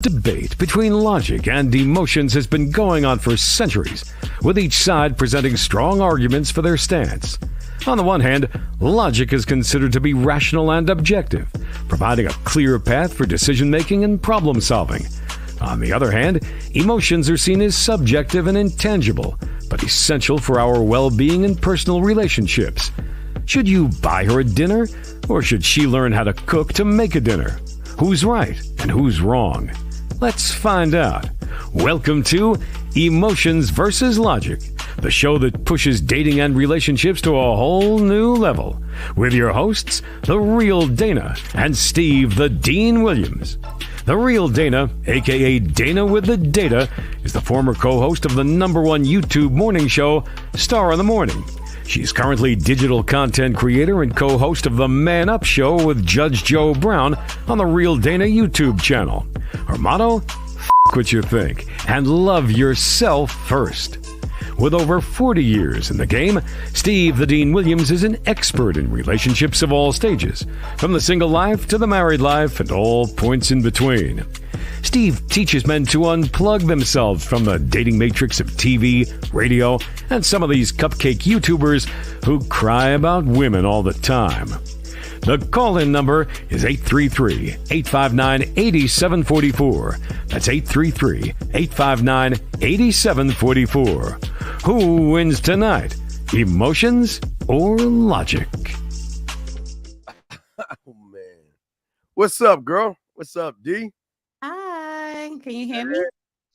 Debate between logic and emotions has been going on for centuries, with each side presenting strong arguments for their stance. On the one hand, logic is considered to be rational and objective, providing a clear path for decision-making and problem-solving. On the other hand, emotions are seen as subjective and intangible, but essential for our well-being and personal relationships. Should you buy her a dinner, or should she learn how to cook to make a dinner? Who's right and who's wrong? Let's find out. Welcome to Emotions versus Logic, the show that pushes dating and relationships to a whole new level. With your hosts, The Real Dana and Steve the Dean Williams. The Real Dana, aka Dana with the Data, is the former co-host of the #1 YouTube morning show, Star in the Morning. She's currently digital content creator and co-host of the Man Up Show with Judge Joe Brown on the Real Dana YouTube channel. Her motto? F*** what you think and love yourself first. With over 40 years in the game, Steve the Dean Williams is an expert in relationships of all stages, from the single life to the married life and all points in between. Steve teaches men to unplug themselves from the dating matrix of TV, radio, and some of these cupcake YouTubers who cry about women all the time. The call-in number is 833-859-8744. That's 833-859-8744. Who wins tonight? Emotions or logic? Oh, man. What's up, girl? What's up, D? Hi, can you hear me?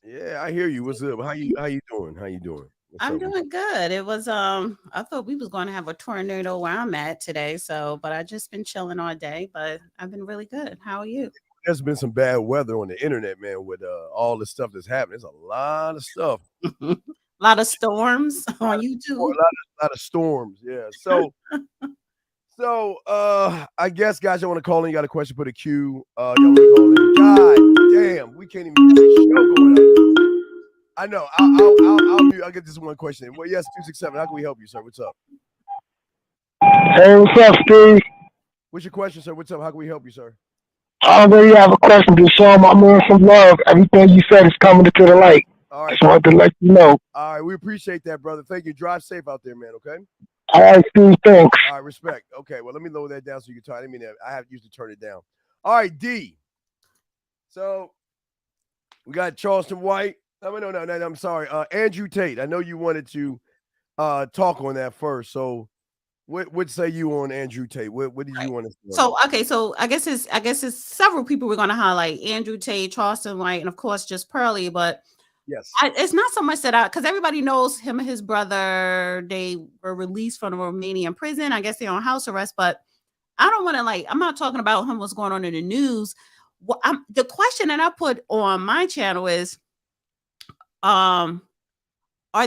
Yeah, I hear you. What's up? How you doing? How you doing? I'm doing good. It was I thought we was going to have a tornado where I'm at today, but I just been chilling all day, but I've been really good. How are you? There's been some bad weather on the internet, man, with all the stuff that's happening. There's a lot of stuff. A lot of storms on YouTube. A lot of storms, yeah. So I guess guys, you want to call in, you got a question, put a Q. Y'all want to call in. God damn, we can't even get the show going on. I know. I'll get this one question. Well, yes, 267. How can we help you, sir? What's up? Hey, what's up, Steve? What's your question, sir? What's up? How can we help you, sir? I already have a question to show my man some love. Everything you said is coming to the light. All right. Just wanted to let you know. All right, we appreciate that, brother. Thank you. Drive safe out there, man, okay? All right, Steve, thanks. All right, respect. Okay, well, let me lower that down so you can talk. I have usually turn it down. All right, D. So we got Charleston White. No, I'm sorry. Andrew Tate. I know you wanted to talk on that first. So what say you on Andrew Tate? What did you want to say? So I guess it's several people we're gonna highlight. Andrew Tate, Charleston White, and of course just Pearly, but yes, it's not so much that because everybody knows him and his brother, they were released from the Romanian prison. I guess they're on house arrest, but I don't want to I'm not talking about him, what's going on in the news. The question that I put on my channel is, are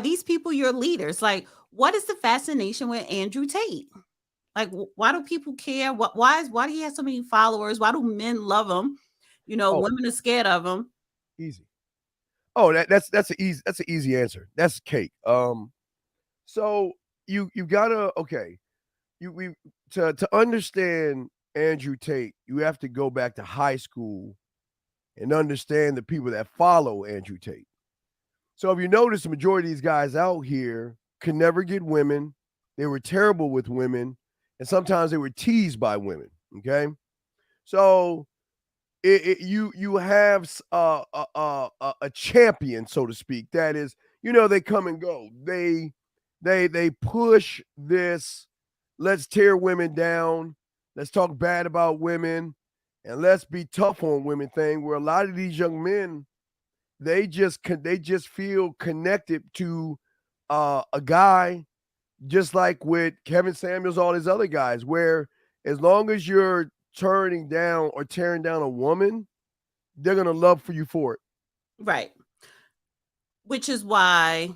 these people your leaders? Like, what is the fascination with Andrew Tate? Like, why do people care? Why do he have so many followers? Why do men love him? Women are scared of him. Easy. Oh, that's an easy answer. That's cake. So you gotta to understand Andrew Tate, you have to go back to high school and understand the people that follow Andrew Tate. So if you notice, the majority of these guys out here could never get women. They were terrible with women, and sometimes they were teased by women. Okay, so you have a champion, so to speak. That is, they come and go. They push this. Let's tear women down. Let's talk bad about women, and let's be tough on women thing. Where a lot of these young men, they just feel connected to a guy, just like with Kevin Samuels, all these other guys, where as long as you're turning down or tearing down a woman, they're gonna love for you for it. Right. Which is why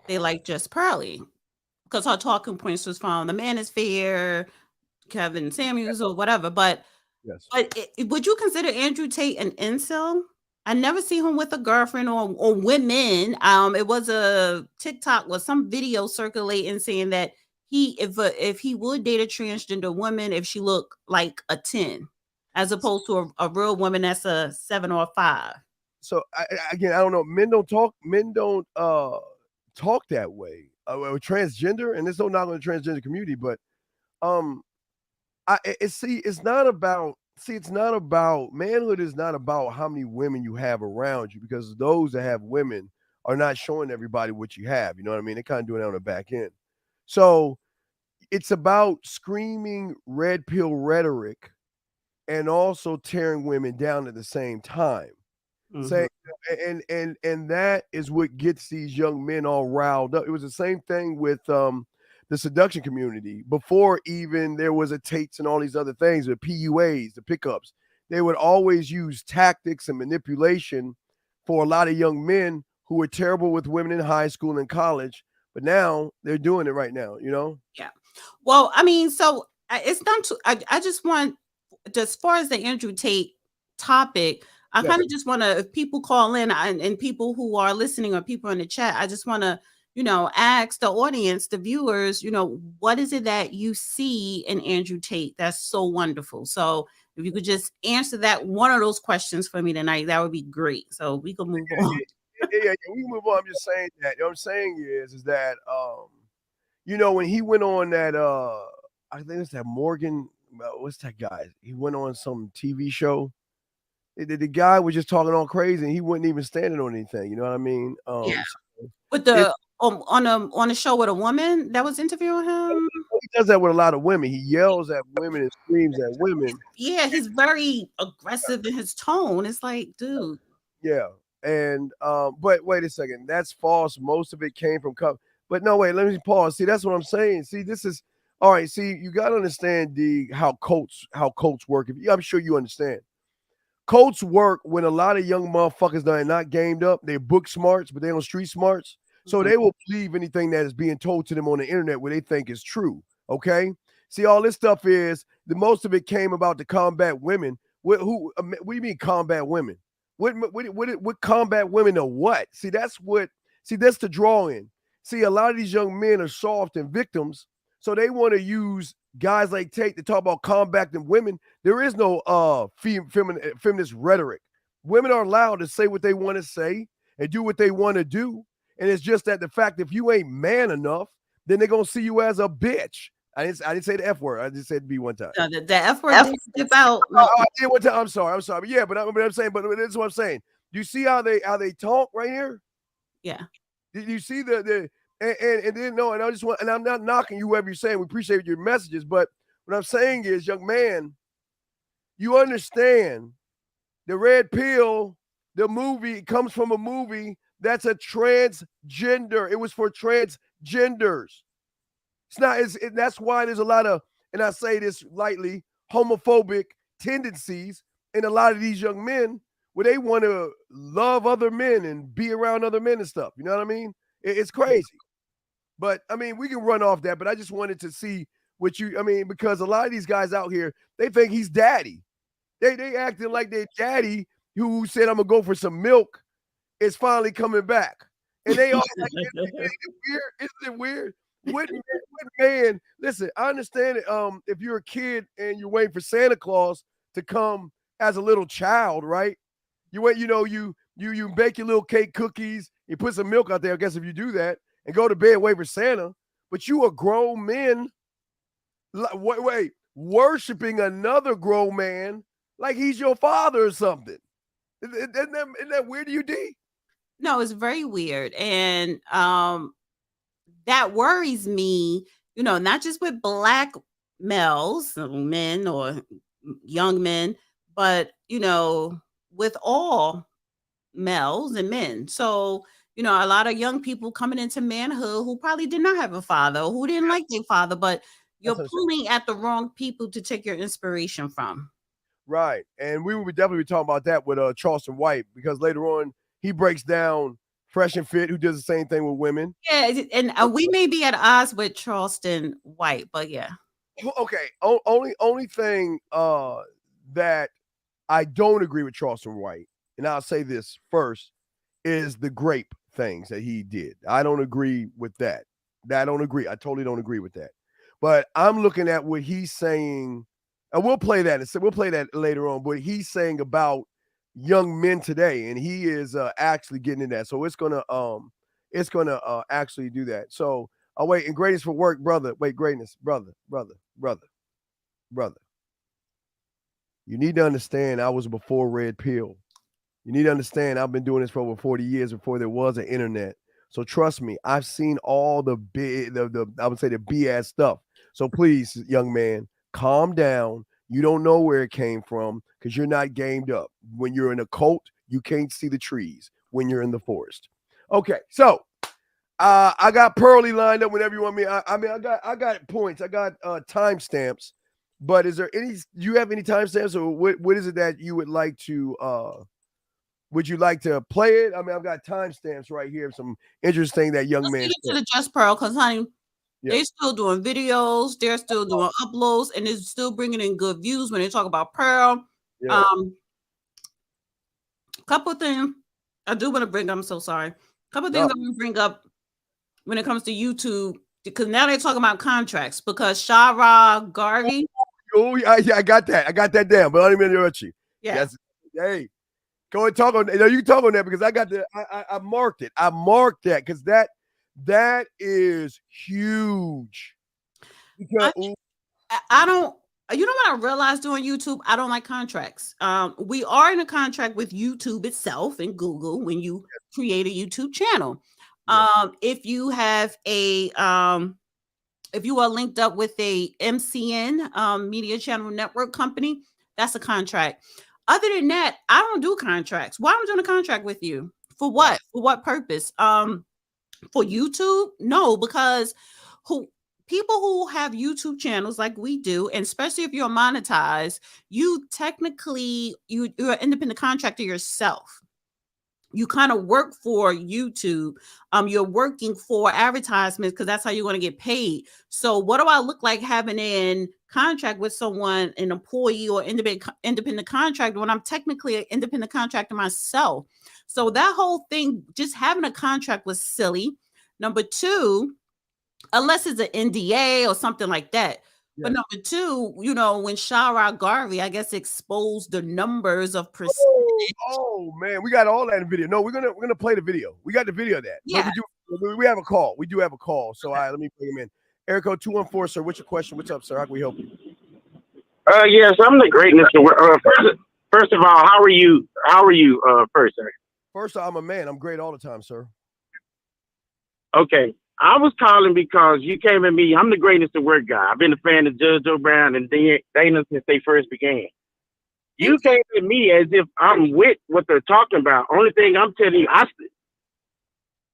they like Just Pearly, because her talking points was from the Manosphere, Kevin Samuels, or whatever. But yes, would you consider Andrew Tate an incel? I never see him with a girlfriend or women. It was a TikTok or some video circulating saying that if he would date a transgender woman if she looked like a 10. as opposed to a real woman that's a 7 or a 5. So again, I don't know. Men don't talk that way. Transgender, and there's no knock on the transgender community, but it's not about manhood is not about how many women you have around you, because those that have women are not showing everybody what you have. You know what I mean? They're kind of doing that on the back end. So it's about screaming red pill rhetoric and also tearing women down at the same time. Saying, and that is what gets these young men all riled up. It was the same thing with the seduction community before even there was a TATEs and all these other things, the PUAs, the pickups. They would always use tactics and manipulation for a lot of young men who were terrible with women in high school and college. But now they're doing it right now, you know? Yeah. Well, I mean, so it's not too, I just want, as far as the Andrew Tate topic, I kind of just want to, if people call in and people who are listening or people in the chat, I just want to, ask the audience, the viewers, what is it that you see in Andrew Tate that's so wonderful? So if you could just answer that one of those questions for me tonight, that would be great. So we can move on. Yeah, we can move on. I'm just saying that. What I'm saying is that when he went on that I think it's that Morgan, what's that guy? He went on some TV show. The guy was just talking all crazy, and he wasn't even standing on anything. You know what I mean? Yeah. With the on a show with a woman that was interviewing him. He does that with a lot of women. He yells at women and screams at women. Yeah, he's very aggressive in his tone. It's like, dude. Yeah, and but wait a second, that's false. Most of it came from but no, wait, let me pause. See, that's what I'm saying. See, this is all right. See, you got to understand how cults work. I'm sure you understand. Cults work when a lot of young motherfuckers that are not gamed up. They're book smarts, but they don't street smarts. So they will believe anything that is being told to them on the internet where they think is true. Okay. See, all this stuff is the most of it came about to combat women. What do you mean combat women? What combat women or what? See, that's the drawing. See, a lot of these young men are soft and victims, so they want to use guys like Tate to talk about combating women. There is no feminist rhetoric. Women are allowed to say what they want to say and do what they want to do. And it's just that the fact, if you ain't man enough, then they're gonna see you as a bitch. I didn't say the F word. I just said B one time. The F word didn't skip out. I did one time. I'm sorry. But yeah, but I'm saying, but this is what I'm saying. Do you see how they talk right here? Yeah. Did you see and then no, and I just want, and I'm not knocking you whatever you're saying. We appreciate your messages, but what I'm saying is, young man, you understand the red pill, the movie comes from a movie that's a transgender. It was for transgenders. It's not. That's why there's a lot of, and I say this lightly, homophobic tendencies in a lot of these young men where they want to love other men and be around other men and stuff. You know what I mean? It's crazy. But I mean, we can run off that. But I just wanted to see because a lot of these guys out here, they think he's daddy. They acting like their daddy who said, I'm gonna go for some milk, is finally coming back. And they all like, isn't it weird? What man? Listen, I understand it. If you're a kid and you're waiting for Santa Claus to come as a little child, right? You wait, you bake your little cake cookies, you put some milk out there, I guess, if you do that, and go to bed, wait for Santa. But you are grown men, worshiping another grown man like he's your father or something. Isn't that weird to you, D? No, it's very weird. And that worries me, not just with Black males, men or young men, but, with all males and men. So, a lot of young people coming into manhood who probably did not have a father, who didn't like their father, but you're pulling at the wrong people to take your inspiration from. Right. And we will definitely be talking about that with Charleston White, because later on he breaks down Fresh and Fit, who does the same thing with women. Yeah, and we may be at odds with Charleston White, but yeah. Okay. Only thing that I don't agree with Charleston White, and I'll say this first, is the grape things that he did. I don't agree with that. I totally don't agree with that. But I'm looking at what he's saying. And we'll play that. We'll play that later on. But he's saying about young men today, and he is actually getting in that. So it's gonna actually do that. So wait, and greatness for work, brother. Wait, greatness, brother. You need to understand I was before Red Pill. You need to understand I've been doing this for over 40 years before there was an internet. So trust me, I've seen all the I would say the BS stuff. So please, young man, calm down. You don't know where it came from because you're not gamed up. When you're in a cult, you can't see the trees when you're in the forest. Okay, so I got Pearly lined up whenever you want me. I got points. I got timestamps. But is there any? Do you have any timestamps, or what is it that you would like to? Would you like to play it? I mean, I've got timestamps right here. Some interesting that young man. To the Just Pearl, because honey, they're still doing videos. They're still doing uploads, and they're still bringing in good views when they talk about Pearl. Yeah. Couple of things I do want to bring up. I'm so sorry. Couple of things I want to bring up when it comes to YouTube, because now they're talking about contracts because Shara Garvey. Oh, yeah, I got that. I got that down, but I don't even interrupt you. Yeah. Hey, go and talk on. You know, you can talk on that because I got the. I marked it. I marked that because that is huge. Because, I don't. You know what I realized doing YouTube? I don't like contracts. We are in a contract with YouTube itself and Google when you create a YouTube channel. If you have a if you are linked up with a MCN media channel network company, that's a contract. Other than that, I don't do contracts. Why am I doing a contract with you? For what? For what purpose? For YouTube? No, because people who have YouTube channels like we do, and especially if you're monetized, you're an independent contractor yourself. You kind of work for YouTube. You're working for advertisements because that's how you're going to get paid. So what do I look like having in contract with someone, an employee or independent contractor, when I'm technically an independent contractor myself? So that whole thing, just having a contract was silly. Number two, unless it's an NDA or something like that. But number two, you know, when Shara Garvey, I guess, exposed the numbers of percentage. Oh man, we got all that in video. No, we're gonna play the video. We got the video of that. Yeah. We have a call. We do have a call. So let me bring him in. Erico 214, sir. What's your question? What's up, sir? How can we help you? Yes, I'm the greatness. First of all, how are you? First, sir? First, I'm a man. I'm great all the time, sir. Okay. I was calling because you came at me. I'm the greatest to work guy. I've been a fan of Judge Joe Brown and Dana since they first began. You came at me as if I'm with what they're talking about. Only thing I'm telling you,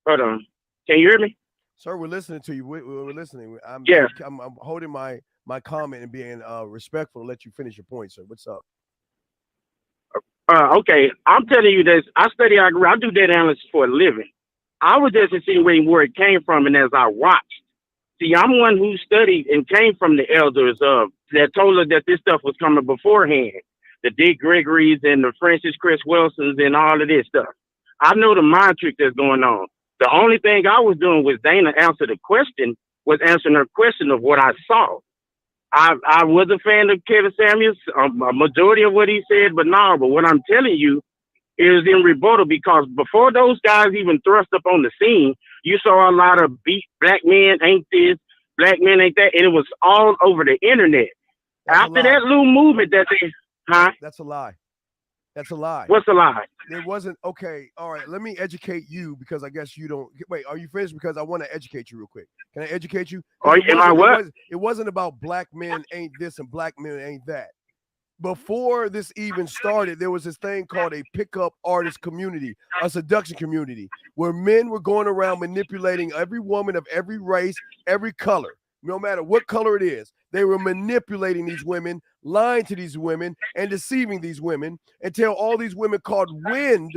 hold on. Can you hear me? Sir, we're listening to you. We're listening. I'm holding my comment and being respectful to let you finish your point, sir. What's up? Okay. I'm telling you this. I do data analysis for a living. I was just insinuating where it came from, and as I watched, see, I'm one who studied and came from the elders that told us that this stuff was coming beforehand. The Dick Gregory's and the Francis Chris Wilsons and all of this stuff. I know the mind trick that's going on. The only thing I was doing was Dana answering her question of what I saw. I was a fan of Kevin Samuels, a majority of what he said, but what I'm telling you is in rebuttal, because before those guys even thrust up on the scene, you saw a lot of beat black men ain't this, black men ain't that, and it was all over the internet. After that little movement that That's a lie. That's a lie. What's a lie? It wasn't. Okay, all right, let me educate you because I guess you don't. Wait, are you finished? Because I want to educate you real quick. Can I educate you? It wasn't about black men ain't this and black men ain't that. Before this even started, there was this thing called a pickup artist community, a seduction community, where men were going around manipulating every woman of every race, every color, no matter what color it is. They were manipulating these women, lying to these women, and deceiving these women until all these women caught wind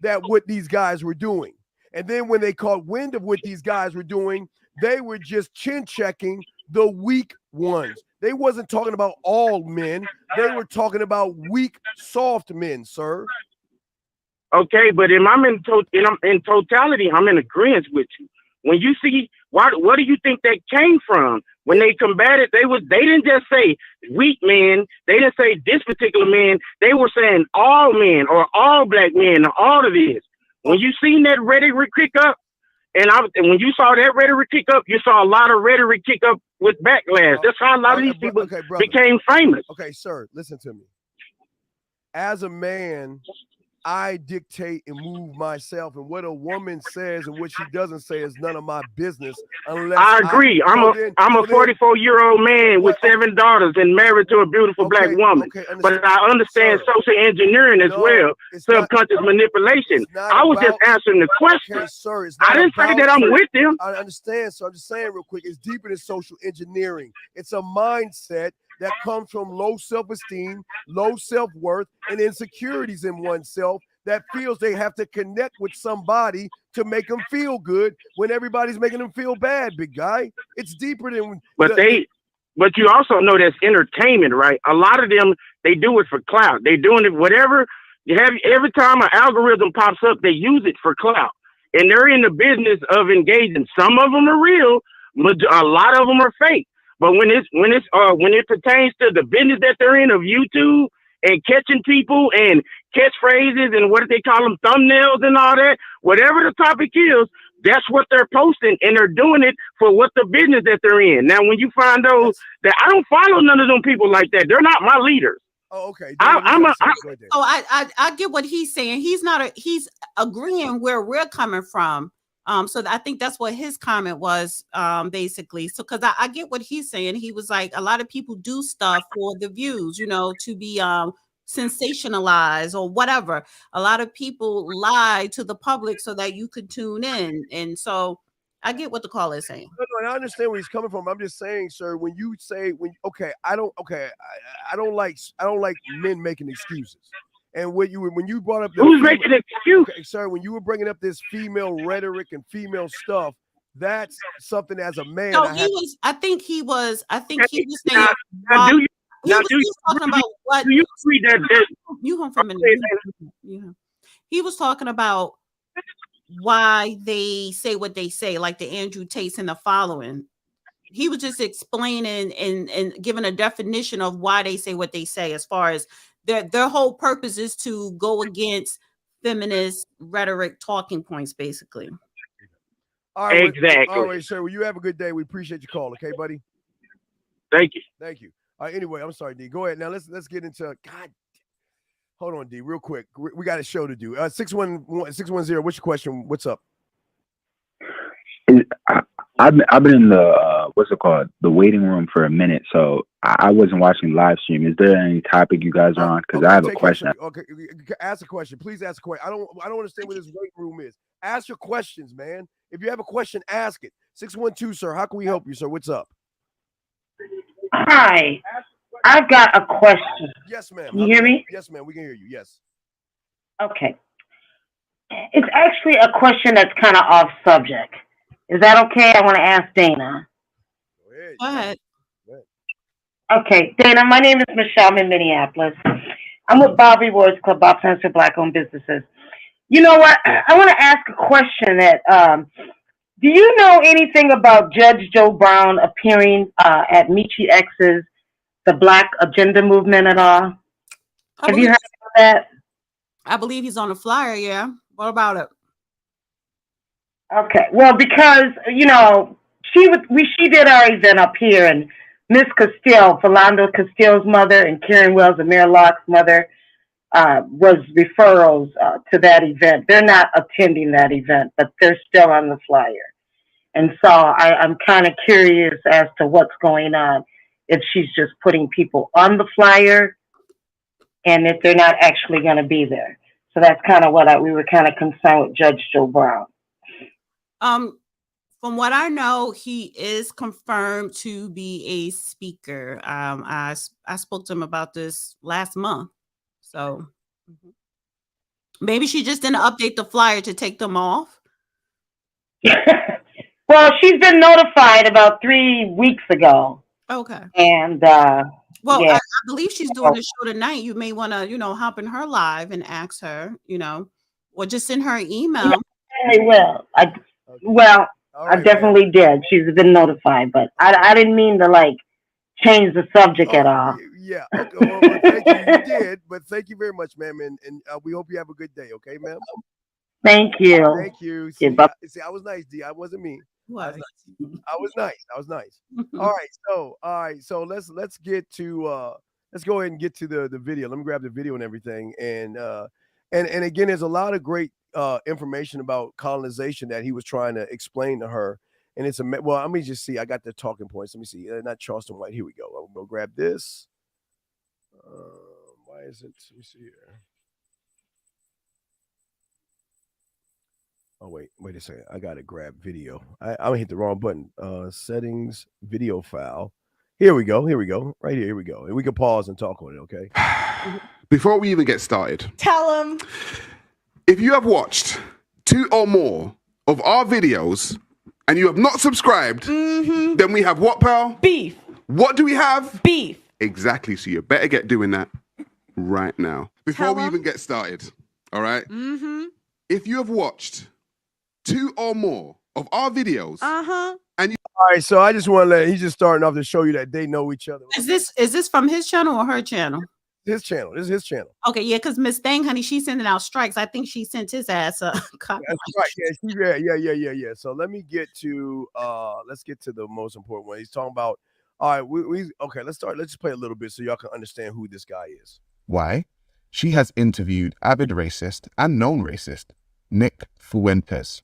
that what these guys were doing. And then when they caught wind of what these guys were doing, they were just chin checking the weak ones. They wasn't talking about all men. They were talking about weak, soft men, sir. Okay, but in totality, I'm in agreement with you. When you see, what do you think that came from? When they combated, they didn't just say weak men. They didn't say this particular man. They were saying all men or all black men or all of this. When you seen that rhetoric kick up, and when you saw that rhetoric kick up, you saw a lot of rhetoric kick up with backlash. That's how a lot of these people became famous. Okay, sir, listen to me. As a man, I dictate and move myself, and what a woman says and what she doesn't say is none of my business. Unless I agree. I'm a 44-year-old man with 7 daughters and married to a beautiful black woman. But I understand social engineering as well, subconscious manipulation. I was just answering the question. Okay, sir, I didn't say that I'm with them. I understand, so I'm just saying real quick, it's deeper than social engineering. It's a mindset that comes from low self-esteem, low self-worth, and insecurities in oneself that feels they have to connect with somebody to make them feel good when everybody's making them feel bad, big guy. It's deeper than... But you also know that's entertainment, right? A lot of them, they do it for clout. They're doing it, whatever. Every time an algorithm pops up, they use it for clout. And they're in the business of engaging. Some of them are real, but a lot of them are fake. But when it pertains to the business that they're in of YouTube and catching people and catchphrases and what do they call them, thumbnails and all that, whatever the topic is, that's what they're posting, and they're doing it for what the business that they're in. Now, when you find those that I don't follow none of them people like that, they're not my leaders. Oh, okay. I get what he's saying. He's agreeing where we're coming from. So I think that's what his comment was, basically. So, because I get what he's saying. He was like, a lot of people do stuff for the views, to be sensationalized or whatever. A lot of people lie to the public so that you could tune in. And so I get what the caller is saying. No, and I understand where he's coming from. I'm just saying, sir, when you say I don't like men making excuses. And when you brought up who's making an excuse? Okay, sir, when you were bringing up this female rhetoric and female stuff, that's something as a man. No, I think he was saying. He was talking about what you agree that you home for a minute. He was talking about why they say what they say, like the Andrew Tates and the following. He was just explaining and giving a definition of why they say what they say, as far as their whole purpose is to go against feminist rhetoric talking points, basically. All right, exactly. All right, sir. Well, you have a good day. We appreciate your call. Okay, buddy. Thank you. Thank you. All right, anyway, I'm sorry, D. Go ahead. Now let's get into God. Hold on, D, real quick. We got a show to do. 610. What's your question? What's up? I've been in the the waiting room for a minute, so I wasn't watching live stream. Is there any topic you guys are on? Because I have a question. Okay, ask a question. Please ask a question. I don't understand what this waiting room is. Ask your questions, man. If you have a question, ask it. 612, sir. How can we help you, sir? What's up? Hi, I've got a question. Yes, ma'am. Can you hear me? Yes, ma'am. We can hear you. Yes. Okay. It's actually a question that's kind of off subject. Is that okay? I want to ask Dana. Go ahead. Okay, Dana, my name is Michelle. I'm in Minneapolis. I'm with Bob Rewards Club, Bob Stands for Black-Owned Businesses. You know what? I want to ask a question that, do you know anything about Judge Joe Brown appearing at Michi X's The Black Agenda Movement at all? Have you heard about that? I believe he's on the flyer, yeah. What about it? Okay, well, because, she did our event up here, and Miss Castile, Philando Castile's mother, and Karen Wells and Mayor Locke's mother, was referrals to that event. They're not attending that event, but they're still on the flyer. And so I'm kind of curious as to what's going on, if she's just putting people on the flyer and if they're not actually going to be there. So that's kind of what we were kind of concerned with Judge Joe Brown. From what I know, he is confirmed to be a speaker. I spoke to him about this last month. So maybe she just didn't update the flyer to take them off. Well, she's been notified about 3 weeks ago. Okay. And well, yeah. I believe she's doing the show tonight. You may want to, hop in her live and ask her, or just send her an email. I will. I definitely did. She's been notified, but I didn't mean to like change the subject at all. Yeah. Okay. Well, thank you. You did, but thank you very much, ma'am, and we hope you have a good day. Okay, ma'am. Thank you. Thank you. Yeah, See, I was nice, D. I wasn't mean. What? I was nice. All right. So let's get to let's go ahead and get to the video. Let me grab the video and everything. And again, there's a lot of great information about colonization that he was trying to explain to her. And it's well, let me just see. I got the talking points. Let me see. Not Charleston White. Here we go. I'm gonna grab this. Why is it? Let me see here. Oh, wait a second. I got to grab video. I hit the wrong button. Settings, video file. Here we go. Right here. Here we go. And we can pause and talk on it, okay? Before we even get started, tell them. If you have watched 2 or more of our videos and you have not subscribed, then we have what, pal? Beef. What do we have? Beef. Exactly. So you better get doing that right now. Before we even get started, all right? If you have watched 2 or more of our videos, and all right, so I just want to he's just starting off to show you that they know each other. Is this from his channel or her channel? His channel. This is his channel. Okay, yeah, because Miss Thang, honey, she's sending out strikes. I think she sent his ass a copy. That's right. Yeah. So let me get to let's get to the most important one. He's talking about all right, we okay, let's start. Let's just play a little bit so y'all can understand who this guy is. Why? She has interviewed avid racist and known racist Nick Fuentes.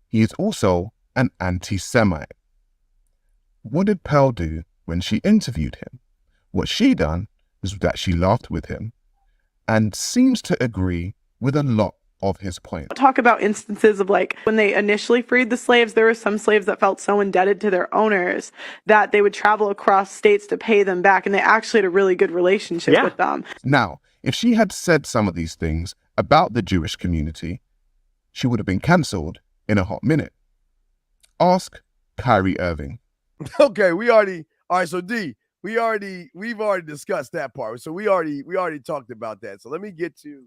He is also an anti-Semite. What did Pearl do when she interviewed him? What she done is that she laughed with him and seems to agree with a lot of his points. Talk about instances of like when they initially freed the slaves, there were some slaves that felt so indebted to their owners that they would travel across states to pay them back, and they actually had a really good relationship with them. Now, if she had said some of these things about the Jewish community, she would have been cancelled in a hot minute. Ask Kyrie Irving. Okay, all right, so D, we've already discussed that part. So we already talked about that. So let me get to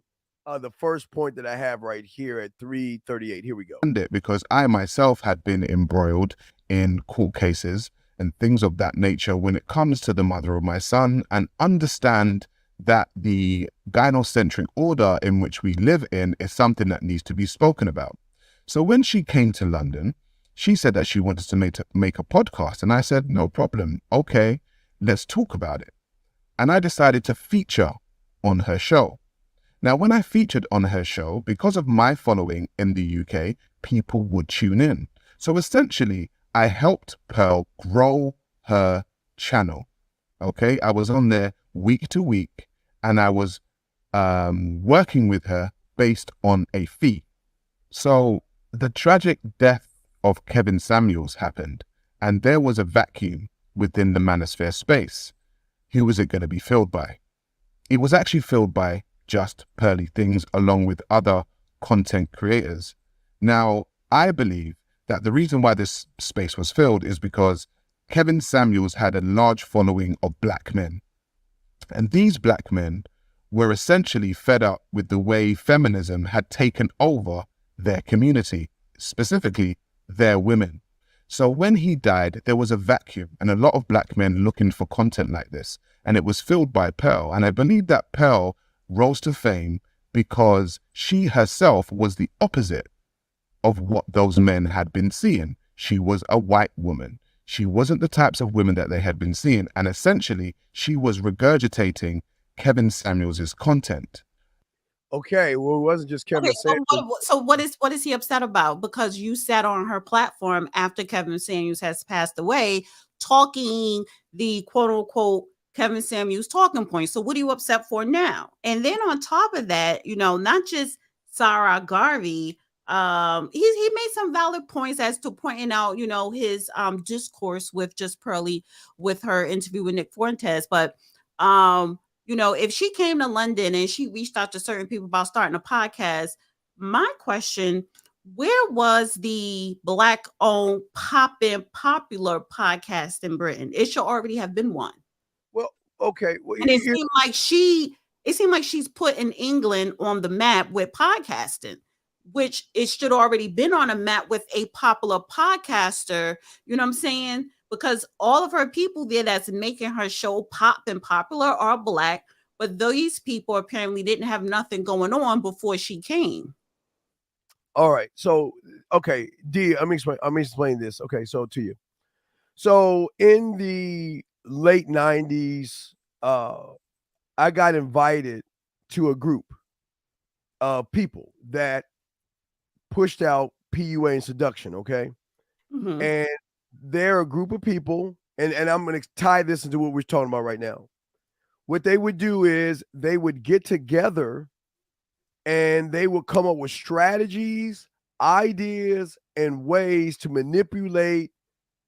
the first point that I have right here at 3:38. Here we go. Because I myself had been embroiled in court cases and things of that nature when it comes to the mother of my son, and understand that the gynocentric order in which we live in is something that needs to be spoken about. So when she came to London, she said that she wanted to make a podcast. And I said, no problem. Okay, let's talk about it. And I decided to feature on her show. Now, when I featured on her show, because of my following in the UK, people would tune in. So essentially, I helped Pearl grow her channel. Okay, I was on there week to week, and I was working with her based on a fee. So the tragic death of Kevin Samuels happened, and there was a vacuum within the manosphere space. Who was it going to be filled by? It was actually filled by just Pearly Things, along with other content creators. Now, I believe that the reason why this space was filled is because Kevin Samuels had a large following of black men. And these black men were essentially fed up with the way feminism had taken over their community, specifically their women. So when he died, there was a vacuum and a lot of black men looking for content like this. And it was filled by Pearl. And I believe that Pearl rose to fame because she herself was the opposite of what those men had been seeing. She was a white woman. She wasn't the types of women that they had been seeing. And essentially, she was regurgitating Kevin Samuels' content. Okay, well, it wasn't just Kevin Samuels. So what is he upset about? Because you sat on her platform after Kevin Samuels has passed away, talking the quote unquote Kevin Samuels talking points. So what are you upset for now? And then on top of that, not just Sarah Garvey, he made some valid points as to pointing out, his discourse with just Pearly with her interview with Nick Fuentes. But if she came to London and she reached out to certain people about starting a podcast, my question, where was the Black-owned poppin' popular podcast in Britain? It should already have been one. Well, okay. Well, and it seemed like she's put in England on the map with podcasting. which it should already been on a map with a popular podcaster, you know what I'm saying? Because all of her people there that's making her show pop and popular are Black, but these people apparently didn't have nothing going on before she came. All right. So, okay, D, let me explain this. Okay, so to you. So in the late 90s, I got invited to a group of people that pushed out PUA and seduction, okay? Mhm. And they're a group of people, and I'm going to tie this into what we're talking about right now. What they would do is they would get together and they would come up with strategies, ideas, and ways to manipulate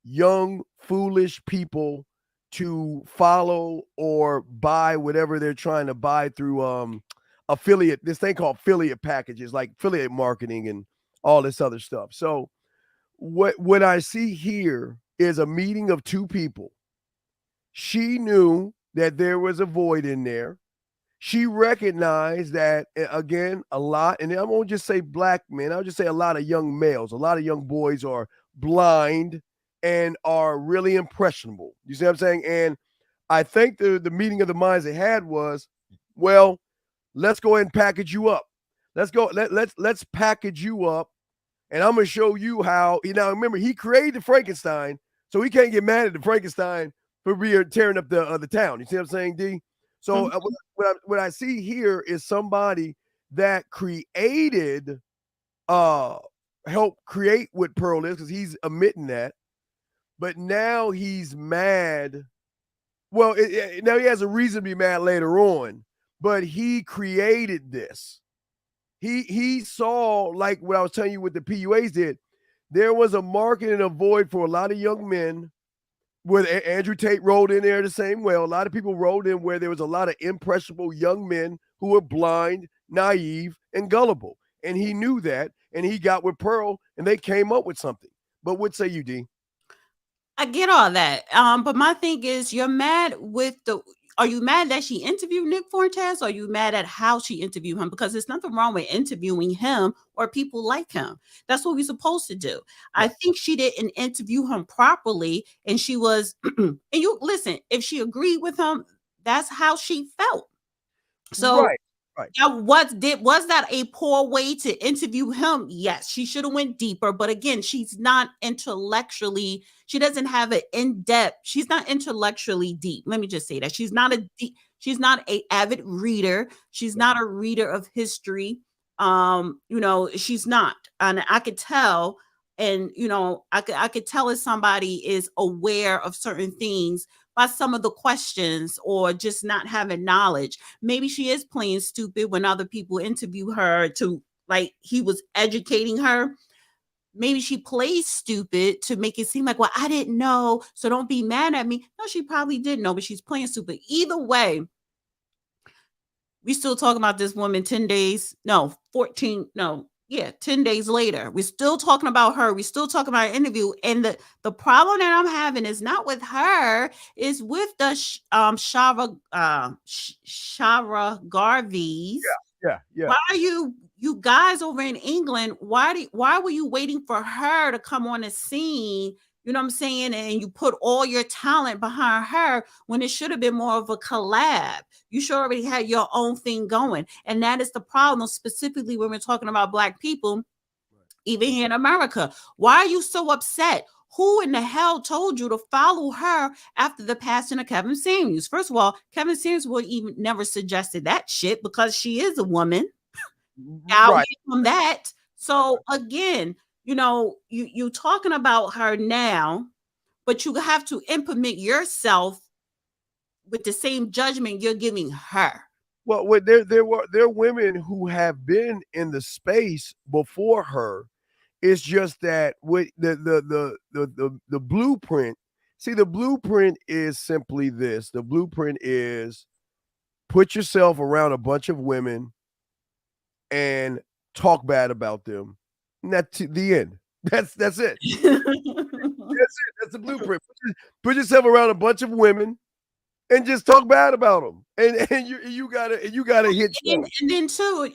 young, foolish people to follow or buy whatever they're trying to buy through affiliate, this thing called affiliate packages, like affiliate marketing and all this other stuff. So what I see here is a meeting of two people. She knew that there was a void in there. She recognized that, again, a lot, and I won't just say Black men, I'll just say a lot of young males, a lot of young boys are blind and are really impressionable. You see what I'm saying? And I think the meeting of the minds they had was, well, let's go ahead and package you up. Let's package you up, and I'm gonna show you how. Now remember, he created Frankenstein, so he can't get mad at the Frankenstein for tearing up the town. You see what I'm saying, D? So what I see here is somebody that created, helped create what Pearl is, because he's admitting that. But now he's mad. Well, now he has a reason to be mad later on. But he created this. He saw, like what I was telling you what the PUAs did. There was a market and a void for a lot of young men. Where Andrew Tate rolled in there the same way. A lot of people rolled in where there was a lot of impressionable young men who were blind, naive, and gullible. And he knew that, and he got with Pearl, and they came up with something. But what say you, D? I get all that. But my thing is, are you mad that she interviewed Nick Fuentes, or are you mad at how she interviewed him? Because there's nothing wrong with interviewing him or people like him. That's what we're supposed to do. I think she didn't interview him properly, and she was, and you listen, if she agreed with him, that's how she felt. So right. was that a poor way to interview him? Yes, she should have went deeper. But again, she's not intellectually, she doesn't have an in-depth, she's not intellectually deep. Let me just say that. She's not a avid reader. She's not a reader of history. She's not. And I could tell, and I could tell if somebody is aware of certain things by some of the questions or just not having knowledge. Maybe she is playing stupid when other people interview her to, like, he was educating her. Maybe she plays stupid to make it seem like, well, I didn't know, so don't be mad at me. No, she probably did know, but she's playing stupid. Either way, we still talking about this woman 10 days later. We're still talking about her. We're still talking about her interview. And the problem that I'm having is not with her, is with the Shara Garveys. Yeah. Why are you guys over in England? Why were you waiting for her to come on the scene? You know what I'm saying? And you put all your talent behind her when it should have been more of a collab. You should already have your own thing going. And that is the problem, specifically when we're talking about Black people, even here in America. Why are you so upset? Who in the hell told you to follow her after the passing of Kevin Samuels? First of all, Kevin Samuels would even never suggested that shit because she is a woman. I'll give him that. So again, you talking about her now, but you have to implement yourself with the same judgment you're giving her. Well, there were women who have been in the space before her. It's just that with the blueprint. See, the blueprint is simply this. The blueprint is put yourself around a bunch of women and talk bad about them. And that's the end. That's it. That's it. That's the blueprint. Put yourself around a bunch of women and just talk bad about them, and you gotta hit and then too,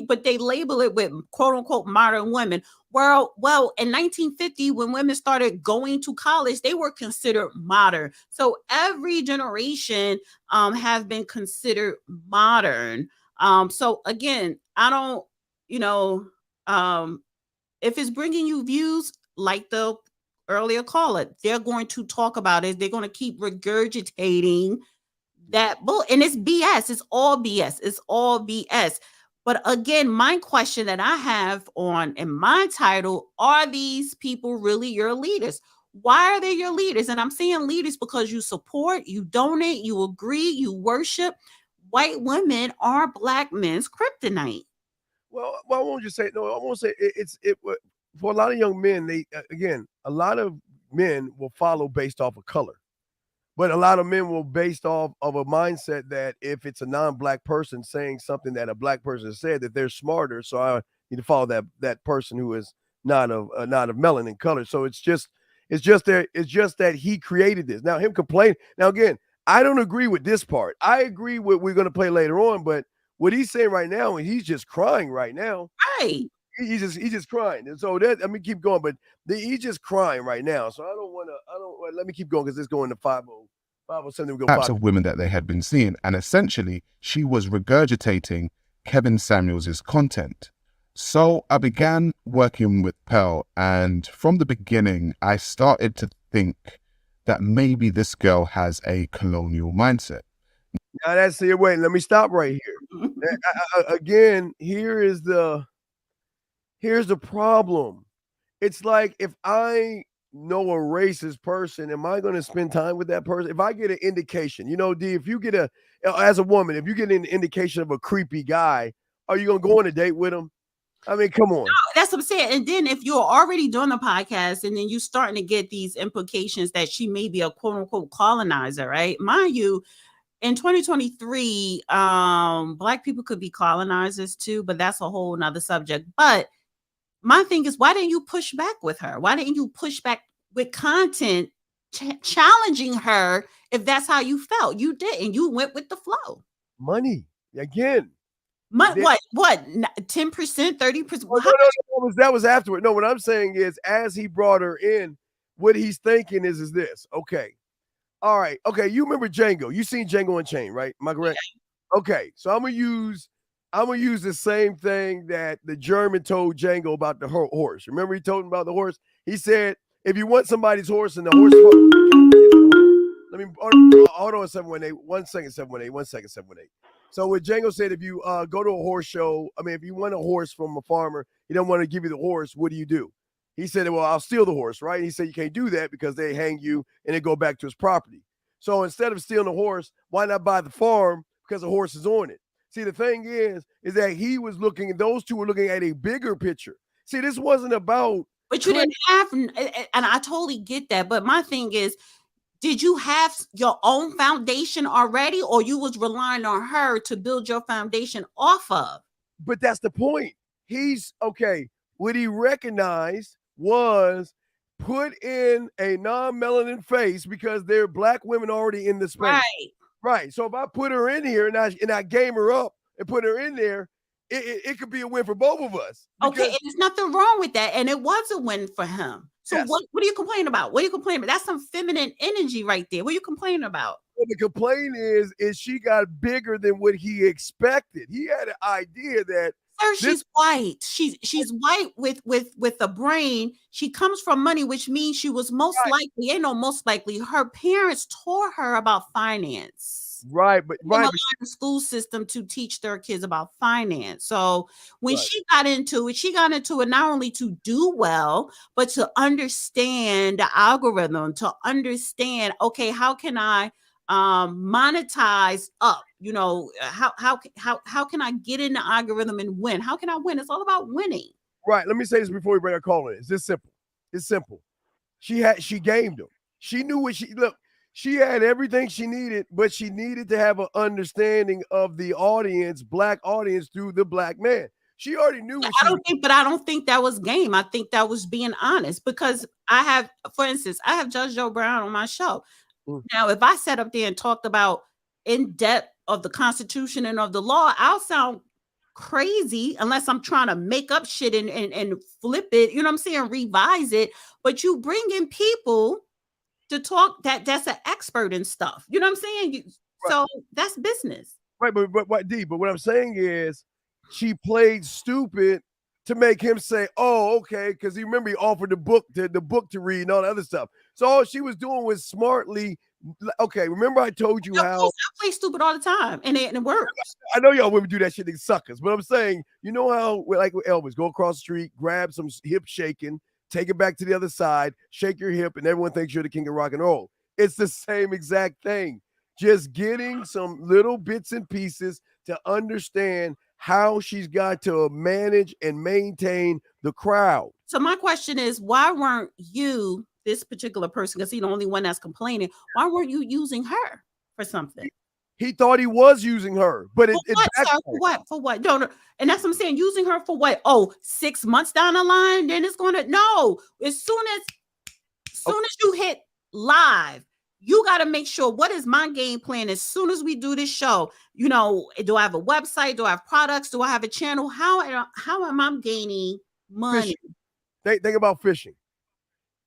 but they label it with quote unquote modern women. Well, in 1950, when women started going to college, they were considered modern. So every generation have been considered modern. So again, I don't, if it's bringing you views like the earlier caller, they're going to talk about it. They're going to keep regurgitating that bull, and it's BS. It's all BS. It's all BS. But again, my question that I have in my title, are these people really your leaders? Why are they your leaders? And I'm saying leaders because you support, you donate, you agree, you worship. White women are Black men's kryptonite. Well, I won't just say no. I won't say it for a lot of young men. They again, a lot of men will follow based off of color. But a lot of men will based off of a mindset that if it's a non-Black person saying something that a Black person said, that they're smarter. So I need to follow that person who is not of melanin color. So it's just that he created this. Now him complaining. Now again, I don't agree with this part. I agree with we're going to play later on, but what he's saying right now, and he's just crying right now. Right. He's just crying. And so let me keep going, but he's just crying right now. So let me keep going because it's going to 507. Types of women that they had been seeing. And essentially, she was regurgitating Kevin Samuels' content. So I began working with Pearl, and from the beginning, I started to think that maybe this girl has a colonial mindset. Now that's it. Wait, let me stop right here. Again, here's the problem. It's like if I know a racist person, am I going to spend time with that person? If I get an indication, D, if you get as a woman, if you get an indication of a creepy guy, are you going to go on a date with him? I mean, come on. No, that's what I'm saying. And then if you're already doing the podcast and then you're starting to get these implications that she may be a quote unquote colonizer, right? Mind you, in 2023, Black people could be colonizers too, but that's a whole nother subject. But my thing is, why didn't you push back with her? Why didn't you push back with content challenging her if that's how you felt? You didn't. You went with the flow. Money. Again. What? 10%, 30%? No, that was afterward. No, what I'm saying is, as he brought her in, what he's thinking is this. Okay. All right. Okay. You remember Django. You seen Django Unchained, right? Am I correct? Yeah. Okay. So I'm gonna use the same thing that the German told Django about the horse. Remember he told him about the horse? He said, if you want somebody's horse and the horse... Let me... Hold on, 718. 1 second, 718. 1 second, 718. So what Django said, if you go to a horse show, if you want a horse from a farmer, he don't want to give you the horse, what do? He said, well, I'll steal the horse, right? He said, you can't do that because they hang you and it go back to his property. So instead of stealing the horse, why not buy the farm because the horse is on it? See, the thing is that he was looking, and those two were looking at a bigger picture. See, this wasn't about... But you didn't have, and I totally get that. But my thing is, did you have your own foundation already, or you was relying on her to build your foundation off of? But that's the point. What he recognized was put in a non-melanin face because there are Black women already in the space. Right. So if I put her in here and I game her up and put her in there, it could be a win for both of us. Okay, and there's nothing wrong with that. And it was a win for him. So yes. What are you complaining about? What are you complaining about? That's some feminine energy right there. What are you complaining about? Well, the complaint is she got bigger than what he expected. He had an idea that... Sir, she's white. She's white with a brain. She comes from money, which means she was most likely her parents taught her about finance. Right, but the school system to teach their kids about finance. So when she got into it not only to do well, but to understand the algorithm, to understand, okay, how can I monetize up? How can I get in the algorithm and win? How can I win? It's all about winning. Right. Let me say this before we bring our call in. It's this simple. It's simple. She gamed him. She knew she had everything she needed, but she needed to have an understanding of the audience, Black audience, through the Black man. She already knew. I don't think that was game. I think that was being honest, because for instance, I have Judge Joe Brown on my show. Now, if I sat up there and talked about in depth of the Constitution and of the law, I'll sound crazy unless I'm trying to make up shit and flip it, you know what I'm saying, revise it. But you bring in people to talk that's an expert in stuff. You know what I'm saying? So that's business. Right, but what I'm saying is she played stupid to make him say, "Oh, okay," because he offered the book to read and all the other stuff. So all she was doing was smartly. Okay, remember I told you how I play stupid all the time, and it works. I know y'all women do that shit, they suckers. But I'm saying, you know how, like with Elvis, go across the street, grab some hip shaking, take it back to the other side, shake your hip, and everyone thinks you're the king of rock and roll. It's the same exact thing. Just getting some little bits and pieces to understand how she's got to manage and maintain the crowd. So my question is, why weren't you, this particular person, because he's the only one that's complaining, why weren't you using her for something? He thought he was using her, but for what? No, and that's what I'm saying. Using her for what? Oh, 6 months down the line, then it's gonna as soon as you hit live, you got to make sure, what is my game plan as soon as we do this show? You know, do I have a website? Do I have products? Do I have a channel? How am I gaining money? Think about fishing.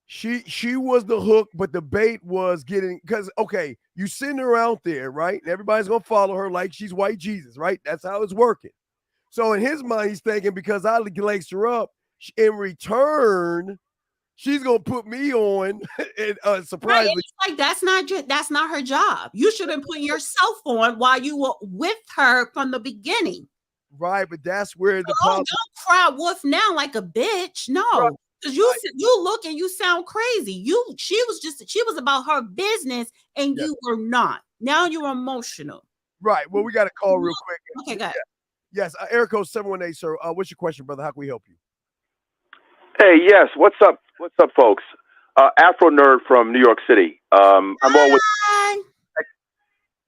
She was the hook, but the bait was getting, because okay, you send her out there, right? And everybody's gonna follow her like she's white Jesus, right? That's how it's working. So in his mind, he's thinking, because I laced her up, in return, she's gonna put me on and surprisingly. Right, like that's not her job. You should have put yourself on while you were with her from the beginning. Right, but that's where the problem. Don't cry wolf now like a bitch. No, because you look and you sound crazy. She was about her business and you were not. Now you're emotional. Right. Well, we got a call real quick. Okay, got it. Yes, Erico 718, sir. What's your question, brother? How can we help you? Hey, yes. What's up? What's up, folks? Afro Nerd from New York City. I'm always.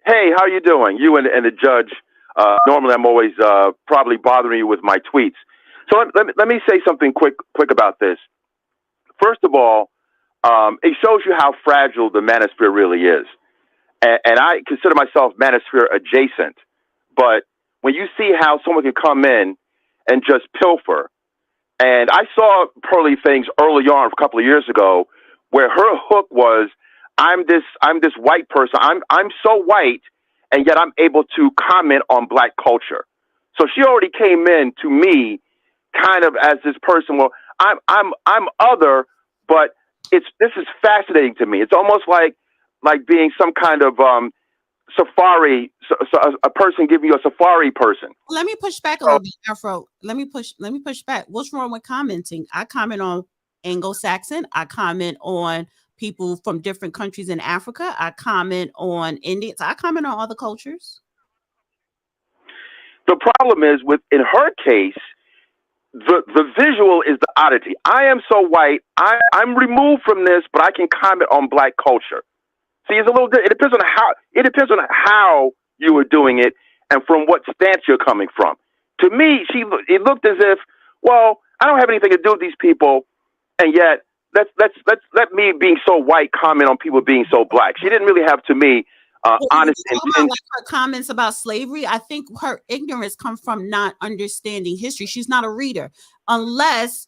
Hey, how you doing? You and the judge. Normally, I'm always probably bothering you with my tweets. So let me say something quick about this. First of all, it shows you how fragile the manosphere really is, and I consider myself manosphere adjacent. But when you see how someone can come in and just pilfer. And I saw Pearly things early on a couple of years ago where her hook was, I'm this white person. I'm so white, and yet I'm able to comment on black culture. So she already came in to me kind of as this person. Well, I'm other, but this is fascinating to me. It's almost like being some kind of safari, a person giving you a safari person. Let me push back a little bit, Afro. Let me push back. What's wrong with commenting? I comment on Anglo-Saxon. I comment on people from different countries in Africa. I comment on Indians. I comment on other cultures. The problem is in her case, the visual is the oddity. I am so white. I'm removed from this, but I can comment on black culture. See, it's a little. It depends on how you were doing it and from what stance you're coming from. To me, it looked as if, well, I don't have anything to do with these people, and yet let me being so white comment on people being so black. She didn't really have, to me, honest intention. Like her comments about slavery, I think her ignorance comes from not understanding history. She's not a reader, unless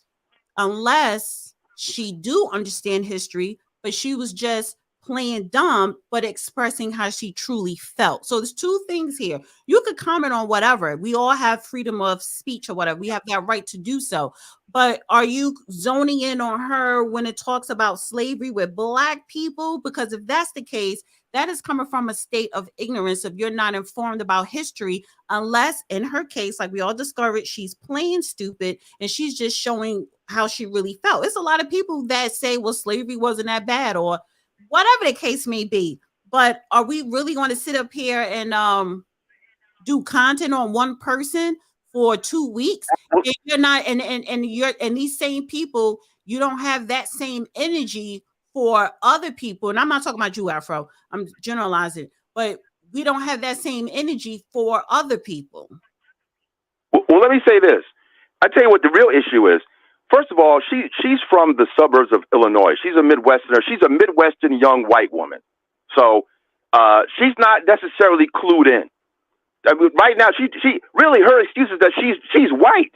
she do understand history, but she was just playing dumb, but expressing how she truly felt. So there's two things here. You could comment on whatever. We all have freedom of speech or whatever. We have that right to do so. But are you zoning in on her when it talks about slavery with black people? Because if that's the case, that is coming from a state of ignorance if you're not informed about history, unless in her case, like we all discovered, she's playing stupid and she's just showing how she really felt. It's a lot of people that say, well, slavery wasn't that bad, or whatever the case may be. But are we really going to sit up here and do content on one person for 2 weeks? If you're not, and these same people, you don't have that same energy for other people. And I'm not talking about you, Afro. I'm generalizing, but we don't have that same energy for other people. Well, let me say this. I tell you what the real issue is. First of all, she's from the suburbs of Illinois. She's a Midwesterner. She's a Midwestern young white woman. So she's not necessarily clued in. I mean, right now, she really, her excuse is that she's white,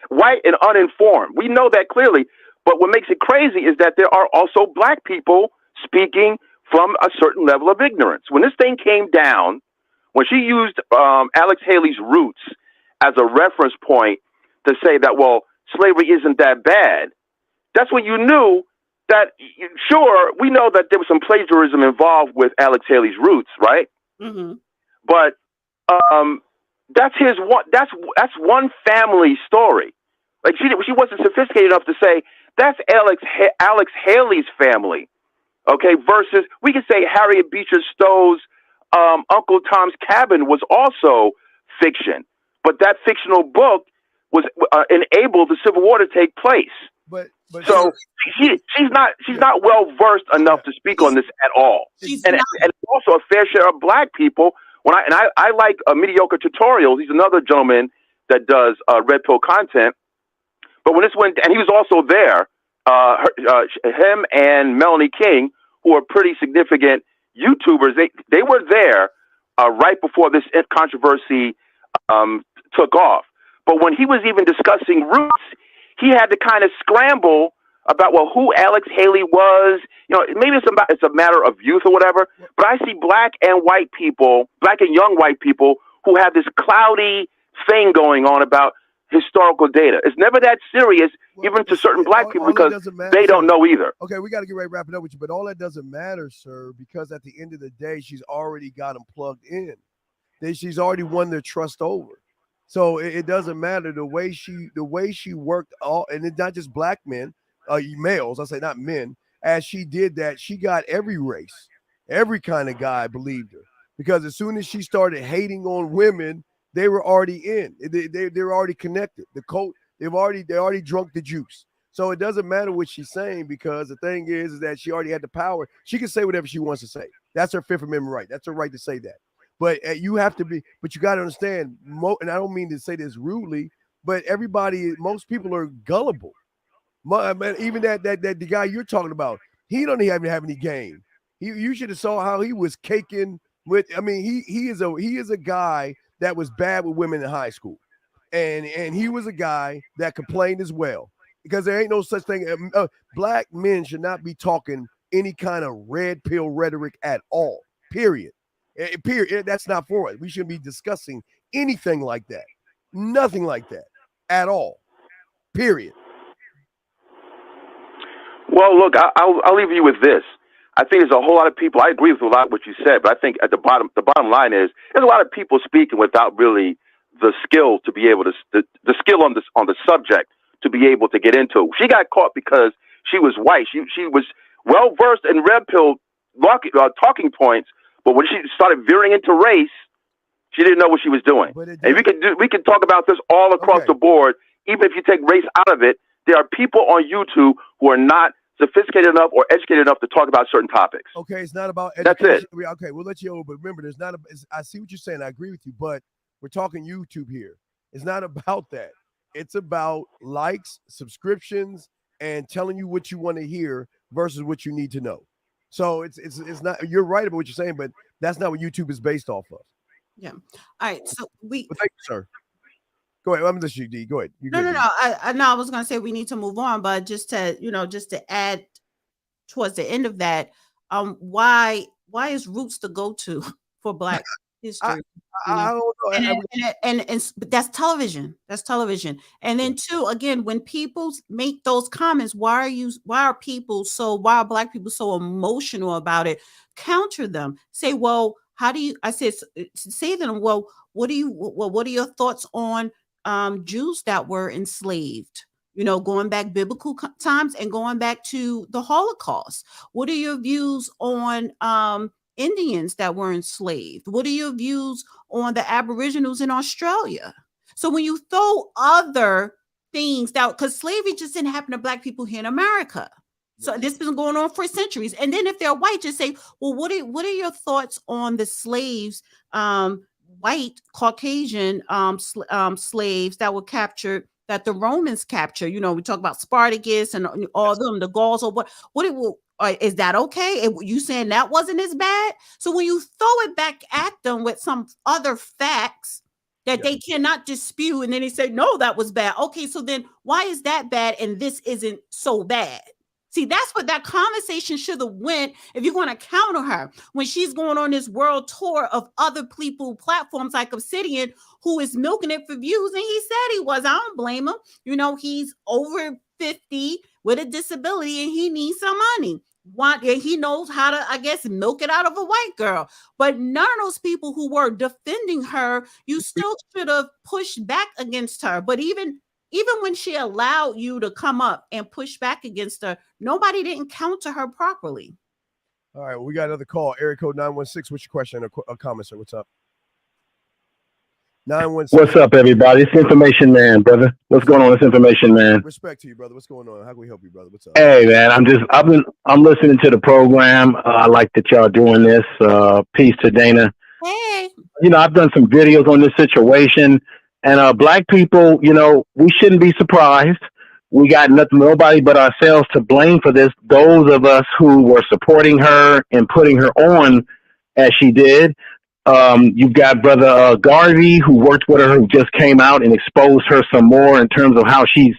white and uninformed. We know that clearly. But what makes it crazy is that there are also black people speaking from a certain level of ignorance. When this thing came down, when she used Alex Haley's roots as a reference point to say that, well, slavery isn't that bad, that's when you knew that, sure, we know that there was some plagiarism involved with Alex Haley's roots, right? Mm-hmm. But that's one family story. Like she wasn't sophisticated enough to say that's Alex Haley's family, okay? Versus we could say Harriet Beecher Stowe's Uncle Tom's Cabin was also fiction, but that fictional book was enabled the Civil War to take place. But so she's not well versed enough to speak on this at all. And also a fair share of black people. I like Mediocre Tutorials. He's another gentleman that does Red Pill content. But when this went, and he was also there, him and Melanie King, who are pretty significant YouTubers, they were there right before this controversy took off. But when he was even discussing roots, he had to kind of scramble about, well, who Alex Haley was. You know, maybe it's a matter of youth or whatever. But I see black and young white people who have this cloudy thing going on about historical data. It's never that serious, even to certain black people, because they don't know either. Okay, we got to get ready to wrap it up with you, but all that doesn't matter, sir, because at the end of the day, she's already got them plugged in. She's already won their trust over. So it doesn't matter the way she worked and it's not just black men, males. I say not men. As she did that, she got every race, every kind of guy believed her, because as soon as she started hating on women, they were already in. They're already connected. They already drunk the juice. So it doesn't matter what she's saying, because the thing is that she already had the power. She can say whatever she wants to say. That's her Fifth Amendment right. That's her right to say that. But you have to be. But you got to understand. And I don't mean to say this rudely, but most people are gullible. Even that the guy you're talking about, he don't even have any game. You should have saw how he was caking with. I mean, he is a guy that was bad with women in high school, and he was a guy that complained as well, because there ain't no such thing. Black men should not be talking any kind of red pill rhetoric at all. Period. Period. That's not for us. We shouldn't be discussing anything like that. Nothing like that at all. Period. Well, look, I'll leave you with this. I think there's a whole lot of people. I agree with a lot of what you said, but I think at the bottom line is there's a lot of people speaking without really the skill to be able to the skill on the subject to be able to get into it. She got caught because she was white. She was well versed in red pill talking points, but when she started veering into race, she didn't know what she was doing. And we can talk about this all across the board. Even if you take race out of it, there are people on YouTube who are not sophisticated enough or educated enough to talk about certain topics. Okay, it's not about education. That's it. Okay, we'll let you over, but remember, I see what you're saying. I agree with you, but we're talking YouTube here. It's not about that. It's about likes, subscriptions, and telling you what you want to hear versus what you need to know. So it's not. You're right about what you're saying, but that's not what YouTube is based off of. Yeah. All right. So thank you, sir. Go ahead. I'm listening to you, D. Go ahead. No. I was going to say we need to move on, but just to add towards the end of that, why is Roots the go-to for Black history? I don't know. But that's television. That's television. And then too, again, when people make those comments, why are Black people so emotional about it? Counter them. Say, well, say to them, well, what are your thoughts on Jews that were enslaved, going back biblical times and going back to the Holocaust? What are your views on Indians that were enslaved? What are your views on the Aboriginals in Australia? So when you throw other things out, because slavery just didn't happen to Black people here in America. So this has been going on for centuries. And then if they're white, just say, well, what are your thoughts on the slaves, white Caucasian slaves that were captured, that the Romans captured? We talk about Spartacus and all of them, the Gauls, or what is that okay? You saying that wasn't as bad? So when you throw it back at them with some other facts that they cannot dispute, and then they say, no, that was bad. Okay, so then why is that bad and this isn't so bad? See, that's what that conversation should have went if you're going to counter her when she's going on this world tour of other people platforms like Obsidian, who is milking it for views. And he said he was. I don't blame him. You know, he's over 50 with a disability and he needs some money. He knows how to, I guess, milk it out of a white girl. But none of those people who were defending her, you still should have pushed back against her. But even when she allowed you to come up and push back against her, nobody didn't counter her properly. All right, well, we got another call. Area code 916. What's your question or a comment, sir? What's up? 916. What's up, everybody? It's Information Man, brother. What's going on? It's Information Man. Respect to you, brother. What's going on? How can we help you, brother? What's up? Hey, man. I'm listening to the program. I like that y'all doing this. Peace to Dana. Hey. You know, I've done some videos on this situation, and black people, you know, we shouldn't be surprised. We got nobody but ourselves to blame for this. Those of us who were supporting her and putting her on as she did. You've got Brother Garvey, who worked with her, who just came out and exposed her some more in terms of how she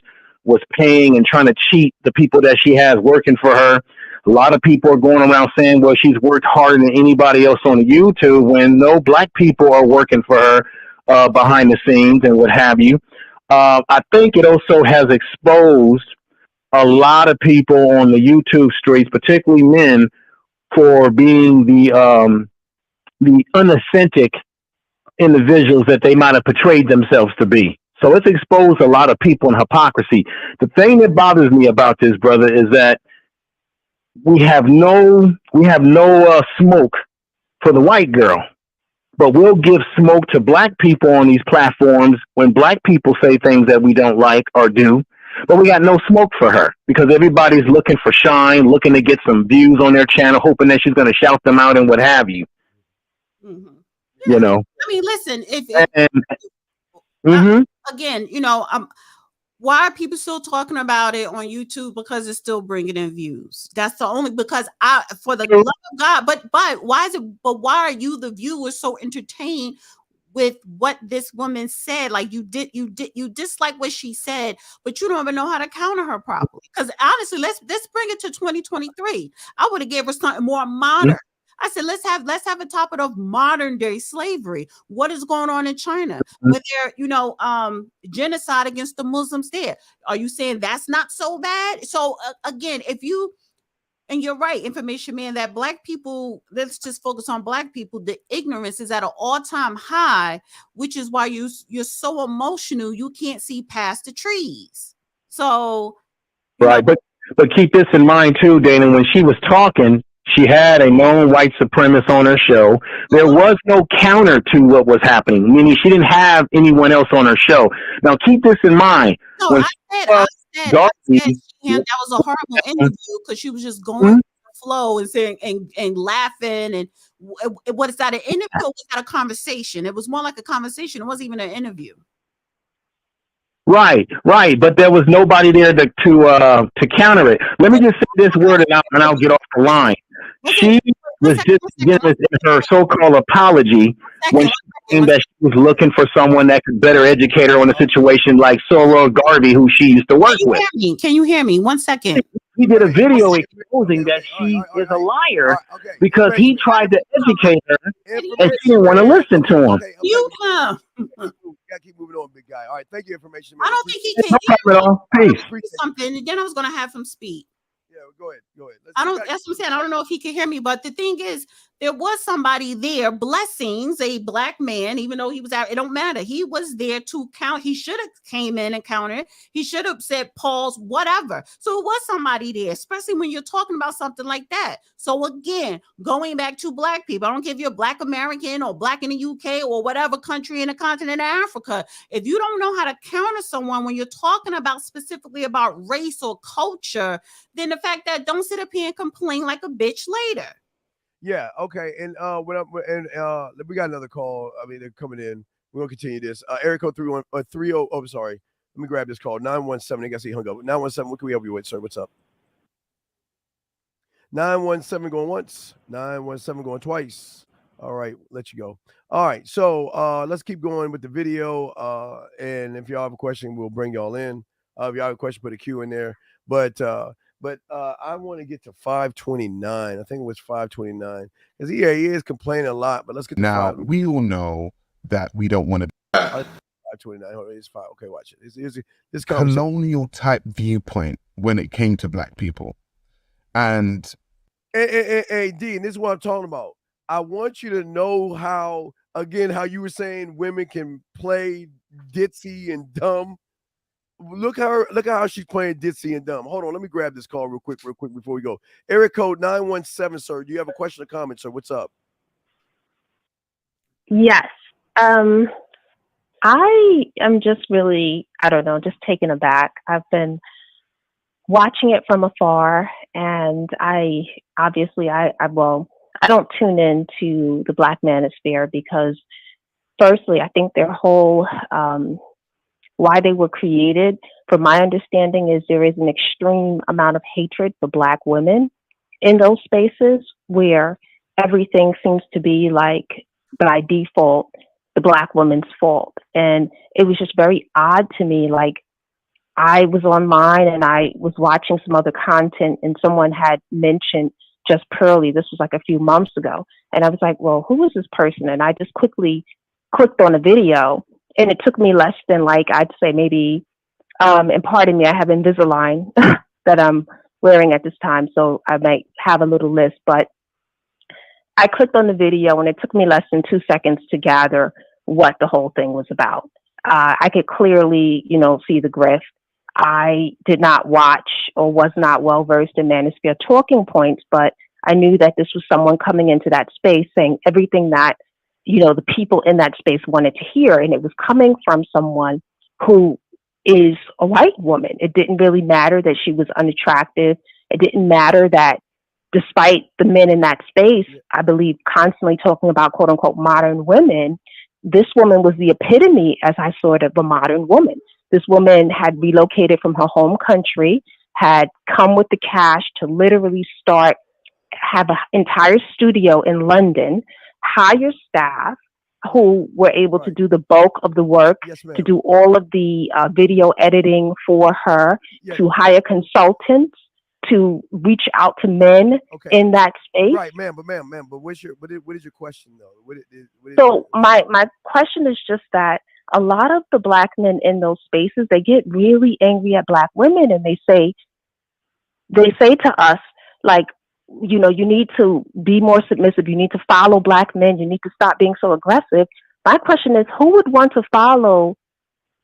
was paying and trying to cheat the people that she has working for her. A lot of people are going around saying, well, she's worked harder than anybody else on YouTube, when no black people are working for her behind the scenes and what have you. I think it also has exposed a lot of people on the YouTube streets, particularly men, for being the unauthentic individuals that they might have portrayed themselves to be. So it's exposed a lot of people in hypocrisy. The thing that bothers me about this, brother, is that we have no smoke for the white girl, but we'll give smoke to black people on these platforms when black people say things that we don't like or do. But we got no smoke for her because everybody's looking for shine, looking to get some views on their channel, hoping that she's going to shout them out and what have you. Mm-hmm. You know, I mean, listen, again, you know, why are people still talking about it on YouTube? Because it's still bringing in views. That's the only, because for the love of God, but why is it, but why are you, the viewers, so entertained with what this woman said? Like you dislike what she said, but you don't even know how to counter her properly. Because honestly, let's bring it to 2023. I would have gave her something more modern. I said, let's have a topic of modern day slavery. What is going on in China with their, you know, genocide against the Muslims there? Are you saying that's not so bad? So again, and you're right, Information Man, that black people, let's just focus on black people. The ignorance is at an all-time high, which is why you're so emotional. You can't see past the trees. So, right. But keep this in mind too, Dana, when she was talking, she had a known white supremacist on her show. There was no counter to what was happening, meaning she didn't have anyone else on her show. Now, keep this in mind. No, I said that was a horrible interview because she was just going with the flow and saying and laughing. And what is that, an interview or was that a conversation? It was more like a conversation. It wasn't even an interview. Right. But there was nobody there to counter it. Let me just say this word and I'll get off the line. She was just giving her so-called apology when she claimed that she was looking for someone that could better educate her on a situation like Soror Garvey, who she used to work with. Can you hear me? 1 second. He did a video exposing that she is a liar because he tried to educate her and she didn't want to listen to him. You have. Gotta keep moving on, big guy. All right, thank you, Information Man. I don't think he can hear something, and then I was gonna have him speak. Yeah, go ahead. That's what I'm saying. I don't know if he can hear me, but the thing is, there was somebody there, Blessings, a black man, even though he was out, it don't matter. He was there to count. He should have came in and counted. He should have said pause, whatever. So it was somebody there, especially when you're talking about something like that. So again, going back to black people, I don't care if you're black American or black in the UK or whatever country in the continent of Africa. If you don't know how to counter someone when you're talking about specifically about race or culture, then the fact that don't sit up here and complain like a bitch later. Yeah, okay. And we got another call. I mean, they're coming in. We're gonna continue this. Area code 30. Oh, I'm sorry. Let me grab this call. 917. I guess he hung up. 917. What can we help you with, sir? What's up? 917 going once, 917 going twice. All right, let you go. All right, so let's keep going with the video. And if y'all have a question, we'll bring y'all in. If y'all have a question, put a Q in there. But I want to get to 529. I think it was 529. Because he is complaining a lot, but let's get to now. We all know that we don't want to 529. Oh, it's 5. Okay, watch it. This colonial type viewpoint when it came to black people. And hey, D, and this is what I'm talking about. I want you to know how you were saying women can play ditzy and dumb. Look at how she's playing ditzy and dumb. Hold on, let me grab this call real quick before we go. Area code 917, sir. Do you have a question or comment, sir? What's up? Yes. I am just really, I don't know, just taken aback. I've been watching it from afar, and I don't tune into the Black Manosphere because, firstly, I think their whole why they were created, from my understanding, is there is an extreme amount of hatred for Black women in those spaces where everything seems to be like by default the Black woman's fault. And it was just very odd to me. Like, I was on mine and I was watching some other content, and someone had mentioned Just Pearly. This was like a few months ago. And I was like, well, who is this person? And I just quickly clicked on a video, and it took me less than, like, I'd say maybe, and pardon me, I have Invisalign that I'm wearing at this time, so I might have a little list, but I clicked on the video and it took me less than 2 seconds to gather what the whole thing was about. I could clearly, see the grift. I did not watch or was not well versed in Manosphere talking points, but I knew that this was someone coming into that space saying everything that, the people in that space wanted to hear. And it was coming from someone who is a white woman. It didn't really matter that she was unattractive. It didn't matter that despite the men in that space, I believe, constantly talking about quote unquote modern women, this woman was the epitome, as I saw it, of a modern woman. This woman had relocated from her home country, had come with the cash to literally have an entire studio in London, hire staff who were able to do the bulk of the work, to do all of the video editing for her, to hire consultants, to reach out to men in that space. Right, ma'am, but what is your question though? So my question is just that a lot of the Black men in those spaces, they get really angry at Black women, and they say to us, like, you need to be more submissive. You need to follow Black men. You need to stop being so aggressive. My question is, who would want to follow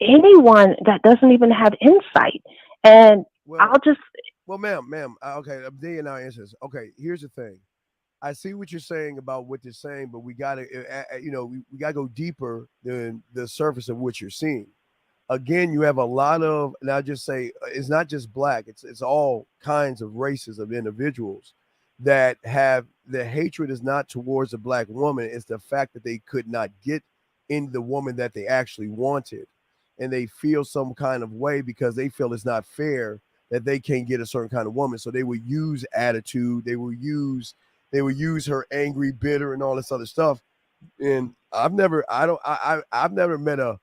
anyone that doesn't even have insight? And Well, ma'am. Okay, I'm digging our answers. Okay, here's the thing. I see what you're saying about what they're saying, but we gotta, we gotta go deeper than the surface of what you're seeing. Again, you have a lot of, and I'll just say, it's not just Black. It's all kinds of races of individuals that have the hatred is not towards the Black woman. It's the fact that they could not get in the woman that they actually wanted, and they feel some kind of way because they feel it's not fair that they can't get a certain kind of woman. So they will use attitude. They will use her angry, bitter, and all this other stuff. And I've never met a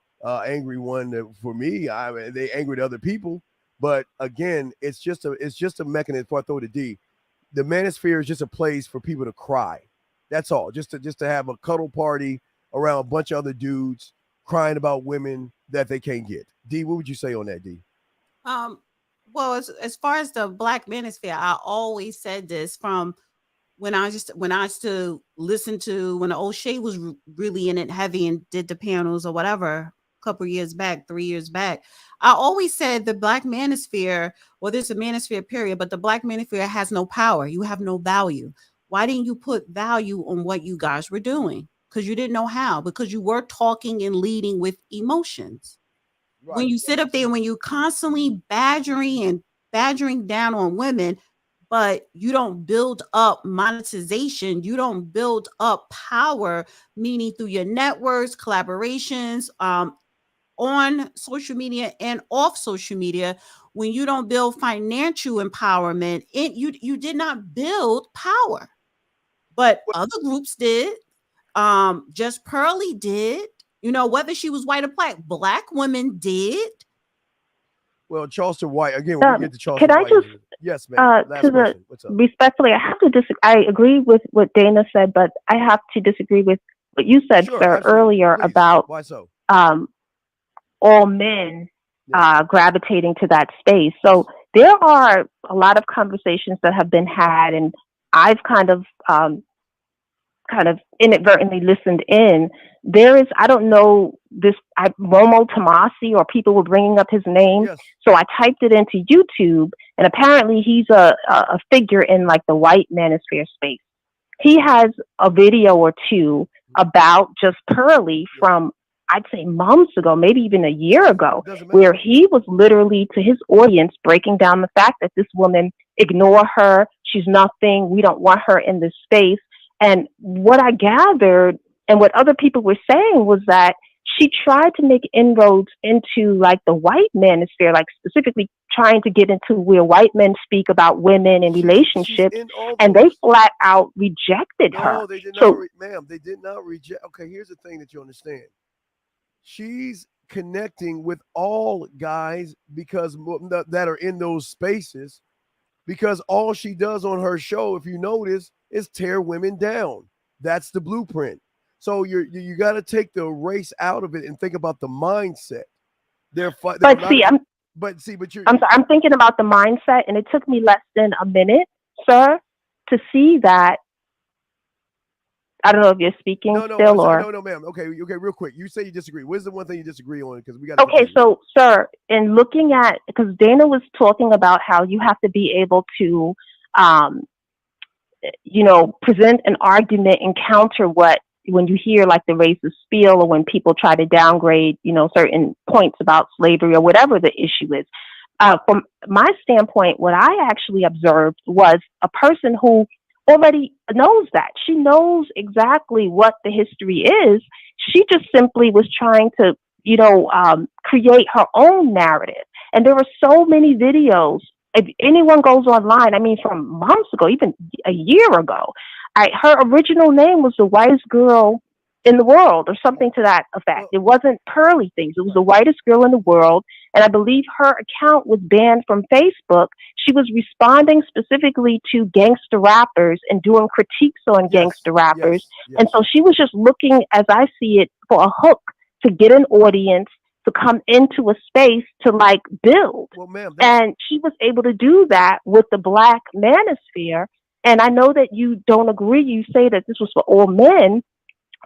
angry one that, for me, they angry to other people. But again, it's just a mechanism. Before I throw the D, the Manosphere is just a place for people to cry. That's all. Just to have a cuddle party around a bunch of other dudes crying about women that they can't get. D, what would you say on that, D? Well, as far as the Black Manosphere, I always said this from when I used to listen to when the O'Shea was really in it heavy and did the panels or whatever a couple years back, 3 years back. I always said the Black Manosphere, well, there's a Manosphere period, but the Black Manosphere has no power. You have no value. Why didn't you put value on what you guys were doing? Because you didn't know how, because you were talking and leading with emotions. Right. When you sit up there, when you constantly badgering down on women, but you don't build up monetization, you don't build up power, meaning through your networks, collaborations, on social media and off social media, when you don't build financial empowerment, you did not build power. But other groups did. Just Pearly did. You know, whether she was white or black women did. Well, Charleston White, again, when we get to Charleston can I White. just, yes, ma'am. Last question. What's up? Respectfully, I have to disagree. I agree with what Dana said, but I have to disagree with what you said, Sure, sir, absolutely. earlier Please. about Why so? All men gravitating to that space. So there are a lot of conversations that have been had, and I've kind of inadvertently listened in. There is, I don't know, Romo Tomasi, or people were bringing up his name. Yes. So I typed it into YouTube, and apparently he's a figure in like the white manosphere space. He has a video or two about just Pearly from, I'd say, months ago, maybe even a year ago, where he was literally to his audience breaking down the fact that this woman, ignore her, she's nothing, we don't want her in this space. And what I gathered and what other people were saying was that she tried to make inroads into like the white manosphere, like specifically trying to get into where white men speak about women and relationships, and they flat out rejected her. No, they did not, ma'am. They did not reject. Okay, here's the thing that you understand. She's connecting with all guys because that are in those spaces, because all she does on her show, if you notice, is tear women down. That's the blueprint. So you got to take the race out of it and think about the mindset. I'm thinking about the mindset, and it took me less than a minute, sir, to see that. I don't know if you're speaking still or no, ma'am. Okay, real quick. You say you disagree. What's the one thing you disagree on? Because we got. Okay, so sir, in looking at, because Dana was talking about how you have to be able to, present an argument and counter when you hear like the racist spiel, or when people try to downgrade, certain points about slavery or whatever the issue is. From my standpoint, what I actually observed was a person who already knows that. She knows exactly what the history is. She just simply was trying to, create her own narrative. And there were so many videos. If anyone goes online, I mean, from months ago, even a year ago, her original name was the whitest girl in the world, or something to that effect. It wasn't Pearly Things. It was the whitest girl in the world. And I believe her account was banned from Facebook. She was responding specifically to gangster rappers and doing critiques on gangster rappers. Yes. And so she was just looking, as I see it, for a hook to get an audience to come into a space to like build. Well, ma'am, and she was able to do that with the black manosphere. And I know that you don't agree. You say that this was for all men,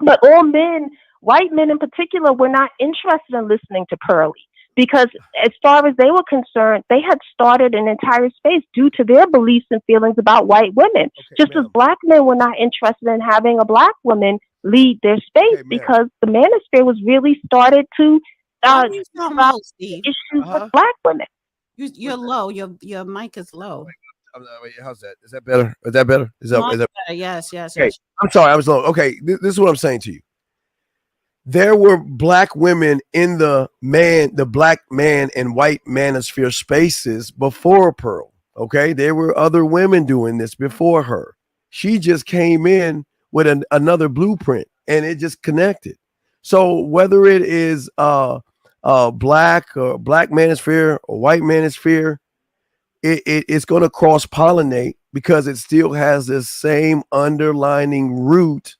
but all men, white men in particular, were not interested in listening to Pearly, because as far as they were concerned, they had started an entire space due to their beliefs and feelings about white women. Just as black men were not interested in having a black woman lead their space, because the manosphere was really started to you sound low, Steve. Issues with black women. You're low. Your mic is low. Wait, how's that? Is that better? Is that better? Is that better? Yes. Okay. Yes. I'm sorry, I was low. Okay, this is what I'm saying to you. There were black women in the black man and white manosphere spaces before Pearl. Okay, there were other women doing this before her. She just came in with another blueprint, and it just connected. So whether it is black manosphere or white manosphere, it's going to cross pollinate, because it still has the same underlining root,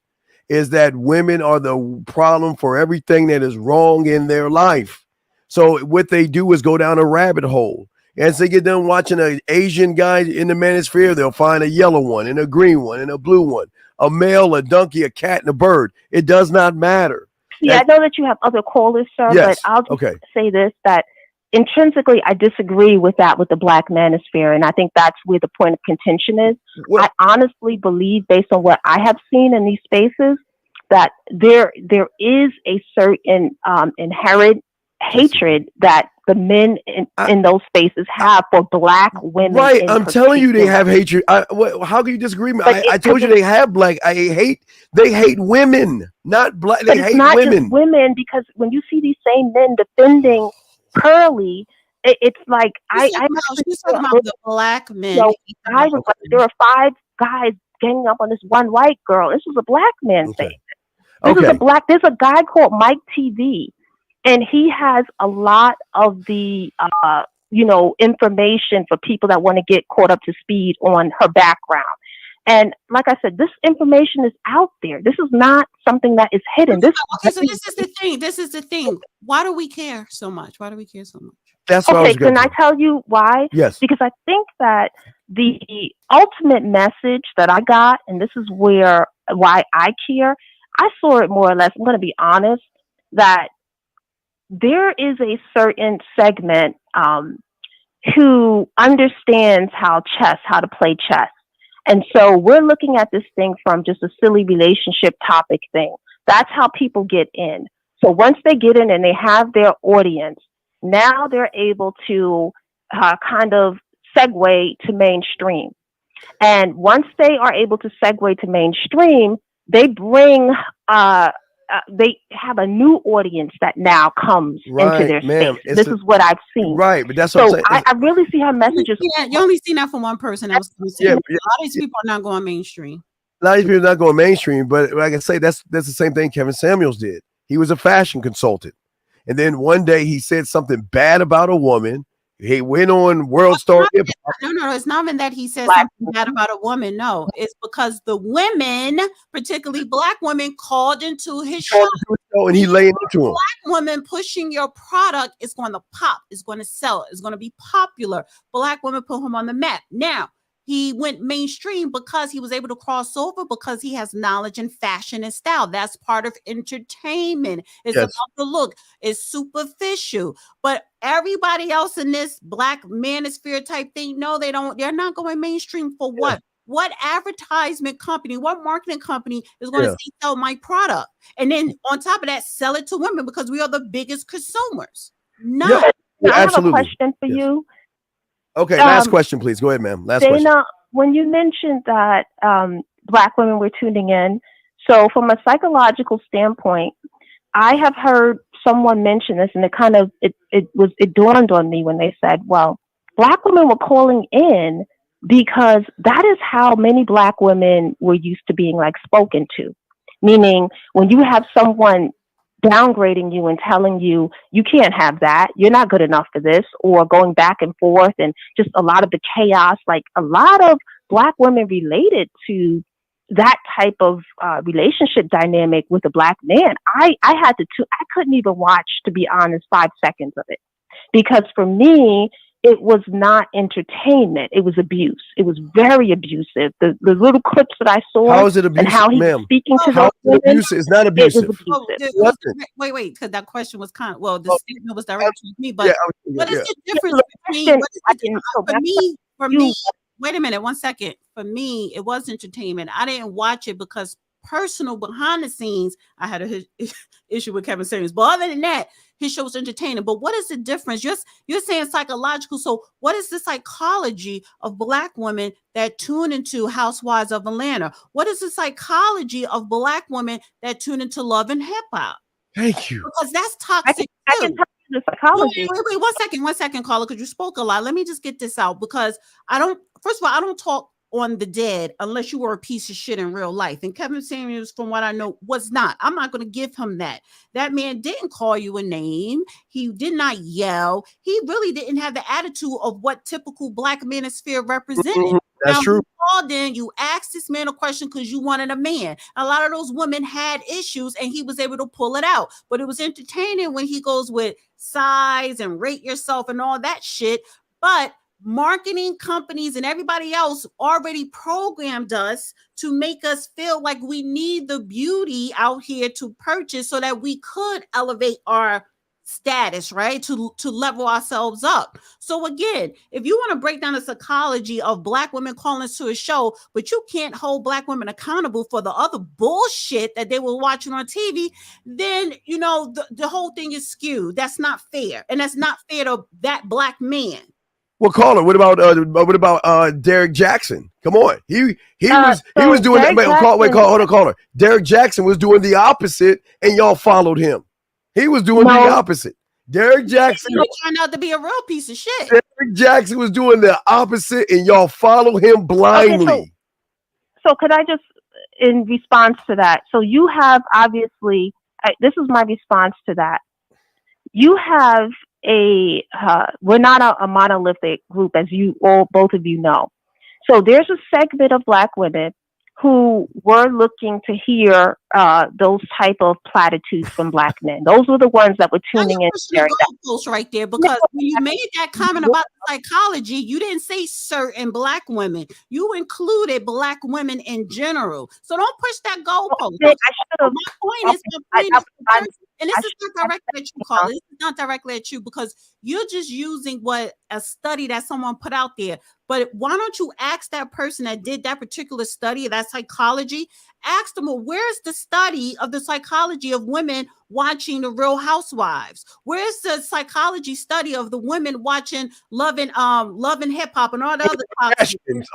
is that women are the problem for everything that is wrong in their life. So what they do is go down a rabbit hole. As they get done watching an Asian guy in the manosphere, they'll find a yellow one and a green one and a blue one, a male, a donkey, a cat, and a bird. It does not matter. Yeah, I know that you have other callers, sir, yes. But I'll just say this, that intrinsically, I disagree with that, with the black manosphere, and I think that's where the point of contention is. Well, I honestly believe, based on what I have seen in these spaces, that there is a certain inherent hatred that the men in those spaces have for black women. Right, I'm telling you, they have hatred. How can you disagree? I told you they have black. They hate women, not black. They hate women. Just women, because when you see these same men defending Pearly, it's like She's talking about the black men. Guys, there are 5 guys ganging up on this one white girl. This was a black man saying it. There's a guy called Mike TV, and he has a lot of the information for people that want to get caught up to speed on her background. And like I said, this information is out there. This is not something that is hidden. So this is the thing. This is the thing. Why do we care so much? Why do we care so much? That's what okay. Can I tell you why? Yes. Because I think that the ultimate message that I got, and this is why I care, I saw it more or less. I'm going to be honest that there is a certain segment who understands how to play chess. And so we're looking at this thing from just a silly relationship topic thing. That's how people get in. So once they get in and they have their audience, now they're able to kind of segue to mainstream. And once they are able to segue to mainstream, they bring, they have a new audience that now comes into their space. This is what I've seen. Right, but that's what I'm saying. I really see her messages. You only seen that from one person. That was a lot of these people are not going mainstream. A lot of these people are not going mainstream, but like I say, that's the same thing Kevin Samuels did. He was a fashion consultant. And then one day he said something bad about a woman. He went on World Star Hip Hop. No, it's not even that he said something bad about a woman. No, it's because the women, particularly black women, called into his show. And he laying into him. Black women pushing your product is going to pop. It's going to sell. It's going to be popular. Black women put him on the map. Now, he went mainstream because he was able to cross over because he has knowledge in fashion and style. That's part of entertainment. It's about the look. It's superficial. But everybody else in this black manosphere type thing, no, they don't. They're not going mainstream for what? What advertisement company, what marketing company is going to sell my product? And then on top of that, sell it to women because we are the biggest consumers. No. I have a question for you. Okay, last question, please. Go ahead, ma'am. Last Dana, question. When you mentioned that black women were tuning in, so from a psychological standpoint, I have heard someone mention this, and it dawned on me when they said, well, black women were calling in because that is how many black women were used to being like spoken to. Meaning when you have someone downgrading you and telling you, you can't have that, you're not good enough for this, or going back and forth and just a lot of the chaos, like a lot of black women related to that type of relationship dynamic with a black man. I couldn't even watch, to be honest, 5 seconds of it, because for me, it was not entertainment. It was abuse. It was very abusive. The little clips that I saw, how is it abusive, and how he was speaking to those women, it's not abusive. It was abusive. Wait, because that question was the statement was directed to me. But what is the difference between? For me, wait a minute, 1 second. For me, it was entertainment. I didn't watch it because personal behind the scenes, I had a issue with Kevin Samuels. But other than that, his show was entertaining. But what is the difference? You're saying psychological. So what is the psychology of black women that tune into Housewives of Atlanta? What is the psychology of black women that tune into Love and Hip Hop? Thank you. Because that's toxic. I can tell you the psychology. Wait, 1 second, Carla, because you spoke a lot. Let me just get this out, because first of all, I don't talk on the dead unless you were a piece of shit in real life. And Kevin Samuels, from what I know, was not. I'm not going to give him that. That man didn't call you a name. He did not yell. He really didn't have the attitude of what typical black manosphere represented. That's true. You called in, you asked this man a question because you wanted a man. A lot of those women had issues and he was able to pull it out. But it was entertaining when he goes with size and rate yourself and all that shit. But marketing companies and everybody else already programmed us to make us feel like we need the beauty out here to purchase so that we could elevate our status, right? To level ourselves up. So again, if you want to break down the psychology of black women calling to a show, but you can't hold black women accountable for the other bullshit that they were watching on TV, then, the whole thing is skewed. That's not fair. And that's not fair to that black man. Well, caller, what about Derek Jackson? Come on, he was doing that. Hold on, caller. Derek Jackson was doing the opposite, and y'all followed him. He was doing the opposite. Derrick Jackson turned out to be a real piece of shit. Derrick Jackson was doing the opposite, and y'all follow him blindly. Okay, so could I just, in response to that, so you have obviously, this is my response to that. You have we're not a monolithic group, as both of you know. So there's a segment of Black women who were looking to hear those type of platitudes from Black men. Those were the ones that were tuning in. Right there, because when you made that comment about psychology, you didn't say certain Black women. You included Black women in general. So don't push that goalpost. My point is, and this is not directly at you, Carl. This is not directly at you, because you're just using a study that someone put out there. But why don't you ask that person that did that particular study, that psychology, ask them, well, where's the study of the psychology of women watching The Real Housewives? Where's the psychology study of the women watching Love and Hip Hop and all the other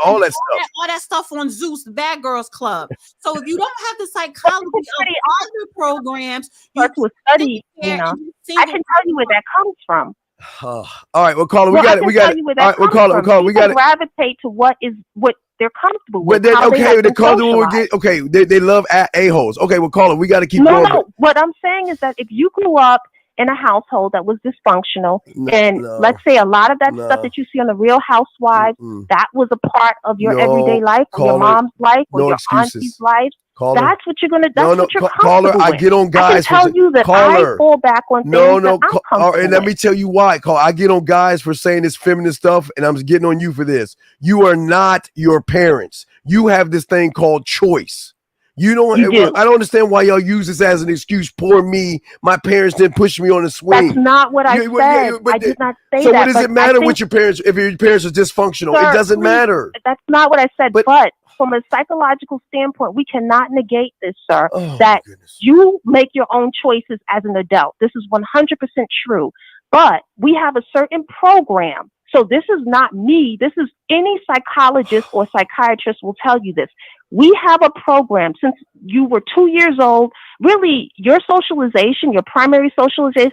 all that stuff on Zeus, the Bad Girls Club? So if you don't have the psychology of other programs, you to study, I can tell you where that comes from. All right, we'll call it. We got it. All right, we'll call it. We got it. Gravitate to what they're comfortable with. But then, they're comfortable with. Okay, they love a-holes. Okay, we'll call it. We got to keep going. No. What I'm saying is that if you grew up in a household that was dysfunctional, let's say a lot of that stuff that you see on The Real Housewives, that was a part of your everyday life, or your mom's life, or your auntie's life. That's what you're gonna. That's what you're comfortable with. I get on guys. I can tell you that I fall back on things that I'm comfortable and let me tell you why. I get on guys for saying this feminist stuff, and I'm getting on you for this. You are not your parents. You have this thing called choice. You don't. I don't understand why y'all use this as an excuse. Poor me. My parents didn't push me on the swing. That's not what I said. I did not say that. So what does it matter with your parents if your parents are dysfunctional? It doesn't matter. That's not what I said. But from a psychological standpoint, we cannot negate this, sir, you make your own choices as an adult. This is 100% true. But we have a certain program. So this is not me. This is any psychologist or psychiatrist will tell you this. We have a program since you were 2 years old. Really, your socialization, your primary socialization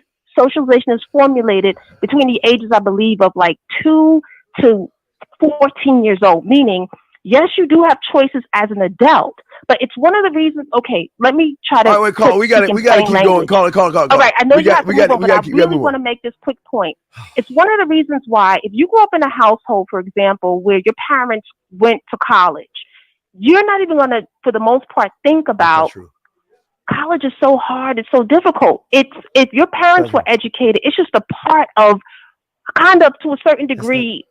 is formulated between the ages, I believe, of like 2 to 14 years old, meaning yes, you do have choices as an adult, but it's one of the reasons. Okay, let me try to. All right, call. We got to keep going. Call. All right, I know you have to move on, but I really want to make this quick point. It's one of the reasons why, if you grew up in a household, for example, where your parents went to college, you're not even going to, for the most part, think about college is so hard. It's so difficult. It's if your parents were educated, it's just a part of kind of to a certain degree.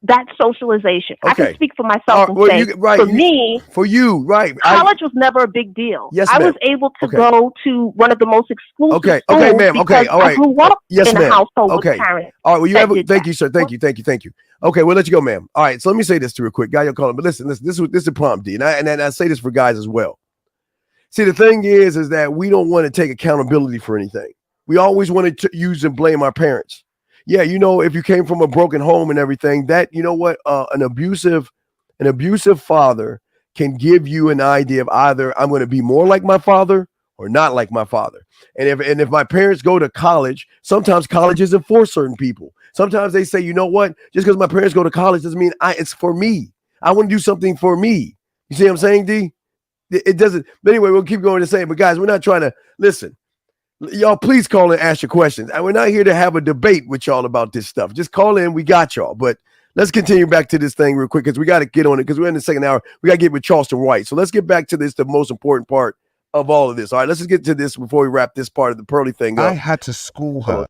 That's socialization. I can speak for myself and say, for me, college was never a big deal. Yes, I was able to go to one of the most exclusive schools. Okay, ma'am. Okay, all right. I grew up in a household with parents. All right. Well, you have. Thank you, sir. Thank you. Okay, we'll let you go, ma'am. All right. So let me say this to you real quick. Guy, you're calling, but listen. This is a prompt, D, and I say this for guys as well. See, the thing is that we don't want to take accountability for anything. We always want to use and blame our parents. Yeah, if you came from a broken home and everything, that an abusive father can give you an idea of either I'm going to be more like my father or not like my father. And if my parents go to college, sometimes college isn't for certain people. Sometimes they say, you know what, just because my parents go to college doesn't mean it's for me. I want to do something for me. You see what I'm saying, D? It doesn't. But anyway, we'll keep going to say, but guys, we're not trying to listen. Y'all, please call and ask your questions. And we're not here to have a debate with y'all about this stuff. Just call in. We got y'all. But let's continue back to this thing real quick because we got to get on it because we're in the second hour. We got to get with Charleston White. So let's get back to this, the most important part of all of this. All right, let's just get to this before we wrap this part of the Pearly thing up. I had to school her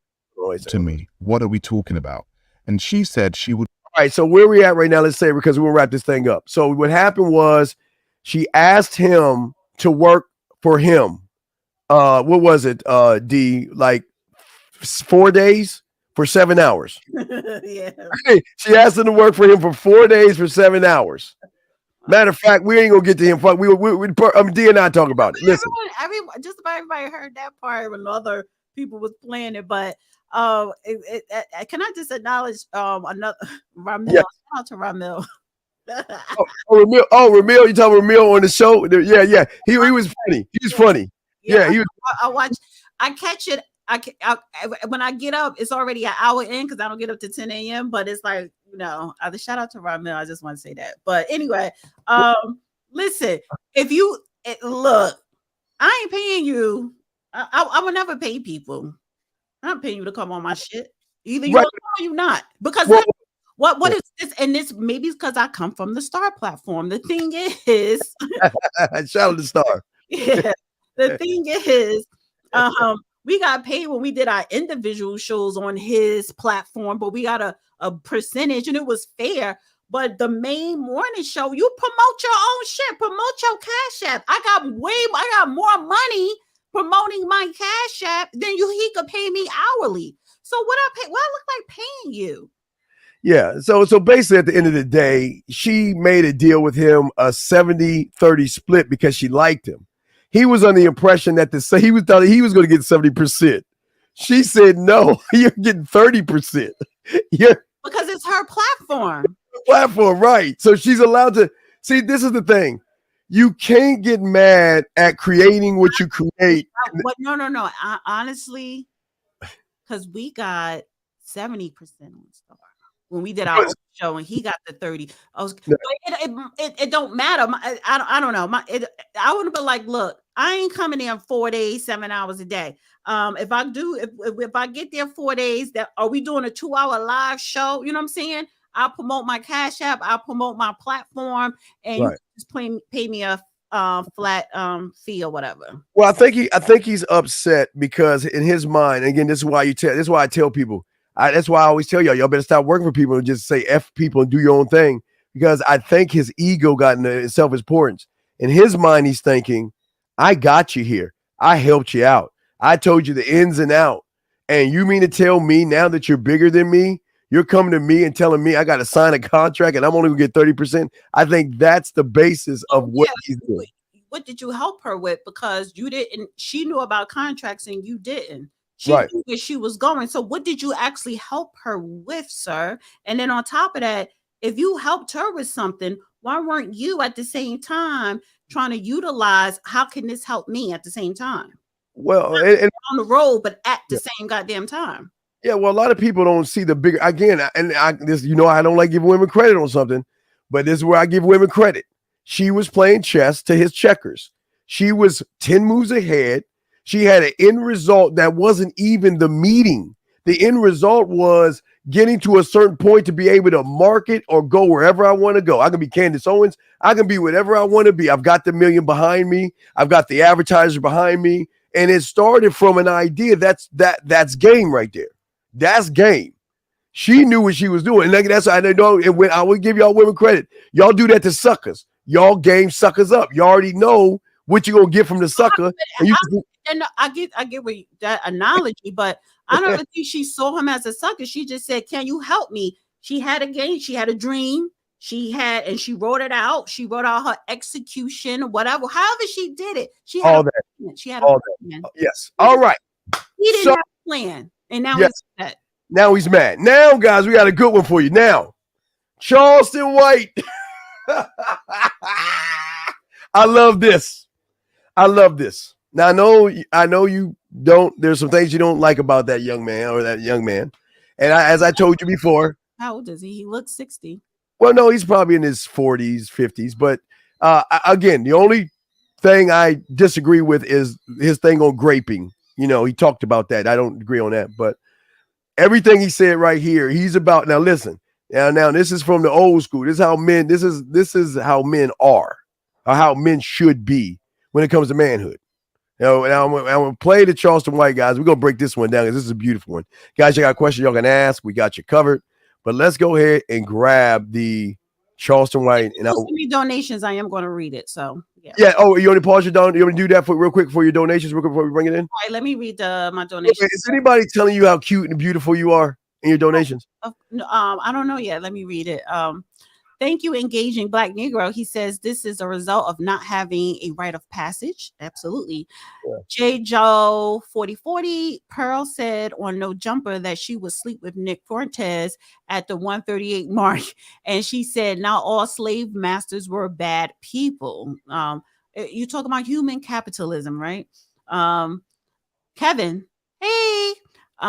to me. What are we talking about? And she said she would. All right, so where we at right now, let's say, because we'll wrap this thing up. So what happened was she asked him to work for him. What was it, D? Like 4 days for 7 hours. Yeah. She asked him to work for him for 4 days for 7 hours. Matter of fact, we ain't gonna get to him. D and I talk about it. Listen, just about everybody heard that part when other people was playing it, but can I just acknowledge another Ramil? Yeah. Shout out to Ramil. Ramil, you talking Ramil on the show? Yeah. He was funny. He was funny. Yeah, he was. I catch it when I get up, it's already an hour in because I don't get up to 10 a.m. But it's like, shout out to Ramil. I just want to say that. But anyway, listen, if you look, I ain't paying you. I would never pay people. I'm not paying you to come on my shit. Either you or you not. Because what is this? And this maybe it's because I come from the Star platform. The thing is, shout out to Star. Yeah. The thing is, we got paid when we did our individual shows on his platform, but we got a percentage and it was fair. But the main morning show, you promote your own shit, promote your Cash App. I got more money promoting my Cash App than he could pay me hourly. So what I look like paying you? Yeah. So basically at the end of the day, she made a deal with him, a 70-30 split because she liked him. He was under the impression that he was thought he was going to get 70%. She said, no, you're getting 30%. Because it's her platform. Platform, right. So she's allowed to see. This is the thing. You can't get mad at creating what you create. No. Honestly, because we got 70% on Star when we did our show, and he got the 30. It don't matter. I don't know. I would have been like, look, I ain't coming in 4 days, 7 hours a day. If I get there 4 days, are we doing a 2-hour live show? You know what I'm saying? I'll promote my Cash App, I'll promote my platform, and you just pay me a flat fee or whatever. Well, I think he's upset because in his mind, again, this is why I tell people. That's why I always tell y'all better stop working for people and just say F people and do your own thing, because I think his ego got into self-importance. In his mind, he's thinking, I got you here. I helped you out. I told you the ins and out. And you mean to tell me now that you're bigger than me, you're coming to me and telling me I got to sign a contract and I'm only going to get 30%? I think that's the basis of what he's doing. What did you help her with? Because she knew about contracts and you didn't. She knew where she was going. So what did you actually help her with, sir? And then on top of that, if you helped her with something, why weren't you at the same time trying to utilize how can this help me at the same time? Well, and on the road, but at the same goddamn time. Yeah, well, a lot of people don't see the bigger. Again, I don't like giving women credit on something, but this is where I give women credit. She was playing chess to his checkers. She was 10 moves ahead. She had an end result that wasn't even the meeting. The end result was getting to a certain point to be able to market or go wherever I want to go. I can be Candace Owens. I can be whatever I want to be. I've got the million behind me. I've got the advertiser behind me. And it started from an idea. That's game right there. That's game. She knew what she was doing. And that's I know. And when I would give y'all women credit, y'all do that to suckers. Y'all game suckers up. You already know what you're gonna get from the sucker. I get that analogy, but I don't think she saw him as a sucker. She just said, "Can you help me?" She had a game. She had a dream. She wrote it out. She wrote out her execution, whatever. However she did it. She had all that. She had all that. Yes. All right. He didn't have a plan, and now he's upset. Now he's mad. Now, guys, we got a good one for you. Now, Charleston White. I love this. Now, I know you don't. There's some things you don't like about that young man. And as I told you before. How old is he? He looks 60. Well, no, he's probably in his 40s, 50s. But again, the only thing I disagree with is his thing on graping. You know, he talked about that. I don't agree on that. But everything he said right here, he's about. Now, listen. Now, this is from the old school. This is how men. This is how men are, or how men should be when it comes to manhood. Now I'm gonna play the Charleston White, guys. We're gonna break this one down because this is a beautiful one. Guys, you got a question y'all can ask. We got you covered. But let's go ahead and grab the Charleston White. And send me donations. I am going to read it. So yeah. Oh, you want to pause your don? You want to do that real quick for your donations, real quick before we bring it in? All right, let me read my donations. Is anybody telling you how cute and beautiful you are in your donations? I don't know yet. Let me read it. Thank you, Engaging Black Negro. He says this is a result of not having a rite of passage. Absolutely. Yeah. J. Joe 4040 Pearl said on No Jumper that she would sleep with Nick Fuentes at the 138 mark. And she said not all slave masters were bad people. You talk about human capitalism, right? Kevin, Hey,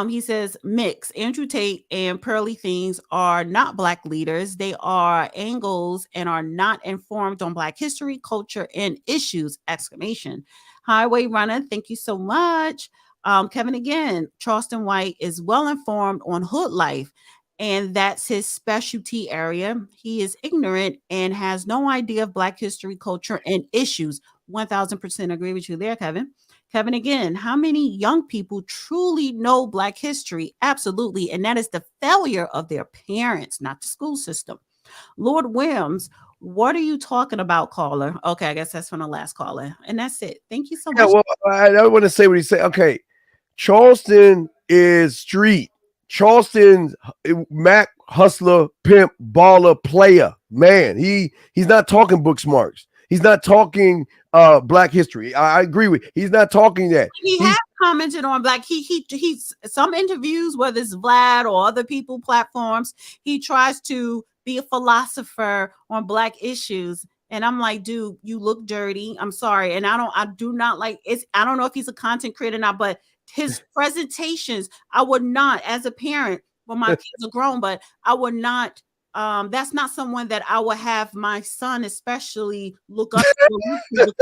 he says mix. Andrew Tate and Pearly Things are not Black leaders. They are angles and are not informed on Black history, culture, and issues! Exclamation. Highway Runner, thank you so much. Kevin again, Charleston White is well informed on hood life, and that's his specialty area. He is ignorant and has no idea of Black history, culture, and issues. 1000% agree with you there, Kevin. Kevin again, how many young people truly know Black history? Absolutely. And that is the failure of their parents, not the school system. Lord Williams, what are you talking about, caller? Okay, I guess that's from the last caller. And that's it. Thank you so much. Well, I want to say what he said. Okay, Charleston is street. Charleston, Mac, hustler, pimp, baller, player. Man, he's not talking book smarts. He's not talking Black history. I agree with. He's not talking that. He has commented on Black. He's some interviews, whether it's Vlad or other people platforms, he tries to be a philosopher on Black issues. And I'm like, dude, you look dirty. I'm sorry. And I do not like it. I don't know if he's a content creator or not, but his presentations, I would not, as a parent, well, my kids are grown, but I would not. That's not someone that I would have my son especially look up to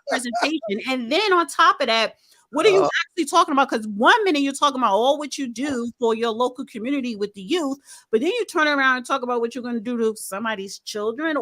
presentation. And then on top of that, what are you actually talking about? Because 1 minute you're talking about all what you do for your local community with the youth, but then you turn around and talk about what you're going to do to somebody's children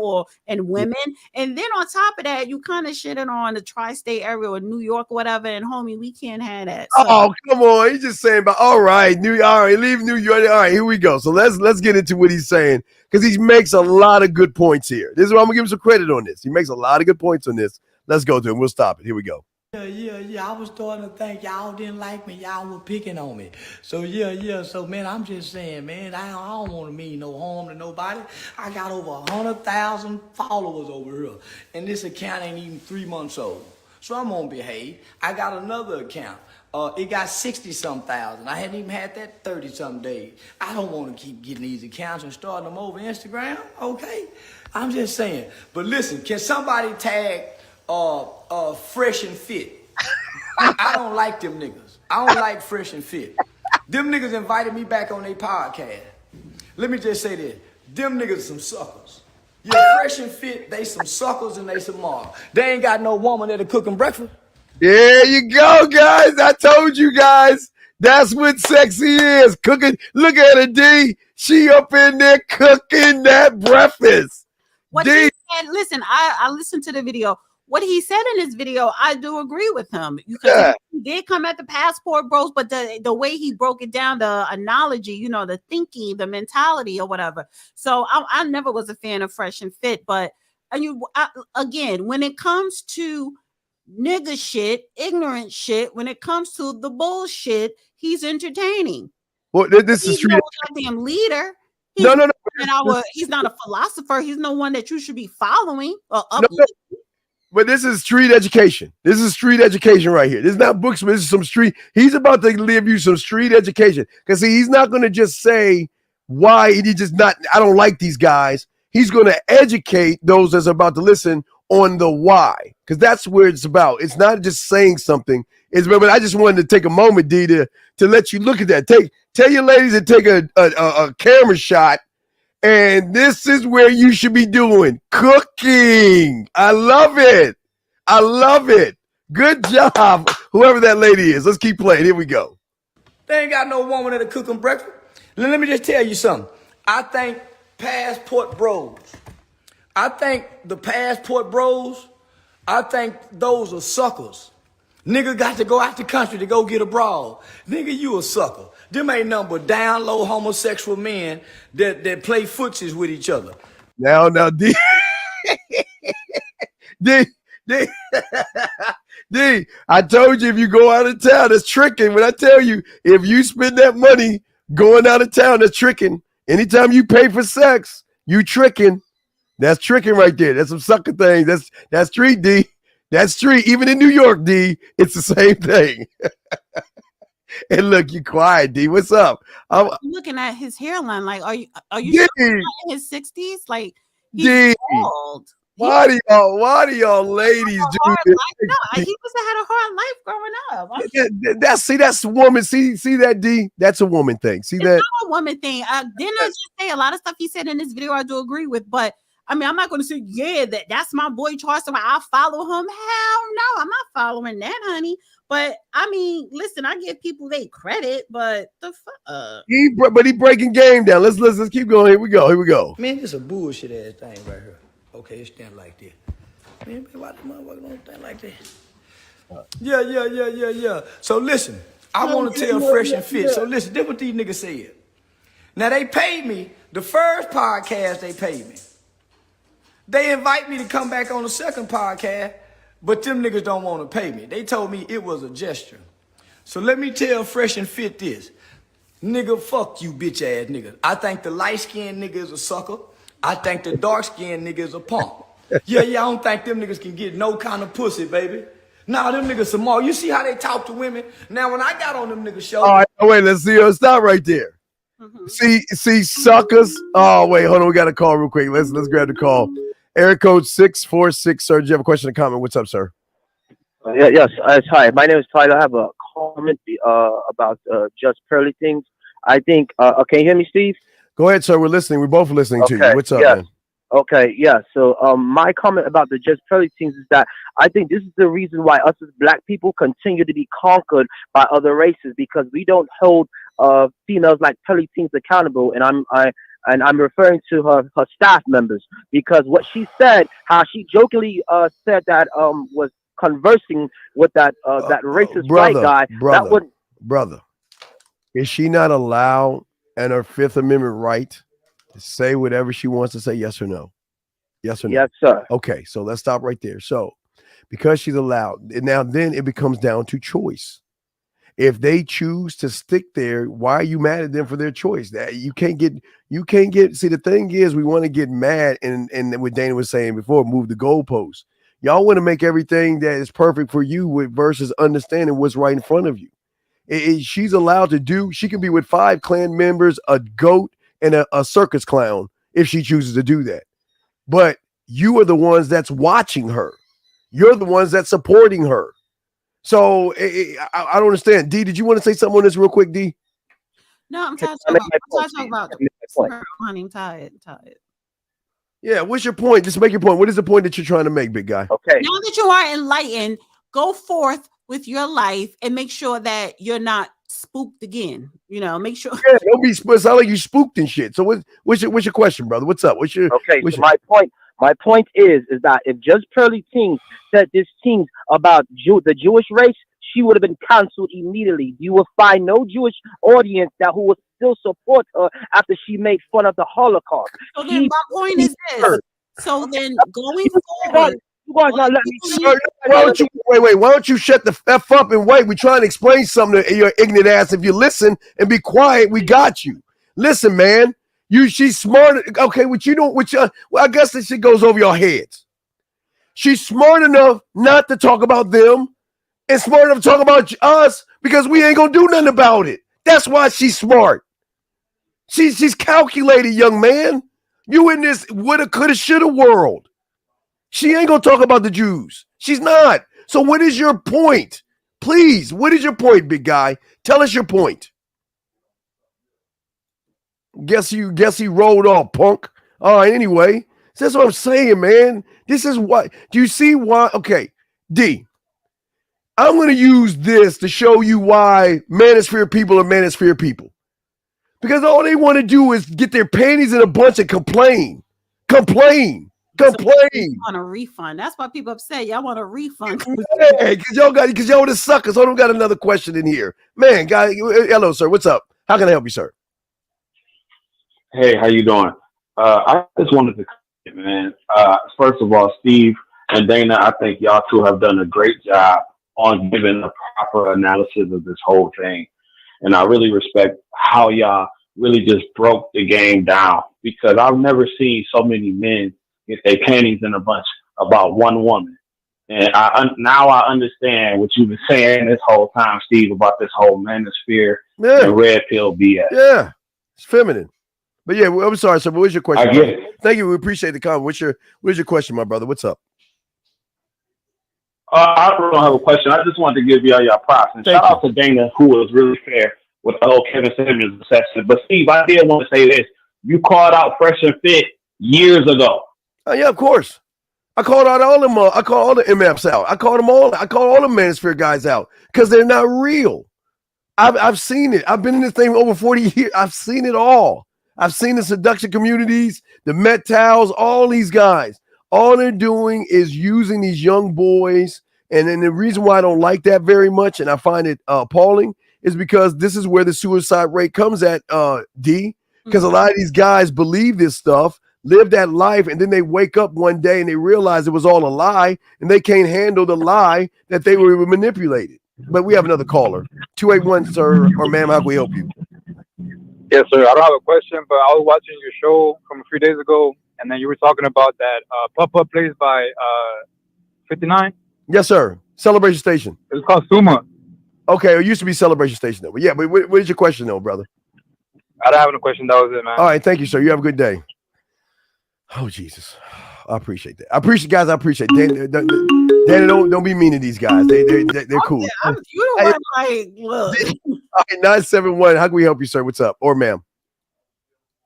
and women. And then on top of that, you kind of shitting on the tri-state area or New York or whatever. And homie, we can't have that. So. Oh, come on. He's just saying about all right, leave New York. All right, here we go. So let's get into what he's saying, because he makes a lot of good points here. This is why I'm gonna give him some credit on this. He makes a lot of good points on this. Let's go to him. We'll stop it. Here we go. Yeah. I was starting to think y'all didn't like me. Y'all were picking on me. So, So, man, I'm just saying, man, I don't want to mean no harm to nobody. I got over 100,000 followers over here. And this account ain't even 3 months old. So I'm going to behave. I got another account. It got 60-some thousand. I hadn't even had that 30-some days. I don't want to keep getting these accounts and starting them over Instagram, okay? I'm just saying. But listen, can somebody tag Fresh and Fit? I don't like them niggas. I don't like Fresh and Fit. Them niggas invited me back on their podcast. Let me just say this. Them niggas some suckers. Yeah, Fresh and Fit, they some suckers and they some marks. They ain't got no woman that'll cook them breakfast. There you go, guys. I told you guys. That's what sexy is. Cooking. Look at her, D. She up in there cooking that breakfast. What he said, listen, I listened to the video. What he said in his video, I do agree with him. Because he did come at the passport bros, but the way he broke it down, the analogy, the thinking, the mentality or whatever. So I never was a fan of Fresh and Fit. But again, when it comes to nigga shit, ignorant shit, when it comes to the bullshit, he's entertaining. Well, this is no goddamn leader. No. He's not a philosopher. He's no one that you should be following or But this is street education. This is street education right here. This is not books, but this is some street. He's about to give you some street education. Because see, he's not going to just say why he just not, I don't like these guys. He's going to educate those that's about to listen on the why. Because that's where it's about. It's not just saying something. But I just wanted to take a moment, D, to let you look at that. Tell your ladies to take a camera shot. And this is where you should be doing cooking. I love it. I love it. Good job, whoever that lady is. Let's keep playing. Here we go. They ain't got no woman that'll cook them breakfast. Let me just tell you something. I think passport bros. I think the passport bros, I think those are suckers. Nigga got to go out the country to go get a broad. Nigga, you a sucker. Them ain't nothing but down low homosexual men that play footsies with each other. Now, D. D, I told you if you go out of town, that's tricking. When I tell you, if you spend that money going out of town, that's tricking. Anytime you pay for sex, you tricking. That's tricking right there. That's some sucker things. That's street, D. That's street. Even in New York, D, it's the same thing. And look, you quiet, D. What's up? I'm looking at his hairline. Like, are you sure in his 60s? Like, he's bald. Why do y'all ladies do this? No, he must have had a hard life growing up. That's a woman. See that, D? That's a woman thing. See that? It's not a woman thing. Didn't I just say a lot of stuff he said in this video I do agree with, but I mean, I'm not going to say, yeah, that's my boy Charleston. I'll follow him. Hell no, I'm not following that, honey. But I mean, listen, I give people they credit, but the fuck. But he breaking game down. Let's keep going. Here we go. Man, this is a bullshit ass thing right here. Okay, it stand like this. Man, why the motherfucker don't stand like that? Yeah. So listen, I want to tell Fresh and Fit. So listen, this what these niggas said. Now they paid me. The first podcast they paid me. They invite me to come back on the second podcast, but them niggas don't want to pay me. They told me it was a gesture. So let me tell Fresh and Fit this. Nigga, fuck you, bitch ass nigga. I think the light-skinned nigga is a sucker. I think the dark-skinned nigga is a punk. Yeah, I don't think them niggas can get no kind of pussy, baby. Nah, them niggas some more. You see how they talk to women? Now, when I got on them niggas show. All right, wait, let's see. Stop right there. See, suckers. Oh, wait, hold on. We got a call real quick. Let's grab the call. Area code 646, sir. Do you have a question or comment? What's up, sir? Yes. Hi. My name is Tyler. I have a comment about just pearly things. I think. Can you hear me, Steve? Go ahead, sir. We're listening. We're both listening to you. What's up, man? Okay. Yeah. So, my comment about the just pearly things is that I think this is the reason why us as Black people continue to be conquered by other races, because we don't hold females like pearly things accountable, and I'm referring to her staff members, because what she said, how she jokingly said that was conversing with that racist white guy. Brother, is she not allowed in her Fifth Amendment right to say whatever she wants to say? Yes or no? Yes or no? Yes, sir. Okay, so let's stop right there. So because she's allowed, now then it becomes down to choice. If they choose to stick there, why are you mad at them for their choice? That you can't get. See, the thing is, we want to get mad, and what Dana was saying before, move the goalposts. Y'all want to make everything that is perfect for you versus understanding what's right in front of you. She's allowed to do. She can be with 5 Klan members, a goat, and a circus clown if she chooses to do that. But you are the ones that's watching her. You're the ones that's supporting her. So I don't understand. D, did you want to say something on this real quick, D? No, I'm tired of talking about honey, I'm tired. Yeah, what's your point? Just make your point. What is the point that you're trying to make, big guy? Okay. Now that you are enlightened, go forth with your life and make sure that you're not spooked again. You know, make sure. Yeah, don't be spooked. Sound like you spooked and shit. So what's your question, brother? What's up? My point is that if Judge Pearly King said these things about the Jewish race, she would have been canceled immediately. You will find no Jewish audience who will still support her after she made fun of the Holocaust. So then my point is this. So then going forward, you guys not let me. Why don't you shut the F up and wait? We're trying to explain something to your ignorant ass. If you listen and be quiet, we got you. Listen, man. She's smart. Okay, I guess this shit goes over your heads. She's smart enough not to talk about them and smart enough to talk about us because we ain't gonna do nothing about it. That's why she's smart. She's calculated, young man. You in this woulda, coulda, shoulda world. She ain't gonna talk about the Jews. She's not. So what is your point? Please, what is your point, big guy? Tell us your point. Guess he rolled off, punk. All right, anyway. So that's what I'm saying, man. This is what. Do you see why? Okay, D. I'm going to use this to show you why manosphere people are manosphere people. Because all they want to do is get their panties in a bunch and complain. So you want a refund. That's why people upset. Y'all want a refund. Yeah, because y'all the suckers. Hold on, got another question in here. Man, guy, hello, sir. What's up? How can I help you, sir? Hey, how you doing? I just wanted to comment, man. First of all, Steve and Dana, I think y'all two have done a great job on giving a proper analysis of this whole thing. And I really respect how y'all really just broke the game down, because I've never seen so many men get their panties in a bunch about one woman. And now I understand what you've been saying this whole time, Steve, about this whole manosphere and red pill BS. Yeah, it's feminine. But yeah, I'm sorry, sir. But what's your question? I get it. Thank you. We appreciate the comment. What's your question, my brother? What's up? I don't have a question. I just wanted to give y'all your props. And shout out to Dana, who was really fair with the whole Kevin Samuels assessment. But Steve, I did want to say this. You called out Fresh and Fit years ago. Oh, yeah, of course. I called out all them. I called all the MFs out. I called them all. I called all the Manosphere guys out because they're not real. I've seen it. I've been in this thing over 40 years. I've seen it all. I've seen the seduction communities, the Met Towels, all these guys. All they're doing is using these young boys. And then the reason why I don't like that very much, and I find it appalling, is because this is where the suicide rate comes at, D. Because a lot of these guys believe this stuff, live that life, and then they wake up one day and they realize it was all a lie, and they can't handle the lie that they were manipulated. But we have another caller. 281, sir, or ma'am, how can we help you? Yes, sir. I don't have a question, but I was watching your show from a few days ago, and then you were talking about that Pop-Up Plays by 59. Yes, sir. Celebration Station. It's called Suma. Okay, it used to be Celebration Station, though. But yeah, but what is your question, though, brother? I don't have a question. That was it, man. All right, thank you, sir. You have a good day. Oh, Jesus. I appreciate that. I appreciate Danny, don't be mean to these guys. They're cool. Yeah, you don't want like look. All right, 971. How can we help you, sir? What's up? Or ma'am?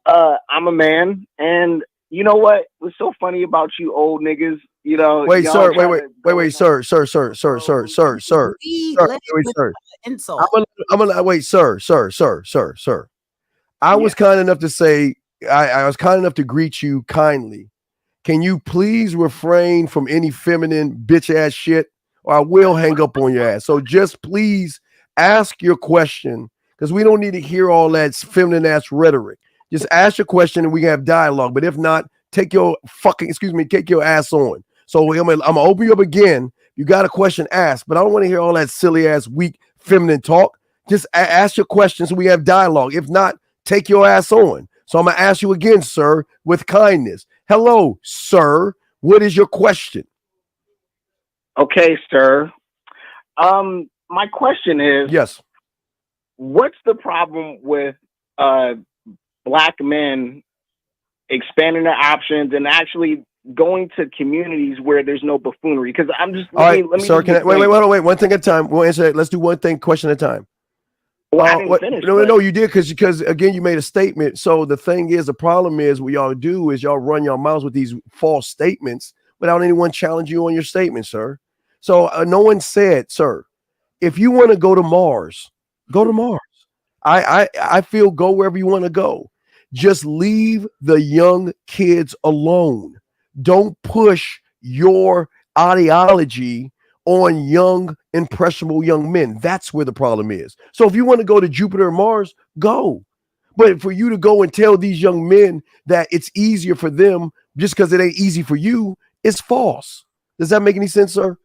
I'm a man, and you know what was so funny about you old niggas? You know, wait, sir. Wait, sir. Insult. I'm gonna wait, sir. I was kind enough to say I was kind enough to greet you kindly. Can you please refrain from any feminine bitch ass shit, or I will hang up on your ass? So just please ask your question, because we don't need to hear all that feminine ass rhetoric. Just ask your question and we can have dialogue. But if not, take your ass on. So I'm gonna open you up again. You got a question, ask, but I don't want to hear all that silly ass weak feminine talk. Just ask your question so we have dialogue. If not, take your ass on. So I'm gonna ask you again, sir, with kindness. Hello, sir. What is your question? Okay, sir. My question is, yes, what's the problem with black men expanding their options and actually going to communities where there's no buffoonery? Because I'm just let me sir. Wait. One thing at a time. We'll answer that. Let's do one thing, question at a time. Well, I didn't finish. No, you did because again, you made a statement. So the thing is, the problem is what y'all do is y'all run your mouths with these false statements without anyone challenge you on your statement, sir. So no one said, sir, if you want to go to Mars, go to Mars. I feel go wherever you want to go. Just leave the young kids alone. Don't push your ideology on young, impressionable young men. That's where the problem is. So if you want to go to Jupiter or Mars, go. But for you to go and tell these young men that it's easier for them just because it ain't easy for you, it's false. Does that make any sense, sir?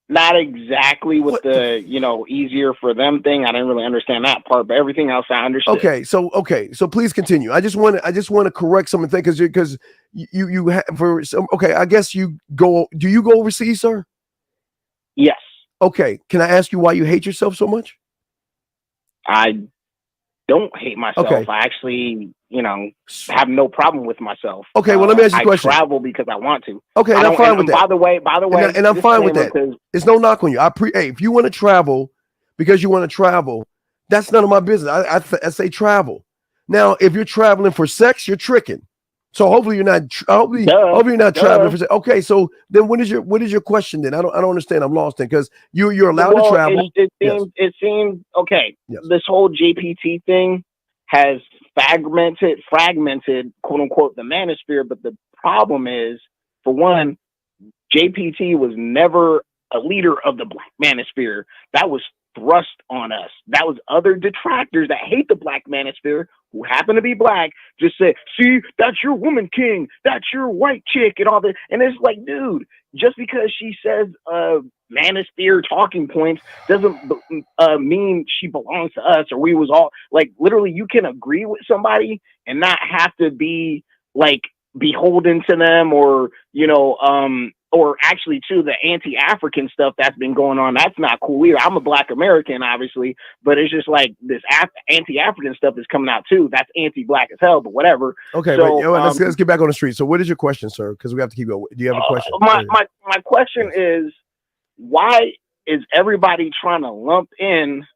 Not exactly with the easier for them thing. I didn't really understand that part, but everything else I understood. Okay, so please continue. I just want to correct something because you have for some. Okay, I guess you go. Do you go overseas, sir? Yes. Okay. Can I ask you why you hate yourself so much? I don't hate myself. Okay. I actually, have no problem with myself. Okay, well, let me ask you a question. I travel because I want to. Okay, and I'm fine with that. By the way, and I'm fine with that. There's no knock on you. Hey, if you want to travel because you want to travel, that's none of my business. I say travel. Now, if you're traveling for sex, you're tricking. So hopefully you're not. Hopefully you're not traveling for sex. Okay, so then what is your question then? I don't understand. I'm lost then because you're allowed to travel. It seems okay. Yes. This whole JPT thing has fragmented, quote unquote, the manosphere. But the problem is, for one, JPT was never a leader of the black manosphere. That was thrust on us. That was other detractors that hate the black manosphere who happen to be black just say, see, that's your woman king, that's your white chick and all that. And it's like, dude, just because she says manosphere talking points doesn't mean she belongs to us or we was all like, literally you can agree with somebody and not have to be like beholden to them or or actually too, the anti-African stuff that's been going on, that's not cool either. I'm a Black American, obviously, but it's just like this anti-African stuff is coming out too. That's anti-Black as hell, but whatever. Okay, so, but let's get back on the street. So what is your question, sir? Because we have to keep going. Do you have a question? My question is, why is everybody trying to lump in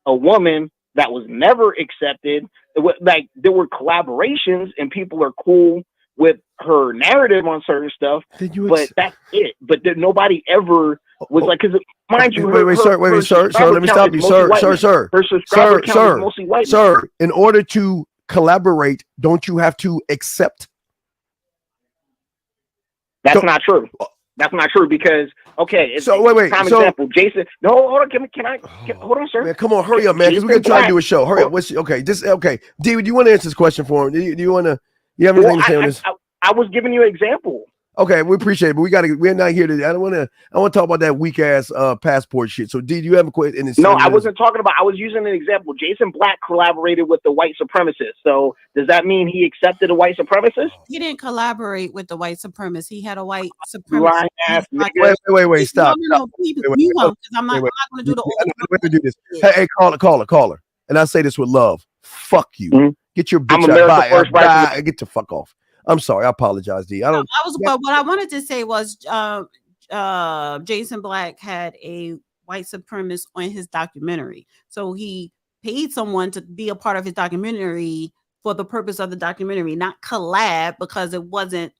a woman that was never accepted? Like, there were collaborations and people are cool with her narrative on certain stuff, but that's it. But nobody ever was like, because mind you, sir, let me stop you, sir. In order to collaborate, don't you have to accept? That's not true. That's not true because So wait. Prime example, Jason. No, hold on. Hold on, sir. Man, come on, hurry up, man, because we're gonna try to do a show. Hurry up. David, do you want to answer this question for him? Do you want to? You have anything to say on this? I was giving you an example. Okay, we appreciate it, but we're not here to. I want to talk about that weak ass passport shit. So, D, do you have a question? No, I wasn't talking about. I was using an example. Jason Black collaborated with the white supremacist. So, does that mean he accepted a white supremacist? He didn't collaborate with the white supremacist. He had a white supremacist. Wait, stop. Because I'm not going to do the. Let me do this. Hey, caller. And I say this with love. Fuck you. Mm-hmm. Get your bitch out. Bye. Get the fuck off. I'm sorry. I apologize, D. But what I wanted to say was Jason Black had a white supremacist on his documentary. So he paid someone to be a part of his documentary for the purpose of the documentary, not collab, because it wasn't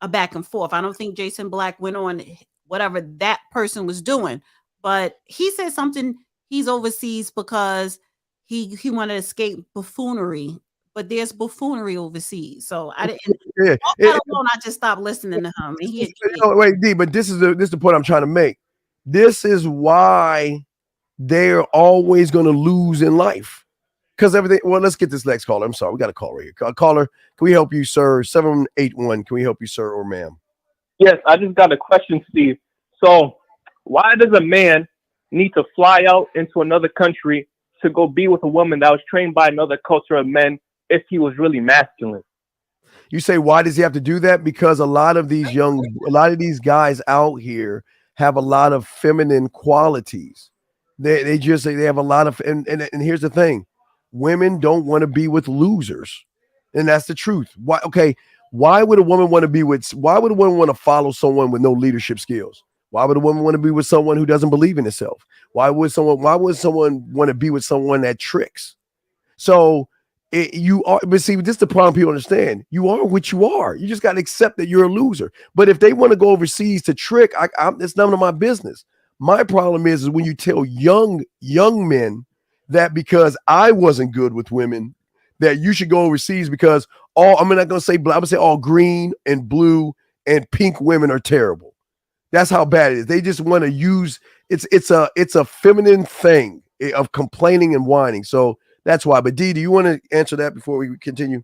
a back and forth. I don't think Jason Black went on whatever that person was doing, but he said something, he's overseas because he wanted to escape buffoonery. But there's buffoonery overseas, so I didn't. I just stopped listening to him. Wait, D, but this is the point I'm trying to make. This is why they're always going to lose in life, because everything. Well, let's get this next caller. I'm sorry, we got a call right here. Caller, can we help you, sir? 781. Can we help you, sir or ma'am? Yes, I just got a question, Steve. So, why does a man need to fly out into another country to go be with a woman that was trained by another culture of men if he was really masculine? You say, why does he have to do that? Because a lot of these guys out here have a lot of feminine qualities. They have a lot of, and here's the thing, women don't want to be with losers, and that's the truth. Why would a woman want to follow someone with no leadership skills? Why would a woman want to be with someone who doesn't believe in herself? Why would someone want to be with someone that tricks? So but see, this is the problem people understand. You are what you are. You just got to accept that you're a loser. But if they want to go overseas to trick, it's none of my business. My problem is when you tell young men that because I wasn't good with women, that you should go overseas because I'm not going to say black, I'm going to say all green and blue and pink women are terrible. That's how bad it is. They just want to use it's a feminine thing of complaining and whining. So that's why. But D, do you want to answer that before we continue?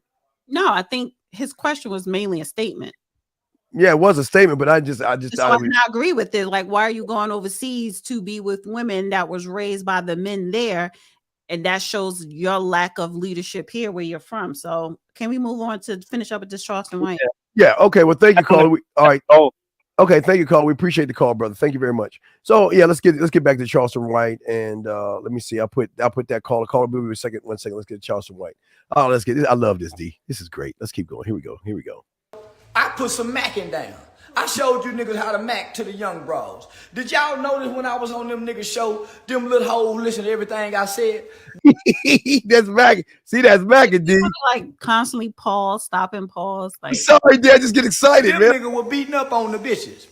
No, I think his question was mainly a statement. Yeah, it was a statement, but I agree with it. Like, why are you going overseas to be with women that was raised by the men there? And that shows your lack of leadership here where you're from. So can we move on to finish up with this Charleston White? Yeah. Okay. Well, thank you, caller. All right. Okay, thank you, caller. We appreciate the call, brother. Thank you very much. So yeah, let's get back to Charleston White, and let me see. I'll put that caller. Caller, be one second. Let's get to Charleston White. Oh, let's get. I love this, D. This is great. Let's keep going. Here we go. I put some macking down. I showed you niggas how to mac to the young bros. Did y'all notice when I was on them niggas show, them little hoes listen to everything I said? That's macking. See, that's macking, D. Like constantly stop and pause. Like, sorry, D. I just get excited, them man. Them niggas were beating up on the bitches.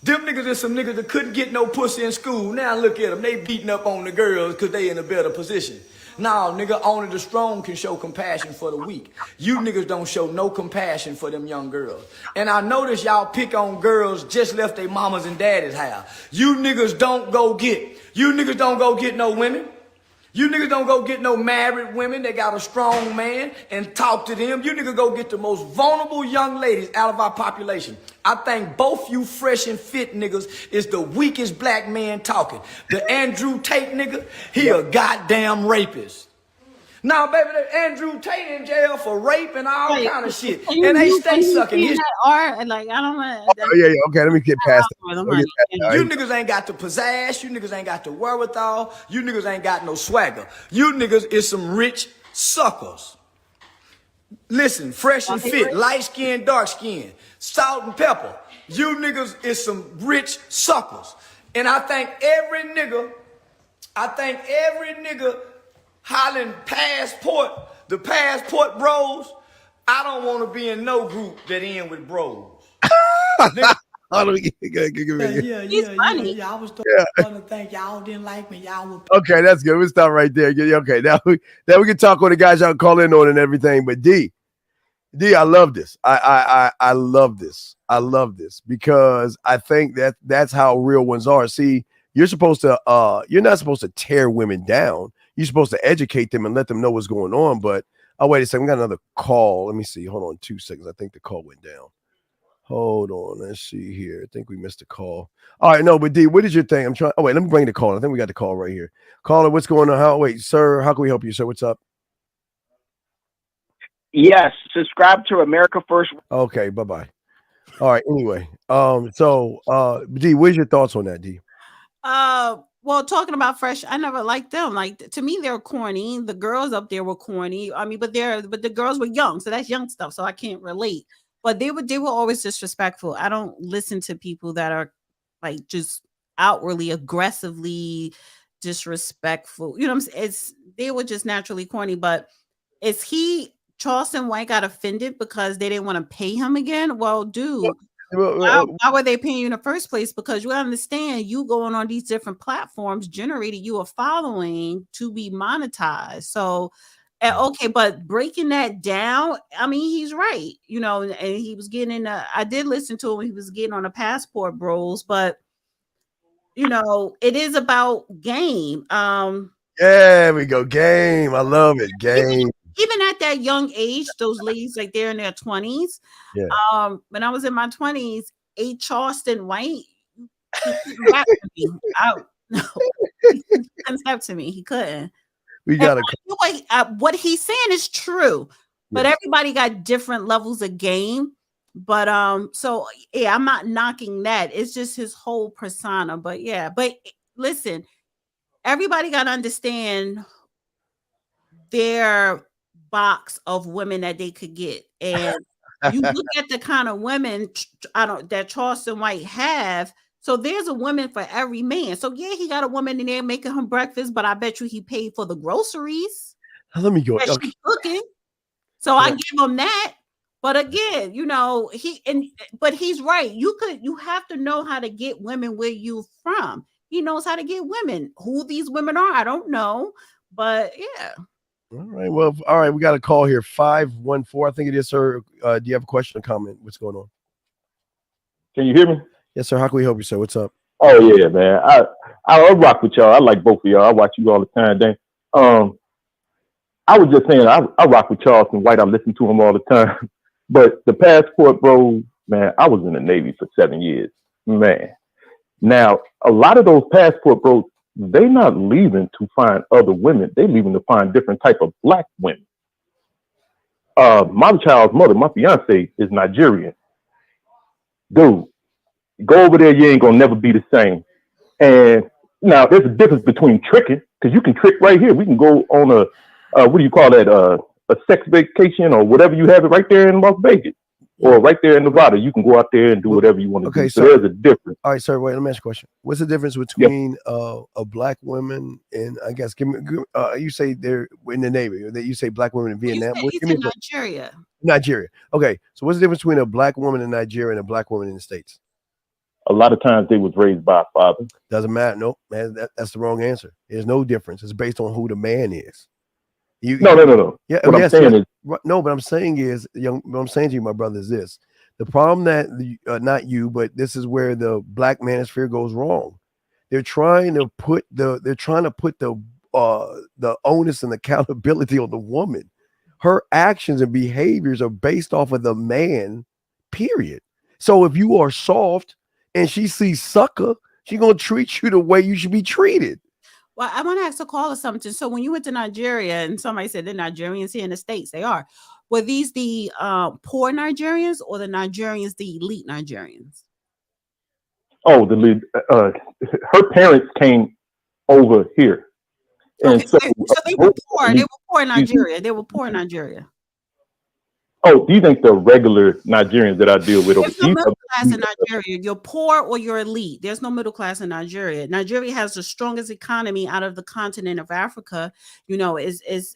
Them niggas is some niggas that couldn't get no pussy in school. Now look at them. They beating up on the girls because they in a better position. Now, nigga, only the strong can show compassion for the weak. You niggas don't show no compassion for them young girls. And I notice y'all pick on girls just left their mamas and daddies' house. You niggas don't go get no women. You niggas don't go get no married women that got a strong man and talk to them. You niggas go get the most vulnerable young ladies out of our population. I think both you fresh and fit niggas is the weakest black man talking. The Andrew Tate nigga, he a goddamn rapist. Now, baby, Andrew Tate in jail for rape and all kind of shit, Can you and they mute stay when you sucking see his. that art? And like, I don't want to. Yeah. Okay, let me get past that. Let me get past that. You niggas ain't got the pizzazz. You niggas ain't got the wherewithal. You niggas ain't got no swagger. You niggas is some rich suckers. Listen, fresh and fit, light skin, dark skin, salt and pepper. You niggas is some rich suckers. And I think every nigga hollering passport, the passport bros, I don't want to be in no group that end with bros. Yeah. I was starting to think y'all didn't like me. Y'all were Okay, that's good. We'll stop right there. Okay, now we can talk on the guys y'all call in on and everything. But D, I love this. I love this. I love this because I think that's how real ones are. See, you're not supposed to tear women down. You're supposed to educate them and let them know what's going on. But wait a second, we got another call. Let me see. Hold on 2 seconds. I think the call went down. Hold on. Let's see here. I think we missed a call. All right, no, but D, what is your thing? Let me bring the call. I think we got the call right here. Caller, what's going on? Sir, how can we help you, sir? What's up? Yes, subscribe to America First. Okay, bye-bye. All right, anyway. D, what's your thoughts on that, D? Well, talking about Fresh, I never liked them. Like, to me, they're corny. The girls up there were corny. I mean, but the girls were young, so that's young stuff. So I can't relate. But they were always disrespectful. I don't listen to people that are like just outwardly aggressively disrespectful. You know what I'm saying? They were just naturally corny. But Charleston White got offended because they didn't want to pay him again? Well, dude, why were they paying you in the first place? Because you understand, you going on these different platforms generated you a following to be monetized. So, okay, but breaking that down, I mean, he's right, and he was getting I did listen to him when he was getting on the passport bros, but it is about game. There we go. Game. I love it. Game. Even at that young age, those ladies, like they're in their 20s. Yeah. When I was in my 20s, a Charleston White, he couldn't rap to me. He couldn't step to me. He couldn't. We got what he's saying is true, but everybody got different levels of game. But so yeah, I'm not knocking that. It's just his whole persona. But yeah, but listen, everybody got to understand their box of women that they could get, and you look at the kind of women that Charleston White have. So there's a woman for every man. So yeah, he got a woman in there making him breakfast, but I bet you he paid for the groceries. Let me go. She's cooking. So I give him that. But again, but he's right. You have to know how to get women where you from. He knows how to get women. Who these women are, I don't know. But yeah. All right. Well, all right. We got a call here. 514. I think it is, sir. Do you have a question or comment? What's going on? Can you hear me? Yes, sir. How can we help you, sir? What's up? Oh yeah, man. I rock with y'all. I like both of y'all. I watch you all the time. Dang. I was just saying I rock with Charleston White. I listen to him all the time. But the passport bro, man, I was in the Navy for 7 years. Man. Now, a lot of those passport bros, they not leaving to find other women. They leaving to find different type of black women. My child's mother, my fiance, is Nigerian. Dude, go over there, you ain't gonna never be the same. And now there's a difference between tricking, because you can trick right here. We can go on what do you call that? A sex vacation or whatever you have it right there in Las Vegas. Or right there in Nevada, you can go out there and do whatever you want to do. So there's a difference. All right, sir. Wait, let me ask you a question. What's the difference between a black woman and, I guess, you say they're in the Navy, or that you say black women in Vietnam? He's in Nigeria. Nigeria. Okay, so what's the difference between a black woman in Nigeria and a black woman in the States? A lot of times they was raised by a father. Doesn't matter. Nope, man, that's the wrong answer. There's no difference. It's based on who the man is. No. Yeah, what I'm saying is, no, but I'm saying is, what I'm saying to you, my brother, is this: the problem that not you, but this is where the black manosphere goes wrong. They're trying to put the onus and accountability on the woman. Her actions and behaviors are based off of the man. Period. So if you are soft and she sees sucker, she's gonna treat you the way you should be treated. Well, I want to ask a caller something. So when you went to Nigeria and somebody said they're Nigerians here in the States, they are. Were these the poor Nigerians or the Nigerians, the elite Nigerians? Oh, the lead. Her parents came over here, and so they were poor. They were poor in Nigeria. They were poor in Nigeria. Oh, these ain't the regular Nigerians that I deal with over There's no middle class in Nigeria. You're poor or you're elite. There's no middle class in Nigeria. Nigeria has the strongest economy out of the continent of Africa. You know, is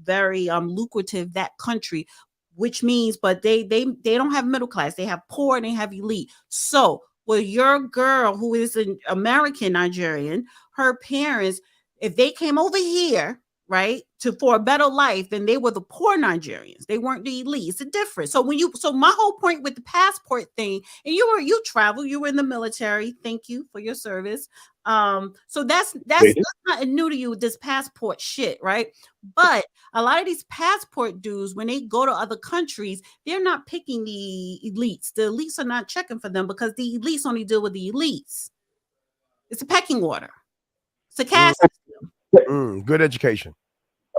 very lucrative, that country, which means, but they don't have middle class. They have poor and they have elite. So, well, your girl who is an American Nigerian, her parents, if they came over here, right, for a better life, then they were the poor Nigerians. They weren't the elite. It's a difference. So my whole point with the passport thing, and you travel, you were in the military. Thank you for your service. So that's not new to you, this passport shit, right? But a lot of these passport dudes, when they go to other countries, they're not picking the elites. The elites are not checking for them because the elites only deal with the elites. It's a pecking order. It's a caste system. Good education.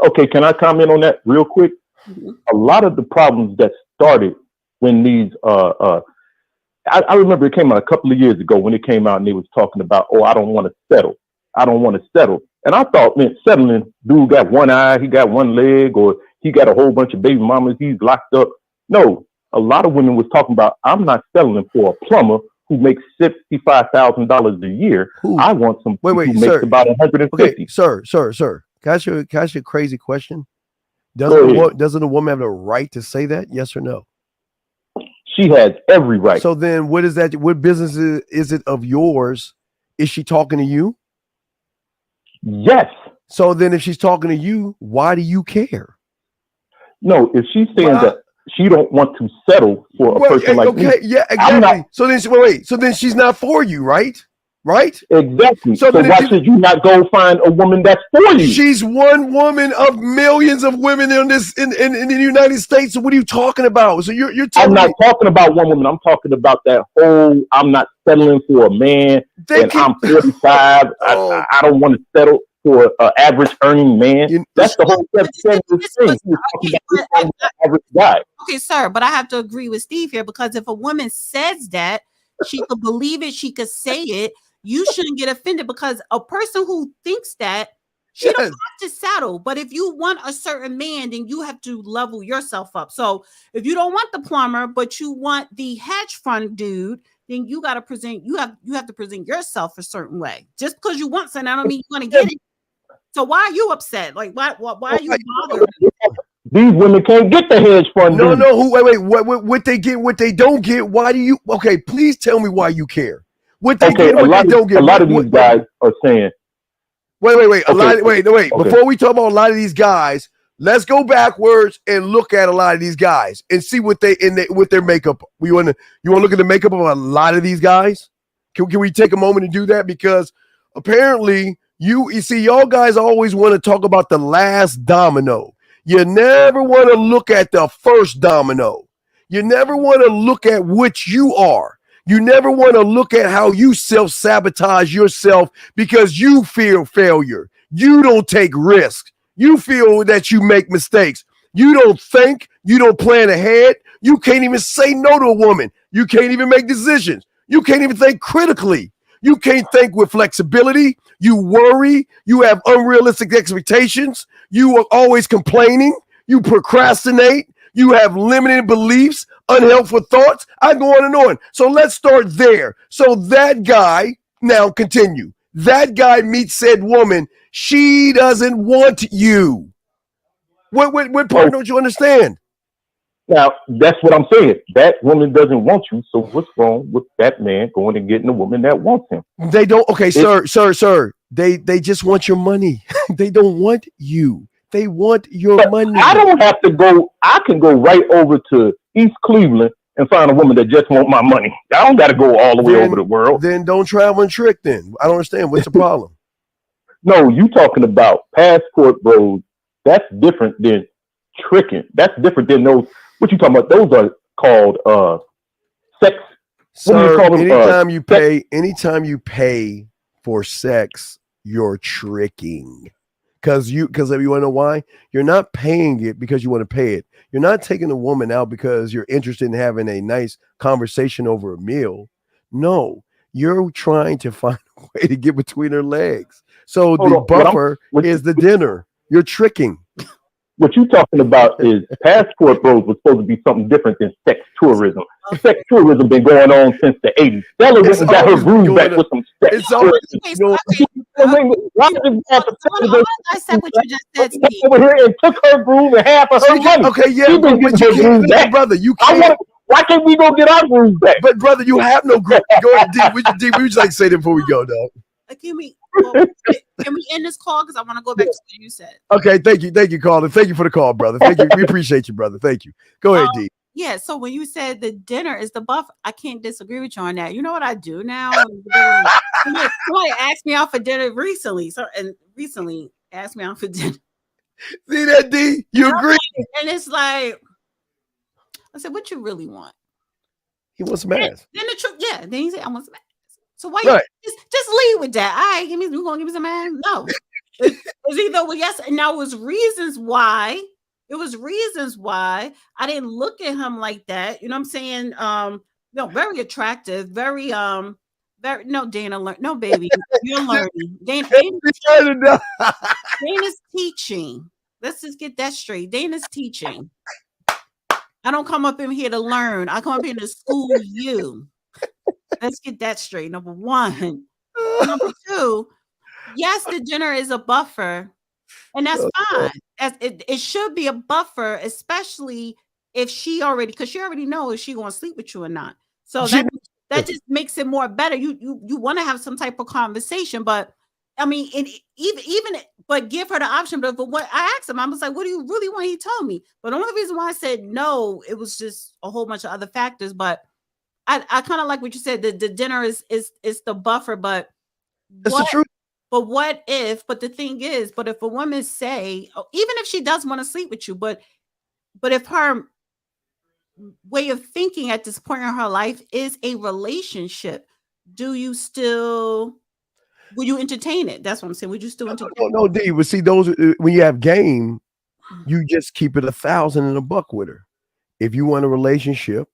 Okay, can I comment on that real quick? Mm-hmm. A lot of the problems that started when these I remember it came out a couple of years ago when it came out and they was talking about, oh, I don't want to settle. I don't want to settle. And I thought, man, settling, dude got one eye, he got one leg, or he got a whole bunch of baby mamas, he's locked up. No, a lot of women was talking about, I'm not settling for a plumber who makes $65,000 a year. I want some who makes about 150. Okay, sir. Can I ask you a crazy question? Doesn't a woman have the right to say that? Yes or no? She has every right. So then what is that? What business is it of yours? Is she talking to you? Yes. So then if she's talking to you, why do you care? No, if she's saying that she don't want to settle for a person like me. Yeah, exactly. So then so then she's not for you, right? Right? Exactly. So why should you not go find a woman that's for you? She's one woman of millions of women in the United States. So what are you talking about? So you're I'm not talking about one woman. I'm talking about that whole. I'm not settling for a man, I'm 45. I don't want to settle for an average earning man. That's the whole thing. Average guy. Okay, sir, but I have to agree with Steve here because if a woman says that, she could believe it, she could say it. You shouldn't get offended because a person who thinks that she don't have to settle. But if you want a certain man, then you have to level yourself up. So if you don't want the plumber, but you want the hedge fund dude, then you got to present. You have to present yourself a certain way. Just because you want something, I don't mean you want to get it. So why are you upset? Like why are you bothered? These women can't get the hedge fund. No. Wait. What they get, what they don't get. Why do you? Okay, please tell me why you care. What they get, what they don't get. A lot of these guys are saying. Wait. Before we talk about a lot of these guys, let's go backwards and look at a lot of these guys and see what what their makeup. You want to look at the makeup of a lot of these guys? Can we take a moment to do that? Because apparently you see, y'all guys always want to talk about the last domino. You never want to look at the first domino. You never want to look at which you are. You never want to look at how you self-sabotage yourself because you fear failure. You don't take risks. You feel that you make mistakes. You don't think. You don't plan ahead. You can't even say no to a woman. You can't even make decisions. You can't even think critically. You can't think with flexibility. You worry. You have unrealistic expectations. You are always complaining. You procrastinate. You have limited beliefs, unhelpful thoughts. I go on and on. So let's start there. So that guy, now continue. That guy meets said woman. She doesn't want you. What part don't you understand? Now, that's what I'm saying. That woman doesn't want you. So what's wrong with that man going and getting a woman that wants him? They don't. Okay, sir. They just want your money. They don't want you. They want your money. I don't have to go. I can go right over to East Cleveland and find a woman that just want my money. I don't got to go all the way over the world. Then don't travel and trick then. I don't understand. What's the problem? No, you talking about passport bros. That's different than tricking. That's different than those. What you talking about? Those are called sex. Sir, anytime you pay for sex, you're tricking. Because you want to know why? You're not paying it because you want to pay it. You're not taking a woman out because you're interested in having a nice conversation over a meal. No, you're trying to find a way to get between her legs. So the buffer is the dinner. You're tricking. What you're talking about is passport bros was supposed to be something different than sex tourism. Sex tourism been going on since the 80s. Stella went and got her groove back with some sex tourism. I said what you just said to me. Over here and took her groove and half of her money. Okay, yeah, She been but getting you her groove can't, back. brother. You can't. Why can't we go get our groove back? But brother, you have no groove. Go ahead, D. We just like to say that before we go, dog. Can we end this call because I want to go back to what you said. Okay, thank you, caller. Thank you for the call, brother. Thank you. We appreciate you, brother. Thank you. Go ahead, D. Yeah, so when you said the dinner is the buffer, I can't disagree with you on that. You know what I do now? Somebody asked me out for dinner recently. Recently asked me out for dinner. See that, D? You agree? And it's like, I said, what you really want? He wants some ass. Then the truth, yeah. Then he said, I want some ass. So why Right. you just leave with that? All right, you gonna give me some ass? No. It's either well, yes, and now it was reasons why. It was reasons why I didn't look at him like that. You know what I'm saying? No, very attractive, very no, Dana, no, baby, you're learning. Dana's teaching. Let's just get that straight. Dana's teaching. I don't come up in here to learn. I come up here to school you. Let's get that straight. Number one. Number two, yes, the dinner is a buffer, and that's fine. It should be a buffer, especially if she already knows if she gonna sleep with you or not. So that just makes it more better. You want to have some type of conversation, but I mean, but give her the option. But what I asked him, I was like, "What do you really want?" He told me. But the only reason why I said no, it was just a whole bunch of other factors. But I kind of like what you said. The dinner is the buffer, but that's the truth. But the thing is, if a woman say, even if she does want to sleep with you, but if her way of thinking at this point in her life is a relationship, will you entertain it? That's what I'm saying. Would you still entertain it? No, D. But see, those when you have game, you just keep it 1,000 and a buck with her. If you want a relationship,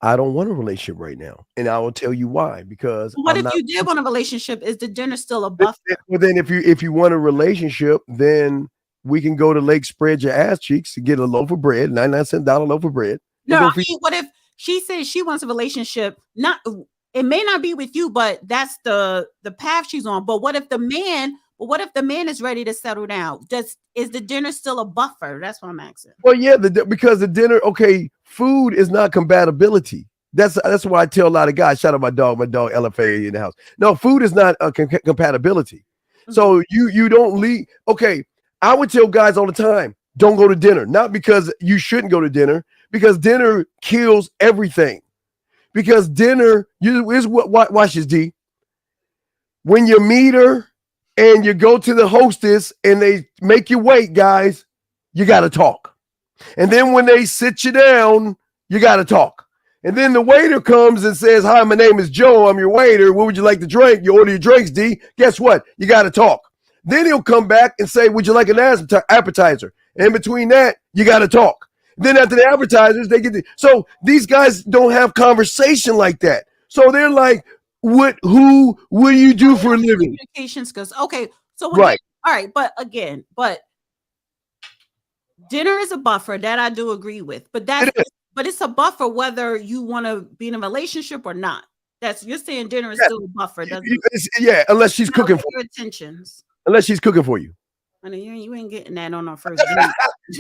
I don't want a relationship right now, and I will tell you why. Because what if you did want a relationship? Is the dinner still a buffer? Well, then if you want a relationship, then we can go to Lake Spread Your Ass Cheeks to get a loaf of bread, 99-cent loaf of bread. No, I mean, what if she says she wants a relationship? It may not be with you, but that's the path she's on. But what if the man is ready to settle down? Is the dinner still a buffer? That's what I'm asking. Well, yeah, because the dinner, okay, food is not compatibility. That's why I tell a lot of guys. Shout out my dog LFA in the house. No, food is not a compatibility. Mm-hmm. So you don't leave. Okay, I would tell guys all the time, don't go to dinner. Not because you shouldn't go to dinner, because dinner kills everything. Because dinner, watch this, D. When you meet her and you go to the hostess and they make you wait, guys, you got to talk. And then when they sit you down, you got to talk. And then the waiter comes and says, "Hi, my name is Joe. I'm your waiter. What would you like to drink?" You order your drinks, D. Guess what? You got to talk. Then he'll come back and say, "Would you like an appetizer?" And in between that, you got to talk. Then after the appetizers, they get so these guys don't have conversation like that. So they're like, what do you do for a living? Communication skills. Okay. So right. All right, but dinner is a buffer that I do agree with. But it's a buffer whether you want to be in a relationship or not. You're saying dinner is still a buffer, doesn't it? Yeah, unless she's cooking for your intentions. Unless she's cooking for you. I mean, you ain't getting that on our first date.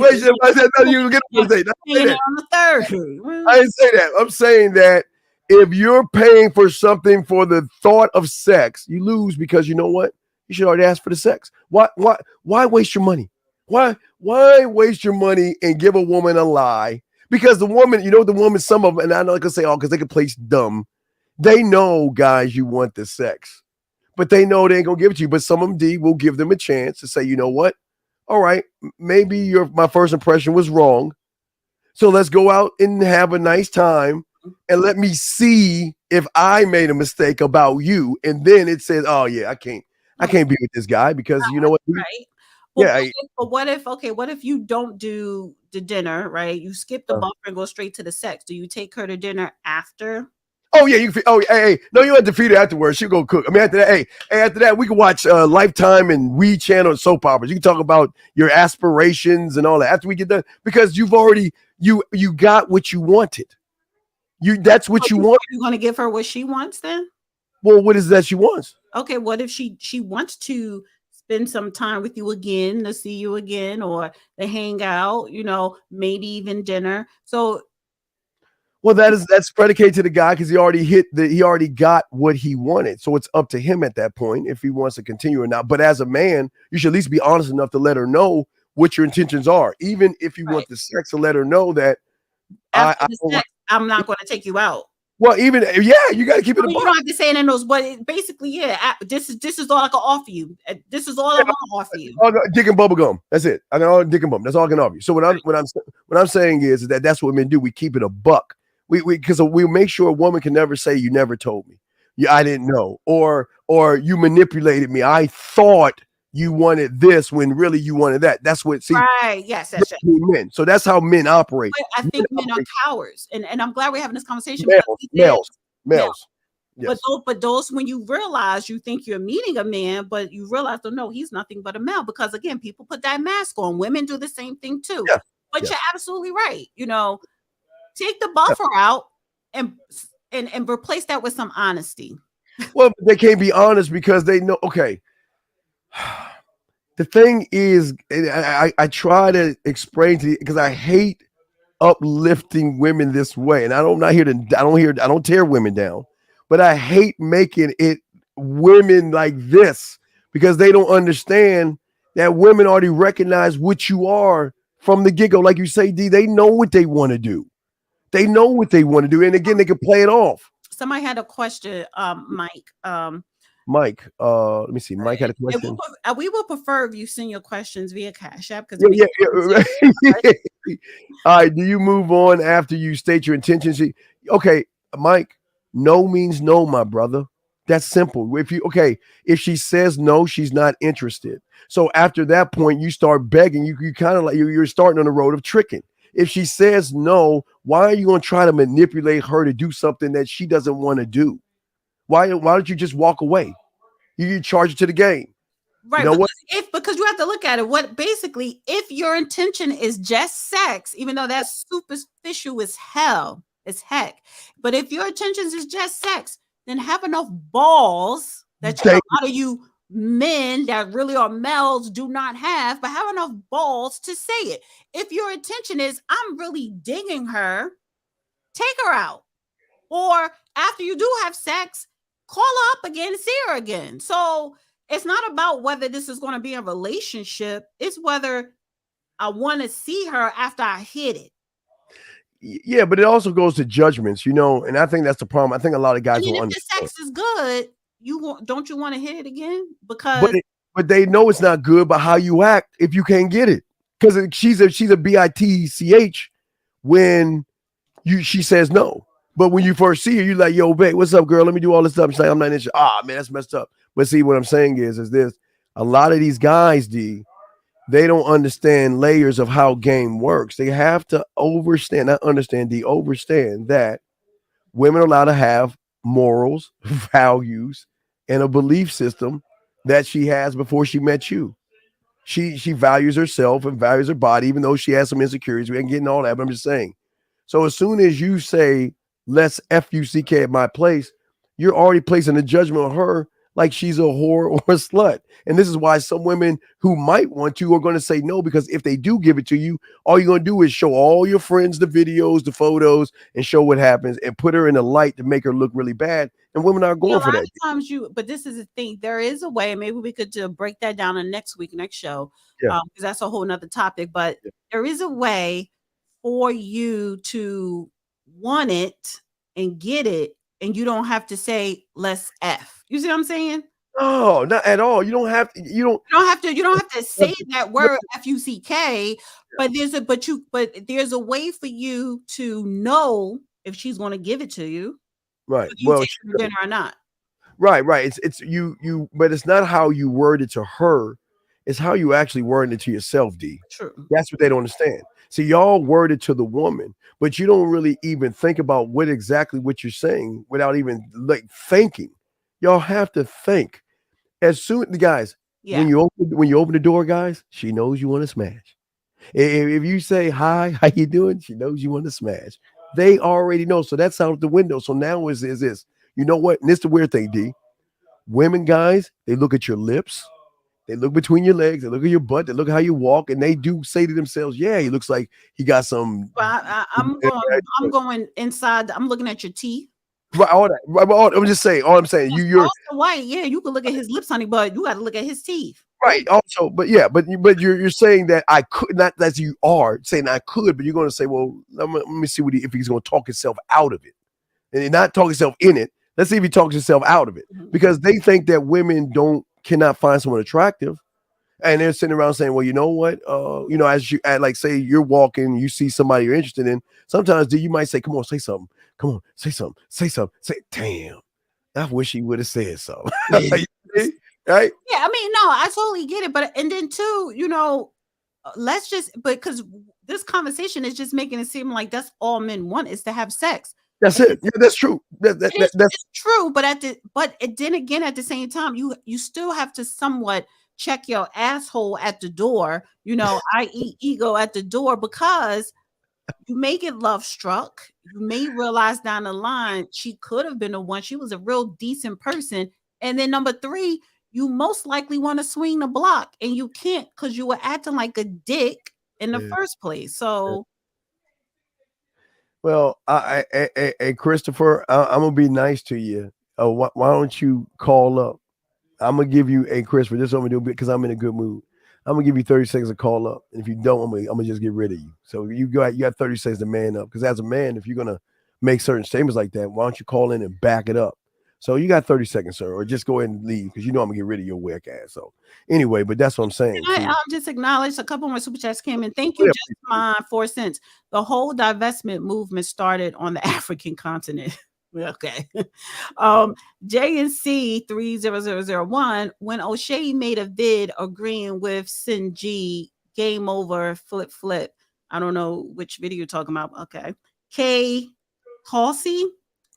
I said no, you get on the third. I didn't say that. I'm saying that if you're paying for something for the thought of sex, you lose because you know what? You should already ask for the sex. Why waste your money? Why waste your money and give a woman a lie? Because the woman, some of them, and I know I can say all because they can play dumb. They know, guys, you want the sex. But they know they ain't gonna give it to you. But some of them, D, will give them a chance to say, you know what? All right, maybe my first impression was wrong. So let's go out and have a nice time and let me see if I made a mistake about you. And then it says, oh yeah, I can't I can't be with this guy because you know what? Right. But Yeah. what if you don't do the dinner, right? You skip the buffer and go straight to the sex. Do you take her to dinner after? Oh yeah, you. Hey, no, you have to feed her afterwards. She'll go cook. I mean, after that, after that, we can watch Lifetime and We Channel and soap operas. You can talk about your aspirations and all that after we get done because you've already you got what you wanted. That's what you want. You're going to give her what she wants then? Well, what is that she wants? Okay, what if she wants to spend some time with you again, to see you again, or to hang out? Maybe even dinner. So. Well, that's predicated to the guy because he already got what he wanted. So it's up to him at that point if he wants to continue or not. But as a man, you should at least be honest enough to let her know what your intentions are. Even if you want the sex, to let her know that after the sex, I'm not going to take you out. Well, you got to keep it. You don't have to say it in those, but basically, this is all I can offer you. This is all I want to offer you. Dick and bubble gum. That's it. I know dick and bubble. That's all I can offer you. So what I'm saying is that that's what men do. We keep it a buck. Because we make sure a woman can never say you never told me. I didn't know, or you manipulated me. I thought you wanted this when really you wanted that. That's what. Right. Yes. That's men. So that's how men operate. But I think men are cowards, and I'm glad we're having this conversation. Males. Yes. But those when you realize you think you're meeting a man, but you realize no, he's nothing but a male. Because again, people put that mask on. Women do the same thing too. Yeah. But you're absolutely right. Take the buffer out and replace that with some honesty. Well, they can't be honest because they know. Okay. The thing is, I try to explain to you because I hate uplifting women this way, and I don't tear women down, but I hate making it women like this because they don't understand that women already recognize what you are from the get-go. Like you say, D, they know what they want to do. They know what they want to do. And again, they can play it off. Somebody had a question, Mike. Mike, let me see. Mike had a question. We will prefer if you send your questions via Cash App. Yeah. All right. Do you move on after you state your intentions? Okay, Mike, no means no, my brother. That's simple. If she says no, she's not interested. So after that point, you start begging. You kind of like you're starting on the road of tricking. If she says no, why are you going to try to manipulate her to do something that she doesn't want to do? Why don't you just walk away? You charge it to the game. Right. Because you have to look at it. If your intention is just sex, even though that's superficial as hell, it's heck. But if your intentions is just sex, then have enough balls that a lot of you men that really are males do not have, but have enough balls to say it. If your intention is I'm really digging her, take her out. Or after you do have sex, call her up again and see her again. So it's not about whether this is going to be a relationship. It's whether I want to see her after I hit it. Yeah, but it also goes to judgments, and I think that's the problem. I think a lot of guys will understand. If the sex is good, don't you want to hit it again? Because but they know it's not good, but how you act if you can't get it. Because she's a bitch when she says no. But when you first see her, you're like, yo, babe, what's up, girl? Let me do all this stuff. She's like, I'm not interested. Man, that's messed up. But see, what I'm saying is this. A lot of these guys, D, they don't understand layers of how game works. They have to understand that women are allowed to have morals, values, and a belief system that she has before she met you. She values herself and values her body, even though she has some insecurities. We ain't getting all that, but I'm just saying. So as soon as you say, let's fuck at my place, you're already placing a judgment on her like she's a whore or a slut. And this is why some women who might want to are going to say no, because if they do give it to you, all you're going to do is show all your friends the videos, the photos, and show what happens and put her in a light to make her look really bad. And women are going for that. But this is the thing. There is a way. Maybe we could break that down in next show. Yeah. Because that's a whole nother topic. But there is a way for you to want it and get it, and you don't have to say let's F. You see what I'm saying? No, not at all. You don't have to. You don't have to say that word fuck. But there's a way for you to know if she's going to give it to you. Right. Well, take her to dinner or not. Right. It's you, but it's not how you word it to her. It's how you actually word it to yourself, D. True. That's what they don't understand. See, y'all word it to the woman, but you don't really even think about what you're saying without even like thinking. Y'all have to think. As soon, guys, when you open the door, guys, she knows you want to smash. If you say hi, how you doing? She knows you want to smash. They already know. So that's out the window. So now is this. You know what? And this is the weird thing, D. Women, guys, they look at your lips, they look between your legs, they look at your butt, they look at how you walk, and they do say to themselves, "Yeah, he looks like he got some." I'm going inside. I'm looking at your teeth. Right, all that. Right, I'm just saying. All I'm saying, you're white. Yeah, you can look at his lips, honey, but you got to look at his teeth. Right. Also, but you're saying that I could not. That you are saying I could, but you're going to say, well, let me see if he's going to talk himself out of it, and not talk himself in it. Let's see if he talks himself out of it, because they think that women cannot find someone attractive, and they're sitting around saying, well, you know what, as you like say you're walking, you see somebody you're interested in. Sometimes you might say, come on, say something. Come on, say something. Say something. Say, damn, I wish he would have said something. Right? Yeah, I mean, no, I totally get it, but and then too, let's just because this conversation is just making it seem like that's all men want is to have sex. That's it. Yeah, that's true. That's true. But then again, at the same time, you still have to somewhat check your asshole at the door, i.e. ego at the door, because you may get love struck. You may realize down the line she could have been the one. She was a real decent person. And then number 3, you most likely want to swing the block, and you can't because you were acting like a dick in the first place. So. Well, I Christopher, I'm gonna be nice to you. Why don't you call up? I'm gonna give you Christopher. This is what I'm gonna do because I'm in a good mood. I'm gonna give you 30 seconds to call up, and if you don't, I'm gonna just get rid of you. So you got 30 seconds to man up, because as a man, if you're gonna make certain statements like that, why don't you call in and back it up? So you got 30 seconds, sir, or just go ahead and leave, because I'm gonna get rid of your whack ass. So anyway, but that's what I'm saying. I'll just acknowledge a couple more super chats came in. Thank you, just my 4 cents. The whole divestment movement started on the African continent. Okay. JNC 30001, when O'Shea made a vid agreeing with Sinji, game over, flip. I don't know which video you're talking about. Okay. K Halsey,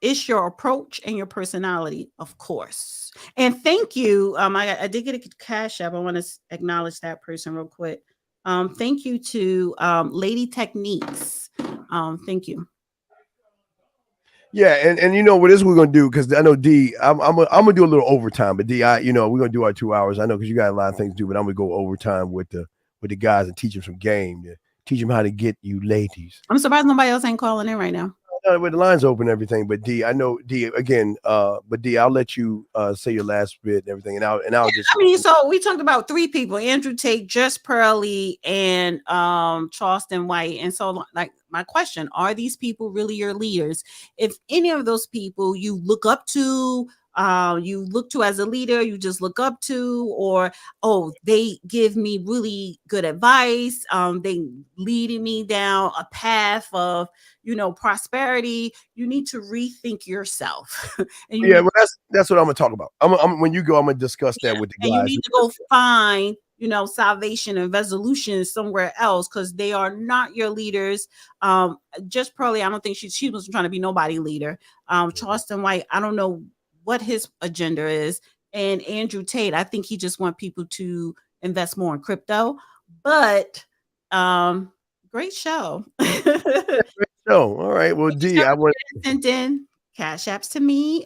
it's your approach and your personality, of course. And thank you. I did get a cash app. I want to acknowledge that person real quick. Thank you to Lady Techniques. Thank you. Yeah, and you know what is we're gonna do, because I know D, I'm gonna do a little overtime, but D, we're gonna do our 2 hours. I know because you got a lot of things to do, but I'm gonna go overtime with the guys and teach them some game, to teach them how to get you ladies. I'm surprised nobody else ain't calling in right now. With the lines open and everything, but D, I know D again. But D, I'll let you say your last bit and everything, and I'll just. I mean, so we talked about 3 people: Andrew Tate, Jess Pearly, and Charleston White. And so, like, my question: are these people really your leaders? If any of those people you look up to, as a leader, you just look up to, or they give me really good advice, they leading me down a path of prosperity, you need to rethink yourself. And well, that's what I'm gonna talk about. When you go, I'm gonna discuss that with the guys. And you need to go find salvation and resolution somewhere else, because they are not your leaders. Just probably, I don't think she wasn't trying to be nobody leader. Charleston White, I don't know what his agenda is, and Andrew Tate, I think he just want people to invest more in crypto. But great show. Great show. All right. Well, D, I want sent in cash apps to me.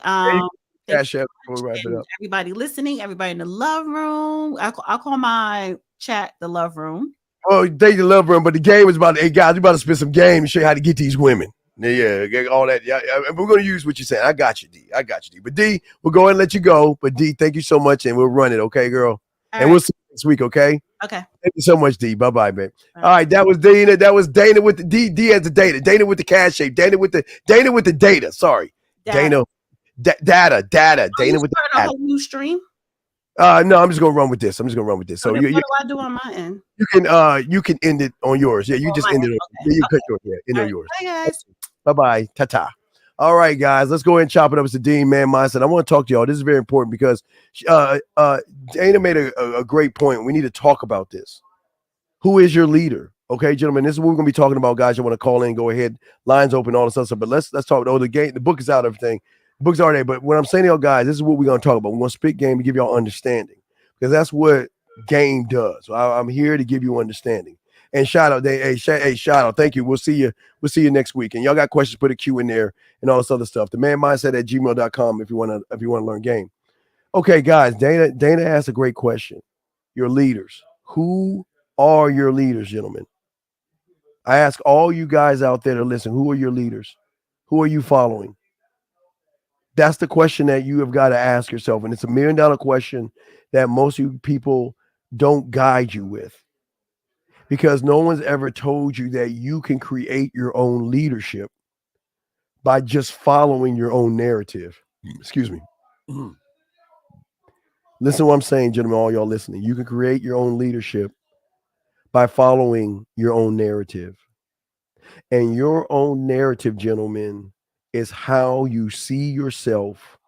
Cash app. We'll wrap it up. Everybody listening, everybody in the love room. I'll call my chat the love room. Oh, they the love room, but the game is about. Hey guys, we about to spend some game and show you how to get these women. Yeah, all that. Yeah, we're gonna use what you're saying. I got you, D. But D, we'll go ahead and let you go. But D, thank you so much, and we'll run it, okay, girl? We'll see you next week, okay? Okay. Thank you so much, D. Bye-bye, man. All right, that was Dana. That was Dana with the D. D as the data. Dana with the cash shape. Dana with the data. Sorry, Dana. Data. Dana with the data. A whole new stream. No, I'm just gonna run with this. So what do I do on my end? You can end it on yours. Yeah, you just end it. Okay. You cut yours. Yeah, end on yours. Bye, guys. Bye-bye. Ta-ta. All right, guys, let's go ahead and chop it up. It's the Dean Man Mindset. I want to talk to y'all. This is very important because Dana made a great point. We need to talk about this. Who is your leader? Okay, gentlemen, this is what we're going to be talking about, guys. You want to call in, go ahead. Lines open, all this other stuff. But let's talk. Oh, the book is out, everything. The book's already there. But what I'm saying to y'all guys, this is what we're going to talk about. We're going to spit game to give y'all understanding because that's what game does. So I'm here to give you understanding. And shout out, shout out. Thank you. We'll see you next week. And y'all got questions, put a Q in there and all this other stuff. themanmindset@gmail.com if you want to learn game. Okay, guys, Dana asked a great question. Your leaders. Who are your leaders, gentlemen? I ask all you guys out there to listen, who are your leaders? Who are you following? That's the question that you have got to ask yourself. And it's $1 million question that most of you people don't guide you with. Because no one's ever told you that you can create your own leadership by just following your own narrative. Excuse me. Listen to what I'm saying, gentlemen, all y'all listening. You can create your own leadership by following your own narrative. And your own narrative, gentlemen, is how you see yourself,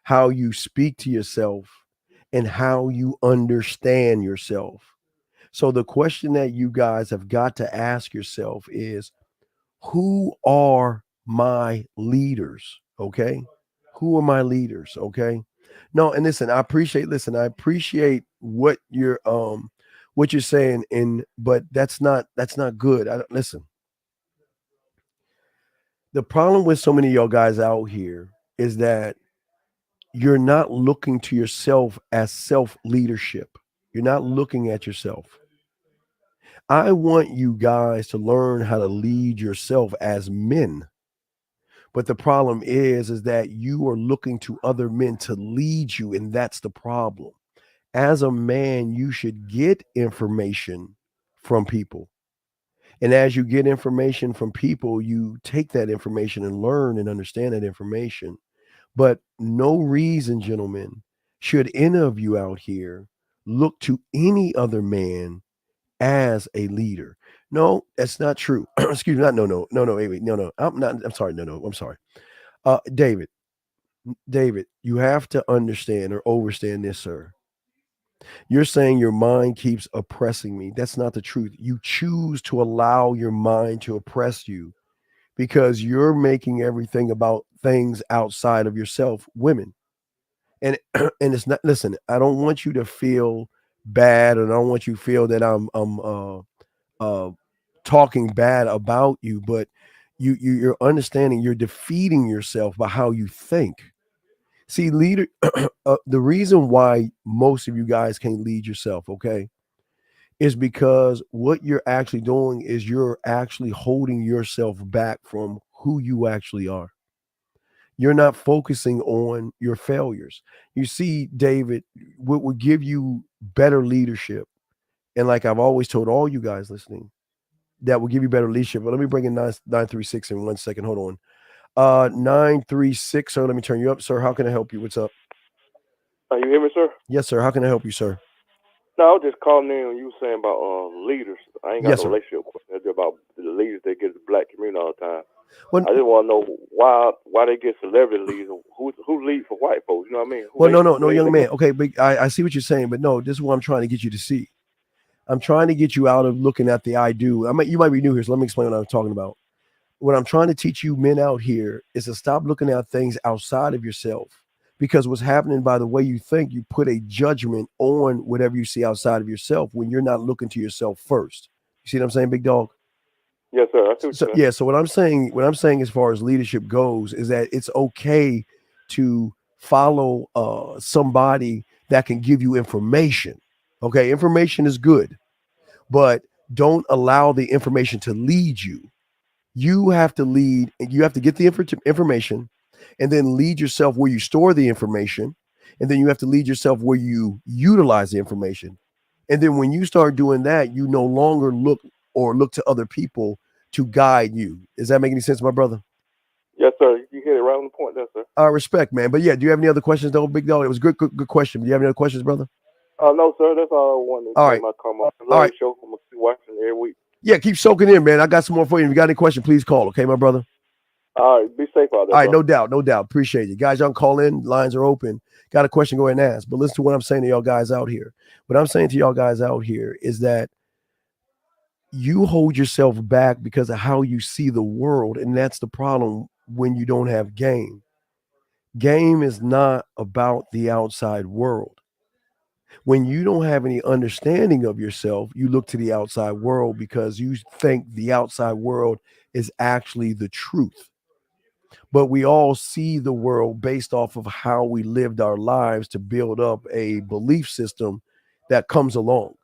how you speak to yourself, and how you understand yourself. So the question that you guys have got to ask yourself is, who are my leaders? Okay. Who are my leaders? Okay. No, and listen, I appreciate what you're saying, but that's not good. Listen. The problem with so many of y'all guys out here is that you're not looking to yourself as self-leadership. You're not looking at yourself. I want you guys to learn how to lead yourself as men. But the problem is that you are looking to other men to lead you, and that's the problem. As a man, you should get information from people. And as you get information from people, you take that information and learn and understand that information. But no reason, gentlemen, should any of you out here look to any other man as a leader. No, that's not true. Excuse me. No. Wait. No. I'm sorry. No. I'm sorry. David, you have to understand or overstand this, sir. You're saying your mind keeps oppressing me. That's not the truth. You choose to allow your mind to oppress you because you're making everything about things outside of yourself, women. And it's not, listen, I don't want you to feel bad, and I don't want you to feel that I'm talking bad about you, but you're understanding you're defeating yourself by how you think. See, leader, the reason why most of you guys can't lead yourself, okay, is because what you're actually doing is you're actually holding yourself back from who you actually are. You're not focusing on your failures. You see, David, what would give you better leadership, and like I've always told all you guys listening, that will give you better leadership. But let me bring in 936 in 1 second. Hold on. 936, sir. Let me turn you up, sir. How can I help you? What's up? You hear me, sir? Yes, sir. How can I help you, sir? No, I was just calling in when you were saying about leaders. I ain't got Yes, no sir. relationship question. It's about the leaders that get the black community all the time. Well, I just want to know why they get celebrity leaders. Who lead for white folks? You know what I mean? No, young man. Okay, but I see what you're saying, but no, this is what I'm trying to get you to see. I'm trying to get you out of looking at the I do. You might be new here, so let me explain what I'm talking about. What I'm trying to teach you men out here is to stop looking at things outside of yourself, because what's happening by the way you think, you put a judgment on whatever you see outside of yourself when you're not looking to yourself first. You see what I'm saying, big dog? Yes, sir. I see what you're saying. So what I'm saying as far as leadership goes is that it's okay to follow somebody that can give you information. Okay, information is good, but don't allow the information to lead you. You have to lead, and you have to get the information and then lead yourself where you store the information. And then you have to lead yourself where you utilize the information. And then when you start doing that, you no longer look to other people to guide you. Does that make any sense, my brother? Yes, sir. You hit it right on the point there, sir. Respect, man. But yeah, do you have any other questions, though, big dog? It was good question. Do you have any other questions, brother? No, sir. That's all I wanted to say. My comment. I love the show. I'm going to be watching every week. Yeah, keep soaking in, man. I got some more for you. If you got any questions, please call. Okay, my brother? All right, be safe out there. All right, bro. no doubt, no doubt. Appreciate you. Guys, y'all call in. Lines are open. Got a question, go ahead and ask. But listen to what I'm saying to y'all guys out here. What I'm saying to y'all guys out here is that you hold yourself back because of how you see the world. And that's the problem when you don't have game. Game is not about the outside world. When you don't have any understanding of yourself, you look to the outside world because you think the outside world is actually the truth. But we all see the world based off of how we lived our lives to build up a belief system that comes along.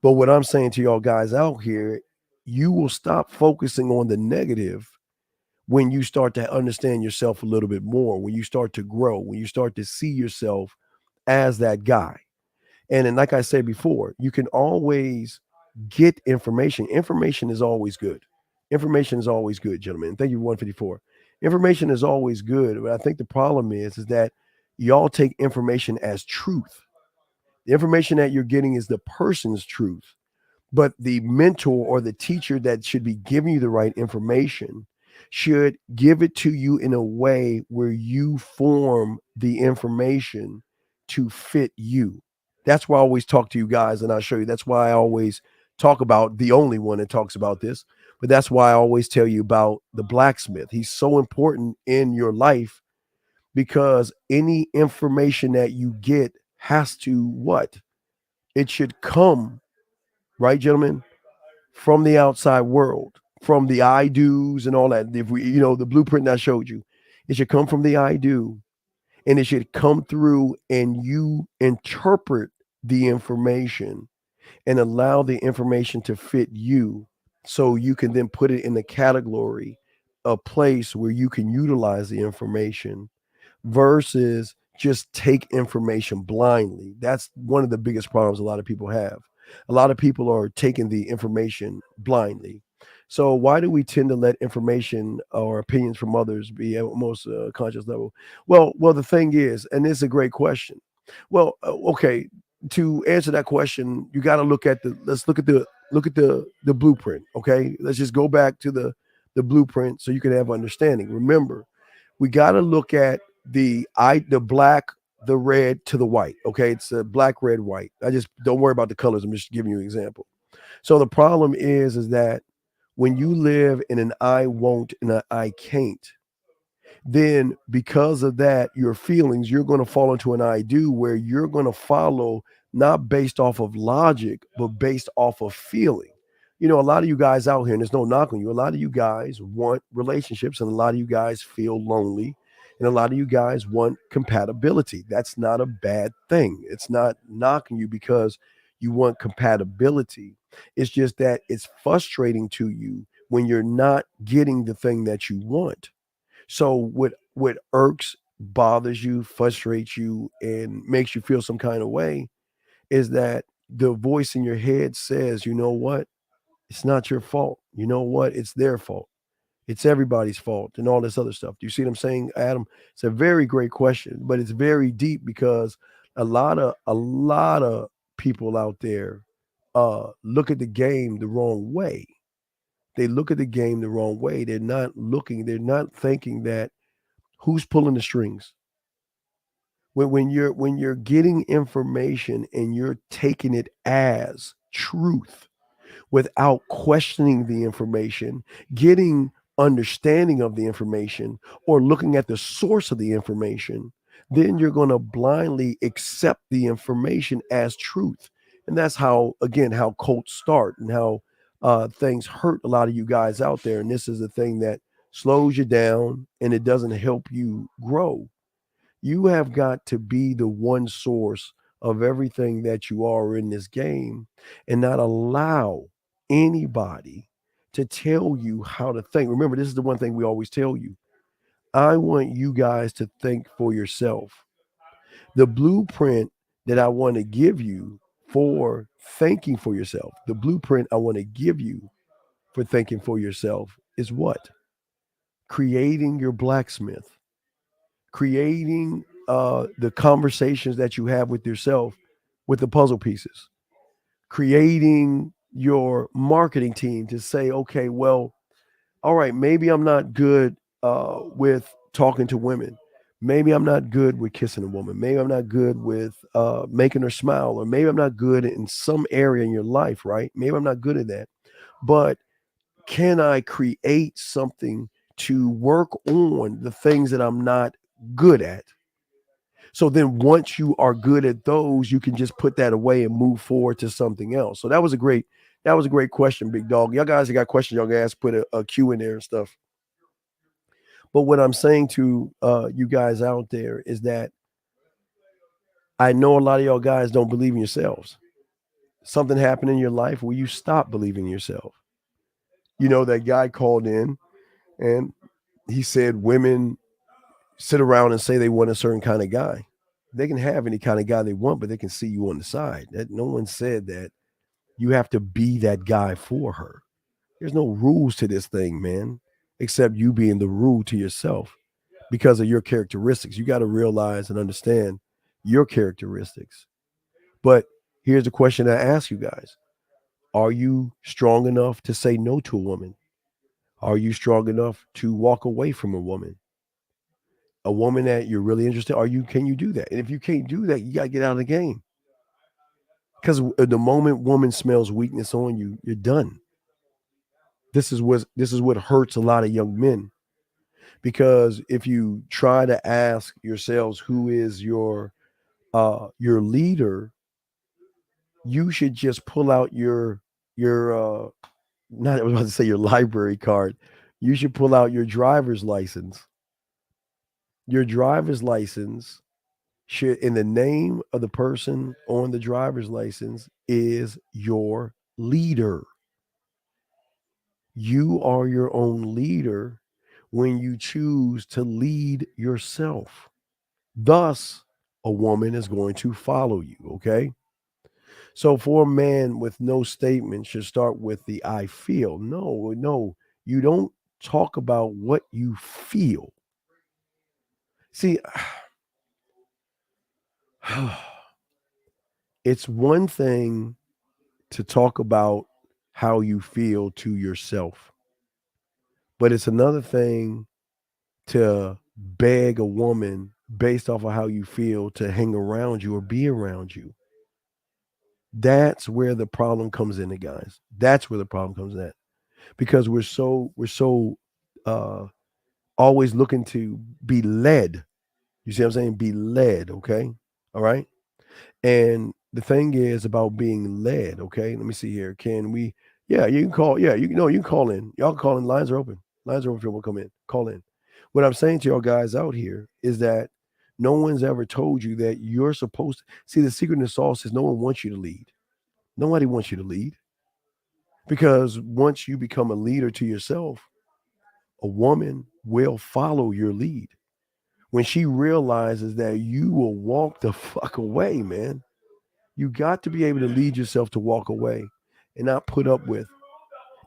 But what I'm saying to y'all guys out here, you will stop focusing on the negative when you start to understand yourself a little bit more, when you start to grow, when you start to see yourself as that guy. And then, like I said before, you can always get information. Information is always good. Information is always good, gentlemen. Thank you, 154. Information is always good. But I think the problem is that y'all take information as truth. The information that you're getting is the person's truth. But the mentor or the teacher that should be giving you the right information should give it to you in a way where you form the information to fit you. That's why I always talk to you guys, and I'll show you. That's why I always talk about the only one that talks about this. But that's why I always tell you about the blacksmith. He's so important in your life because any information that you get has to what? It should come, right, gentlemen, from the outside world, from the I do's and all that. If we, the blueprint that I showed you, it should come from the I do, and it should come through and you interpret the information and allow the information to fit you so you can then put it in the category, a place where you can utilize the information versus just take information blindly. That's one of the biggest problems a lot of people have. A lot of people are taking the information blindly. So why do we tend to let information or opinions from others be at most conscious level? Well, the thing is, and this is a great question. Well, okay, to answer that question, you got to look at the blueprint. Okay, let's just go back to the blueprint so you can have understanding. Remember, we got to look at the black, the red to the white. Okay, it's a black, red, white. I just don't worry about the colors. I'm just giving you an example. So the problem is that when you live in an I won't and an I can't, then because of that, your feelings, you're going to fall into an I do where you're going to follow not based off of logic, but based off of feeling. A lot of you guys out here, and there's no knock on you, a lot of you guys want relationships, and a lot of you guys feel lonely, and a lot of you guys want compatibility. That's not a bad thing. It's not knocking you because you want compatibility. It's just that it's frustrating to you when you're not getting the thing that you want. So what irks, bothers you, frustrates you, and makes you feel some kind of way is that the voice in your head says, you know what? It's not your fault. You know what? It's their fault. It's everybody's fault and all this other stuff. Do you see what I'm saying, Adam? It's a very great question, but it's very deep because a lot of people out there look at the game the wrong way. They look at the game the wrong way. They're not thinking that who's pulling the strings. When you're getting information and you're taking it as truth without questioning the information, getting understanding of the information, or looking at the source of the information, then you're going to blindly accept the information as truth. And that's how cults start and how things hurt a lot of you guys out there. And this is the thing that slows you down and it doesn't help you grow. You have got to be the one source of everything that you are in this game and not allow anybody to tell you how to think. Remember, this is the one thing we always tell you. I want you guys to think for yourself. The blueprint that I want to give you for thinking for yourself, the blueprint I want to give you for thinking for yourself is what? Creating your blacksmith, creating the conversations that you have with yourself with the puzzle pieces, creating your marketing team to say, okay, well, all right, maybe I'm not good with talking to women. Maybe I'm not good with kissing a woman. Maybe I'm not good with making her smile, or maybe I'm not good in some area in your life, right? Maybe I'm not good at that. But can I create something to work on the things that I'm not good at? So then once you are good at those, you can just put that away and move forward to something else. So that was a great question, big dog. Y'all guys that got questions, y'all guys put a Q in there and stuff. But what I'm saying to you guys out there is that I know a lot of y'all guys don't believe in yourselves. Something happened in your life where you stop believing in yourself. You know, that guy called in and he said women sit around and say they want a certain kind of guy. They can have any kind of guy they want, but they can see you on the side. That no one said that you have to be that guy for her. There's no rules to this thing, man, except you being the rule to yourself because of your characteristics. You got to realize and understand your characteristics. But here's the question I ask you guys. Are you strong enough to say no to a woman? Are you strong enough to walk away from a woman? A woman that you're really interested, can you do that? And if you can't do that, you got to get out of the game. Because the moment woman smells weakness on you, you're done. This is what hurts a lot of young men. Because if you try to ask yourselves who is your leader, you should just pull out your not I was about to say your library card. You should pull out your driver's license. Your driver's license should, in the name of the person on the driver's license, is your leader. You are your own leader when you choose to lead yourself. Thus, a woman is going to follow you, okay? So for a man with no statement should start with the I feel. No, you don't talk about what you feel. See, it's one thing to talk about how you feel to yourself, but it's another thing to beg a woman based off of how you feel to hang around you or be around you. That's where the problem comes in, guys. That's where the problem comes in, because we're so always looking to be led. You see what I'm saying? Be led, okay? All right. And the thing is about being led, okay? Let me see here. Can we? Yeah, you can call. Yeah, you can call in. Y'all can call in. Lines are open. Lines are open. If you want to come in, call in. What I'm saying to y'all guys out here is that no one's ever told you that you're supposed to see. The secret in the sauce is no one wants you to lead. Nobody wants you to lead, because once you become a leader to yourself, a woman will follow your lead. When she realizes that you will walk the fuck away, man, you got to be able to lead yourself to walk away and not put up with.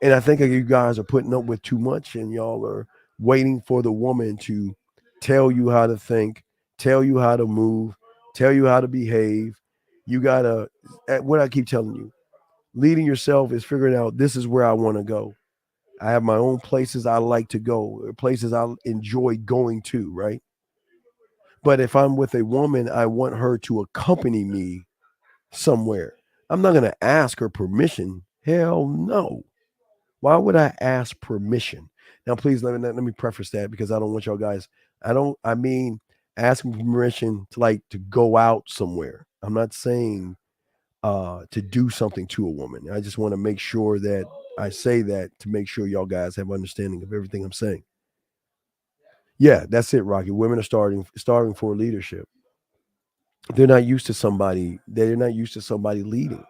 And I think you guys are putting up with too much, and y'all are waiting for the woman to tell you how to think, tell you how to move, tell you how to behave. You gotta, what I keep telling you, leading yourself is figuring out, this is where I want to go. I have my own places I like to go, places I enjoy going to, right? But if I'm with a woman, I want her to accompany me somewhere. I'm not going to ask her permission. Hell no. Why would I ask permission? Now, please let me preface that, because I don't want y'all guys. I mean asking permission to go out somewhere. I'm not saying to do something to a woman. I just want to make sure that I say that to make sure y'all guys have understanding of everything I'm saying. Yeah, that's it, Rocky. Women are starving for leadership. They're not used to somebody. They're not used to somebody leading.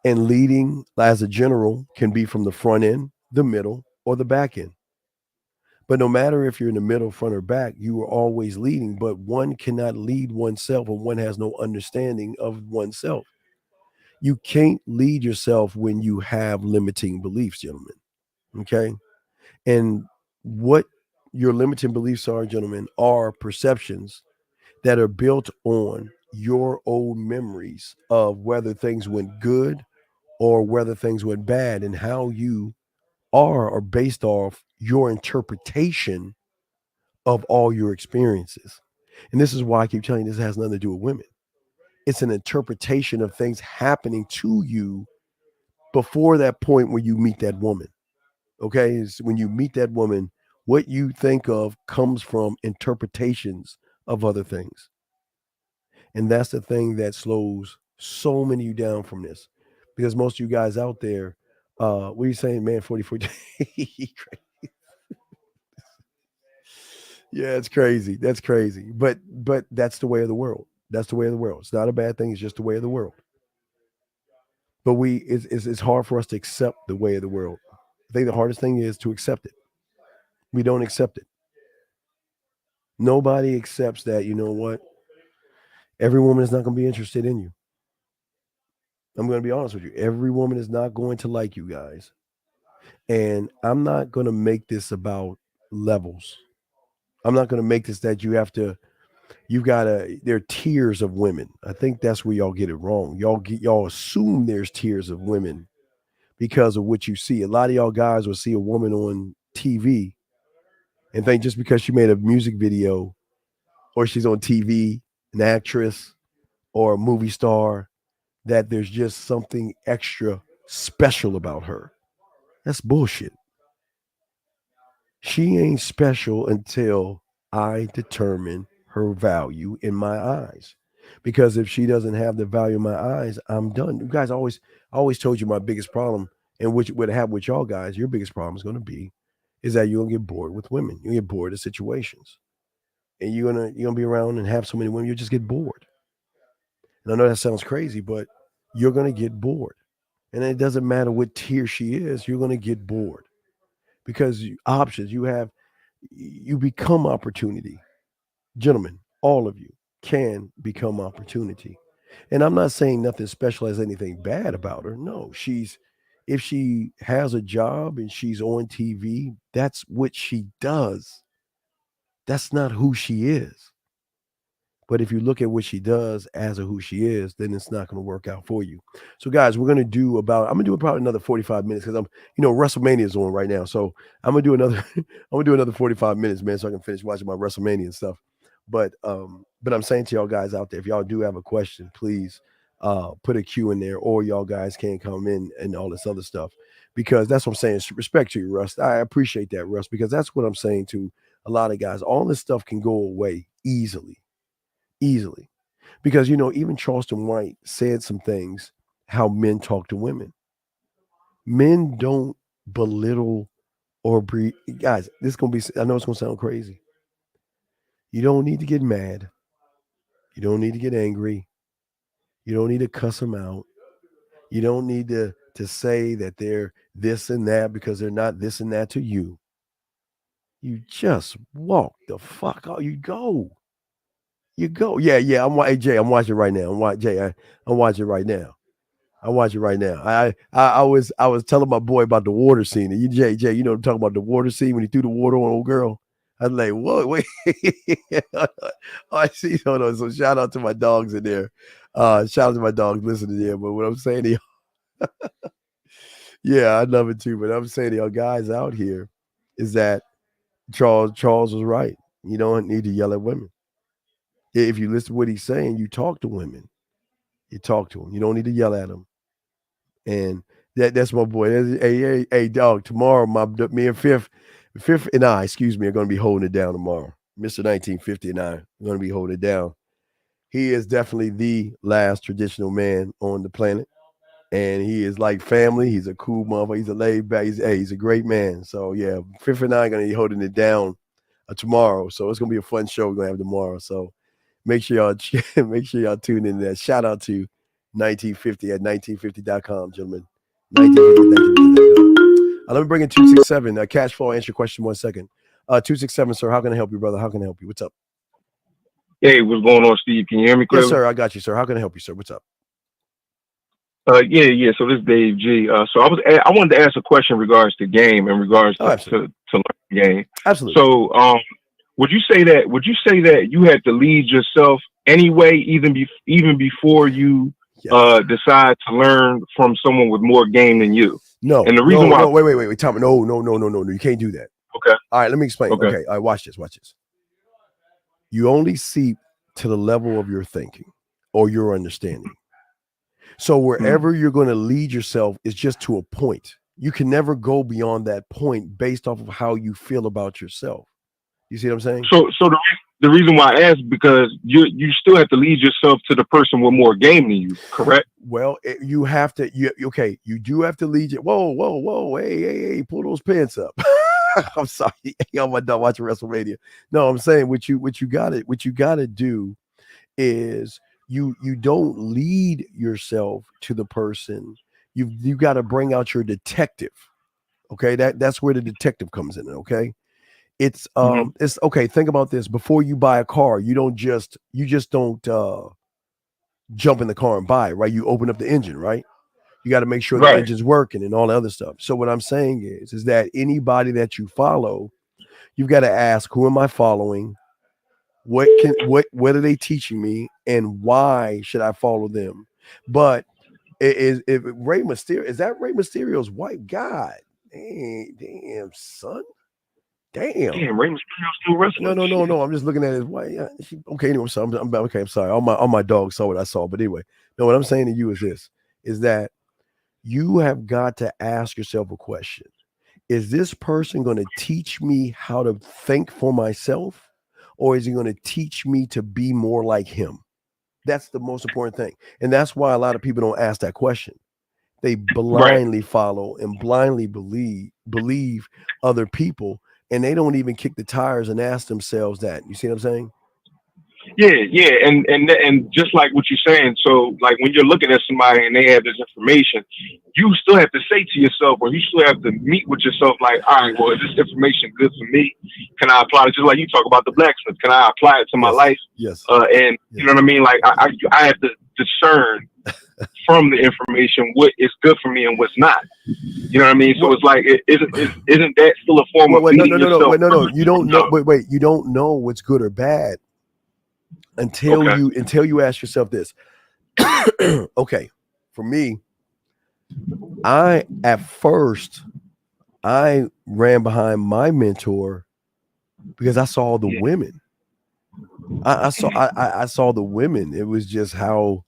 And leading as a general can be from the front end, the middle, or the back end. But no matter if you're in the middle, front, or back, you are always leading. But one cannot lead oneself when one has no understanding of oneself. You can't lead yourself when you have limiting beliefs, gentlemen. Okay? And what your limiting beliefs are, gentlemen, are perceptions that are built on your old memories of whether things went good or whether things went bad, and how you are based off your interpretation of all your experiences. And this is why I keep telling you this has nothing to do with women. It's an interpretation of things happening to you before that point where you meet that woman. Okay? It's when you meet that woman, what you think of comes from interpretations of other things. And that's the thing that slows so many of you down from this. Because most of you guys out there, what are you saying, man? 44. Yeah, it's crazy. That's crazy. But that's the way of the world. That's the way of the world. It's not a bad thing. It's just the way of the world. But it's hard for us to accept the way of the world. I think the hardest thing is to accept it. We don't accept it. Nobody accepts that, you know what? Every woman is not going to be interested in you. I'm going to be honest with you. Every woman is not going to like you guys. And I'm not going to make this about levels. I'm not going to make this that there are tiers of women. I think that's where y'all get it wrong. Y'all assume there's tiers of women because of what you see. A lot of y'all guys will see a woman on TV and think just because she made a music video or she's on TV, an actress or a movie star, that there's just something extra special about her. That's bullshit. She ain't special until I determine her value in my eyes. Because if she doesn't have the value in my eyes, I'm done. You guys I always told you my biggest problem, and which would have with y'all guys, your biggest problem is going to be is that you're gonna get bored with women. You get bored of situations. And you're gonna be around and have so many women, you just get bored. And I know that sounds crazy, but you're gonna get bored. And it doesn't matter what tier she is, you're gonna get bored. Because options, you become opportunity. Gentlemen, all of you can become opportunity. And I'm not saying nothing special has anything bad about her. No, if she has a job and she's on TV, that's what she does. That's not who she is. But if you look at what she does as a who she is, then it's not going to work out for you. So, guys, I'm going to do probably another 45 minutes because WrestleMania is on right now. So I'm going to do another 45 minutes, man, so I can finish watching my WrestleMania and stuff. But I'm saying to y'all guys out there, if y'all do have a question, please put a Q in there, or y'all guys can come in and all this other stuff, because that's what I'm saying. Respect to you, Russ. I appreciate that, Russ, because that's what I'm saying to a lot of guys. All this stuff can go away easily, because even Charleston White said some things how men talk to women. Men don't belittle or breed. Guys, this is gonna be. I know it's gonna sound crazy. You don't need to get mad. You don't need to get angry. You don't need to cuss them out. You don't need to say that they're this and that because they're not this and that to you. You just walk the fuck out. You go. Yeah. I'm watching right now. I'm watching right now. I was telling my boy about the water scene. And Jay, I'm talking about the water scene when he threw the water on old girl. I was like, whoa, wait. I see. Hold on. So shout out to my dogs in there. Shout out to my dogs listening there. But what I'm saying to y'all, yeah, I love it too. But I'm saying to y'all guys out here is that Charles was right. You don't need to yell at women. If you listen to what he's saying, you talk to women. You talk to them. You don't need to yell at them. And that's my boy. Hey, dog. Tomorrow, me and Fifth and I, are going to be holding it down tomorrow. Mr. 1950 and I are going to be holding it down. He is definitely the last traditional man on the planet, and he is like family. He's a cool motherfucker. He's a laid back. He's a great man. So yeah, Fifth and I are going to be holding it down tomorrow. So it's going to be a fun show we're going to have tomorrow. So make sure y'all tune in there. Shout out to 1950 at 1950.com, gentlemen. 1950. Let me bring in 267. Cash flow, answer your question 1 second. 267, sir. How can I help you, brother? How can I help you? What's up? Hey, what's going on, Steve? Can you hear me clearly? Yes, sir. I got you, sir. How can I help you, sir? What's up? Yeah. So this is Dave G. So I wanted to ask a question in regards to game, in regards to learn the game. Absolutely. So, would you say that you had to lead yourself anyway, even before you decide to learn from someone with more game than you? No. And the reason why. Wait, Tom. No. You can't do that. Okay. All right, let me explain. Okay. Okay, all right, watch this. You only seep to the level of your thinking or your understanding. So wherever you're going to lead yourself is just to a point. You can never go beyond that point based off of how you feel about yourself. You see what I'm saying? So the reason why I asked, because you still have to lead yourself to the person with more game than you, correct? Well, you have to. You do have to lead it. Whoa! Hey! Pull those pants up. I'm sorry, I'm done watching WrestleMania. No, I'm saying what you got to do is you don't lead yourself to the person. You got to bring out your detective. Okay, that's where the detective comes in. Okay. It's okay. Think about this. Before you buy a car, you just don't jump in the car and buy it, right? You open up the engine, right? You got to make sure the engine's working and all the other stuff. So what I'm saying is that anybody that you follow, you've got to ask, who am I following? What are they teaching me, and why should I follow them? But if Rey Mysterio, is that Rey Mysterio's wife? God, damn son. Damn, Rey Mysterio still wrestling. No. I'm just looking at his wife. Yeah, okay, anyway, so I'm okay. I'm sorry. All my dogs saw what I saw, but anyway, no. What I'm saying to you is this: is that you have got to ask yourself a question: is this person going to teach me how to think for myself, or is he going to teach me to be more like him? That's the most important thing, and that's why a lot of people don't ask that question. They blindly follow and blindly believe other people. And they don't even kick the tires and ask themselves that. You see what I'm saying? Yeah, and just like what you're saying. So, like when you're looking at somebody and they have this information, you still have to say to yourself, or you still have to meet with yourself. Like, all right, well, is this information good for me? Can I apply it? Just like you talk about the blacksmith, can I apply it to my life? Yes. And you know what I mean? Like, I have to discern from the information what is good for me and what's not. You know what I mean? So it's like, isn't that still a form of meeting yourself? No. You don't know. Wait. You don't know what's good or bad until you ask yourself this. Okay, for me, at first I ran behind my mentor because I saw the women. I saw the women. It was just how.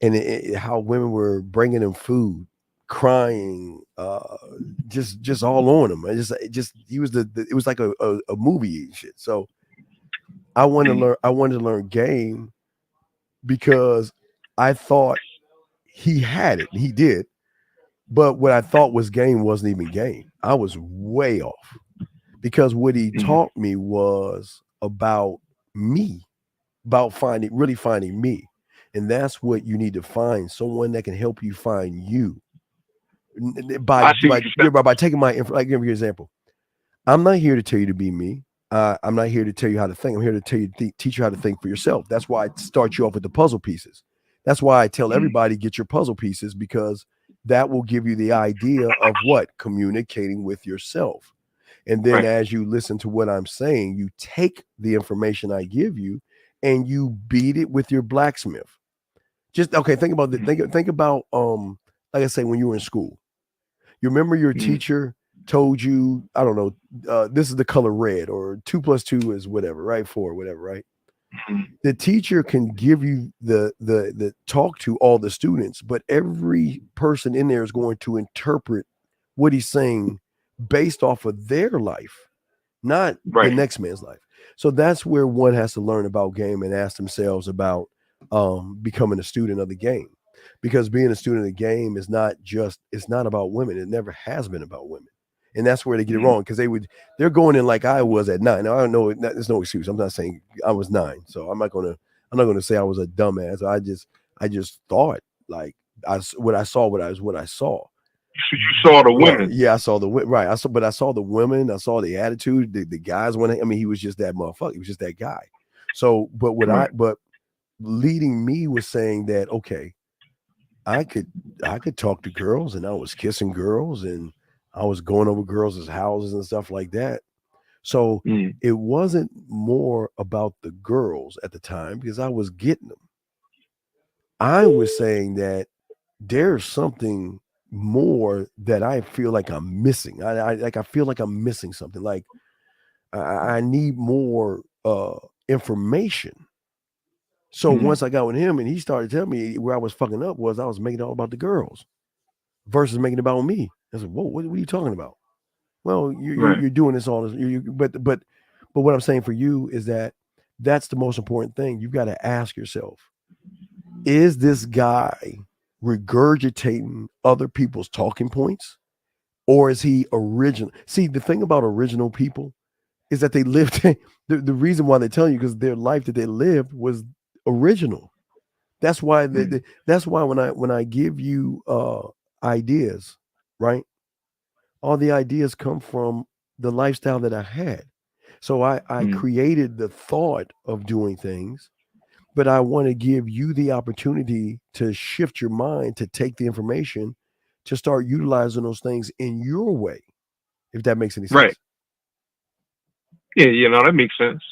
And how women were bringing him food, crying, just all on him. He was it was like a movie and shit. So I wanted to learn game because I thought he had it. He did, but what I thought was game wasn't even game. I was way off because what he taught me was about me, about finding me. And that's what you need to find, someone that can help you find you. By taking my info, I'll give you an example. I'm not here to tell you to be me. I'm not here to tell you how to think. I'm here to tell you, teach you how to think for yourself. That's why I start you off with the puzzle pieces. That's why I tell everybody, get your puzzle pieces, because that will give you the idea of what communicating with yourself. And then as you listen to what I'm saying, you take the information I give you and you beat it with your blacksmith. Just okay. Think about think about like I say, when you were in school, you remember your teacher told you, I don't know, this is the color red, or 2 + 2 is whatever, right? 4, whatever, right? The teacher can give you the talk to all the students, but every person in there is going to interpret what he's saying based off of their life, not the next man's life. So that's where one has to learn about game and ask themselves about becoming a student of the game, because being a student of the game is it's not about women. It never has been about women. And that's where they get it wrong, because they're going in like I was at 9. Now I don't know, there's no excuse. I'm not saying I was 9, so I'm not gonna say I was a dumbass. I just thought like what I saw. You saw the women. Right. Yeah, I saw the right. I saw the women. I saw the attitude. The guys he was just that motherfucker. He was just that guy. So, but leading me was saying that, okay, I could talk to girls, and I was kissing girls, and I was going over girls' houses and stuff like that. So it wasn't more about the girls at the time, because I was getting them. I was saying that there's something more that I feel like I'm missing. I feel like I'm missing something. Like I need more information. So once I got with him and he started telling me where I was fucking up was I was making it all about the girls versus making it about me. I said, whoa, what are you talking about? Well, you're doing this all this, but what I'm saying for you is that that's the most important thing. You've got to ask yourself, is this guy regurgitating other people's talking points, or is he original? See, the thing about original people is that they lived. The reason why they're telling you because their life that they lived was original. That's why that's why when I give you ideas, right? All the ideas come from the lifestyle that I had. So I created the thought of doing things, but I want to give you the opportunity to shift your mind to take the information to start utilizing those things in your way, if that makes any sense. Right. Yeah, no, that makes sense.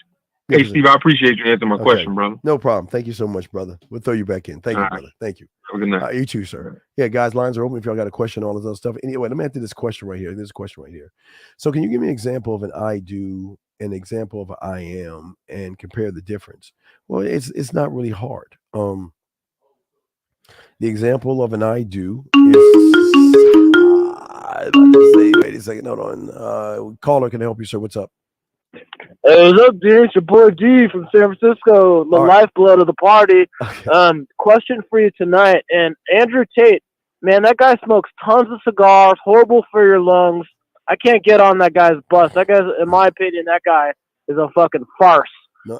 Hey, Steve, I appreciate you answering my question, brother. No problem. Thank you so much, brother. We'll throw you back in. Thank you, brother. Thank you. Have a good night. You too, sir. Yeah, guys, lines are open if y'all got a question, all this other stuff. Anyway, let me answer this question right here. This question right here. So can you give me an example of an I do, an example of an I am, and compare the difference? Well, it's not really hard. The example of an I do is wait a second, hold on. Caller can help you, sir. What's up? Hey, what's up, dude? It's your boy D from San Francisco, the lifeblood of the party. Okay. Question for you tonight. And Andrew Tate, man, that guy smokes tons of cigars, horrible for your lungs. I can't get on that guy's bus. That guy, in my opinion, that guy is a fucking farce.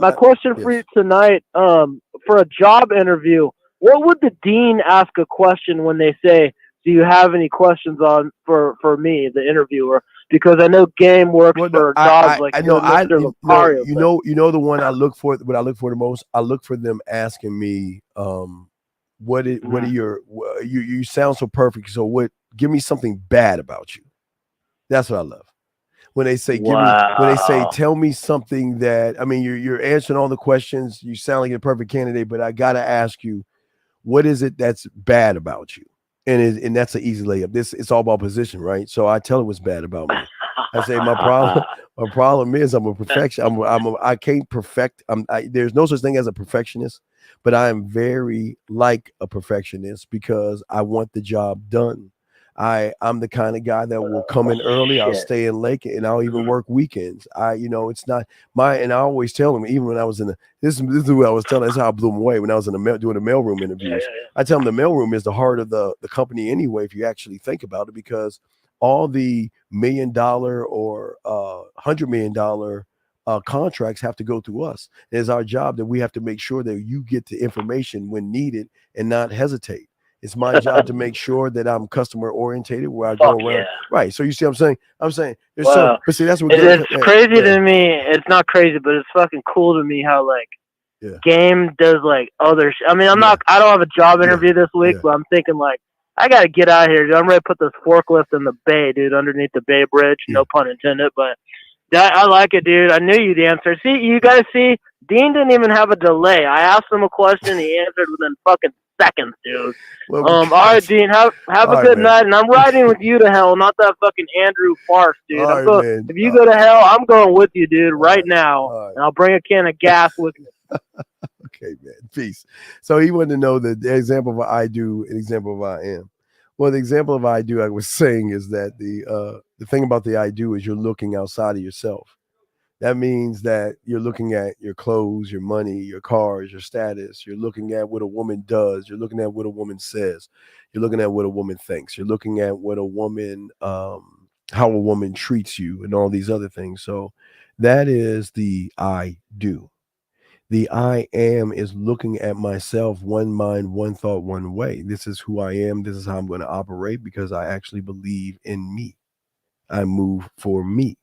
My question for you tonight, for a job interview, what would the dean ask a question when they say, do you have any questions on for me, the interviewer? Because I know game works for jobs like Mr. Lucario. You know the one I look for. What I look for the most, I look for them asking me, what are your you sound so perfect. So what? Give me something bad about you. That's what I love. When they say, tell me something that, I mean, you're answering all the questions. You sound like a perfect candidate, but I gotta ask you, what is it that's bad about you? And that's an easy layup. It's all about position, right? So I tell her what's bad about me. I say my problem is I'm a perfection. I can't perfect. There's no such thing as a perfectionist, but I am very like a perfectionist because I want the job done. I'm the kind of guy that will come in early. I'll stay in late, and I'll even work weekends. It's not and I always tell them, even when I was in this is what I was telling. This is how I blew them away when I was doing the mailroom interviews. I tell them the mailroom is the heart of the company anyway, if you actually think about it, because all the $1 million or $100 million contracts have to go through us. It's our job that we have to make sure that you get the information when needed and not hesitate. It's my job to make sure that I'm customer orientated where I go around. Yeah. Right. So you see what I'm saying? There's but see, that's what it's crazy to me. It's not crazy, but it's fucking cool to me how game does other I mean, I don't have a job interview this week, but I'm thinking I got to get out of here, dude. I'm ready to put this forklift in the bay, dude, underneath the Bay Bridge. No pun intended, but I like it, dude. I knew you'd answer. See, you guys see, Dean didn't even have a delay. I asked him a question, he answered within fucking seconds, dude. All right, Dean, have a good night, and I'm riding with you to hell, not that fucking Andrew farce, dude. If you go to hell, I'm going with you, dude, right now, and I'll bring a can of gas with me. Okay, man. Peace. So he wanted to know the example of I do, an example of I am. Well, the example of I do I was saying is that the thing about the I do is you're looking outside of yourself. That means that you're looking at your clothes, your money, your cars, your status. You're looking at what a woman does. You're looking at what a woman says. You're looking at what a woman thinks. You're looking at what a woman, how a woman treats you and all these other things. So that is the I do. The I am is looking at myself, one mind, one thought, one way. This is who I am. This is how I'm going to operate because I actually believe in me. I move for me.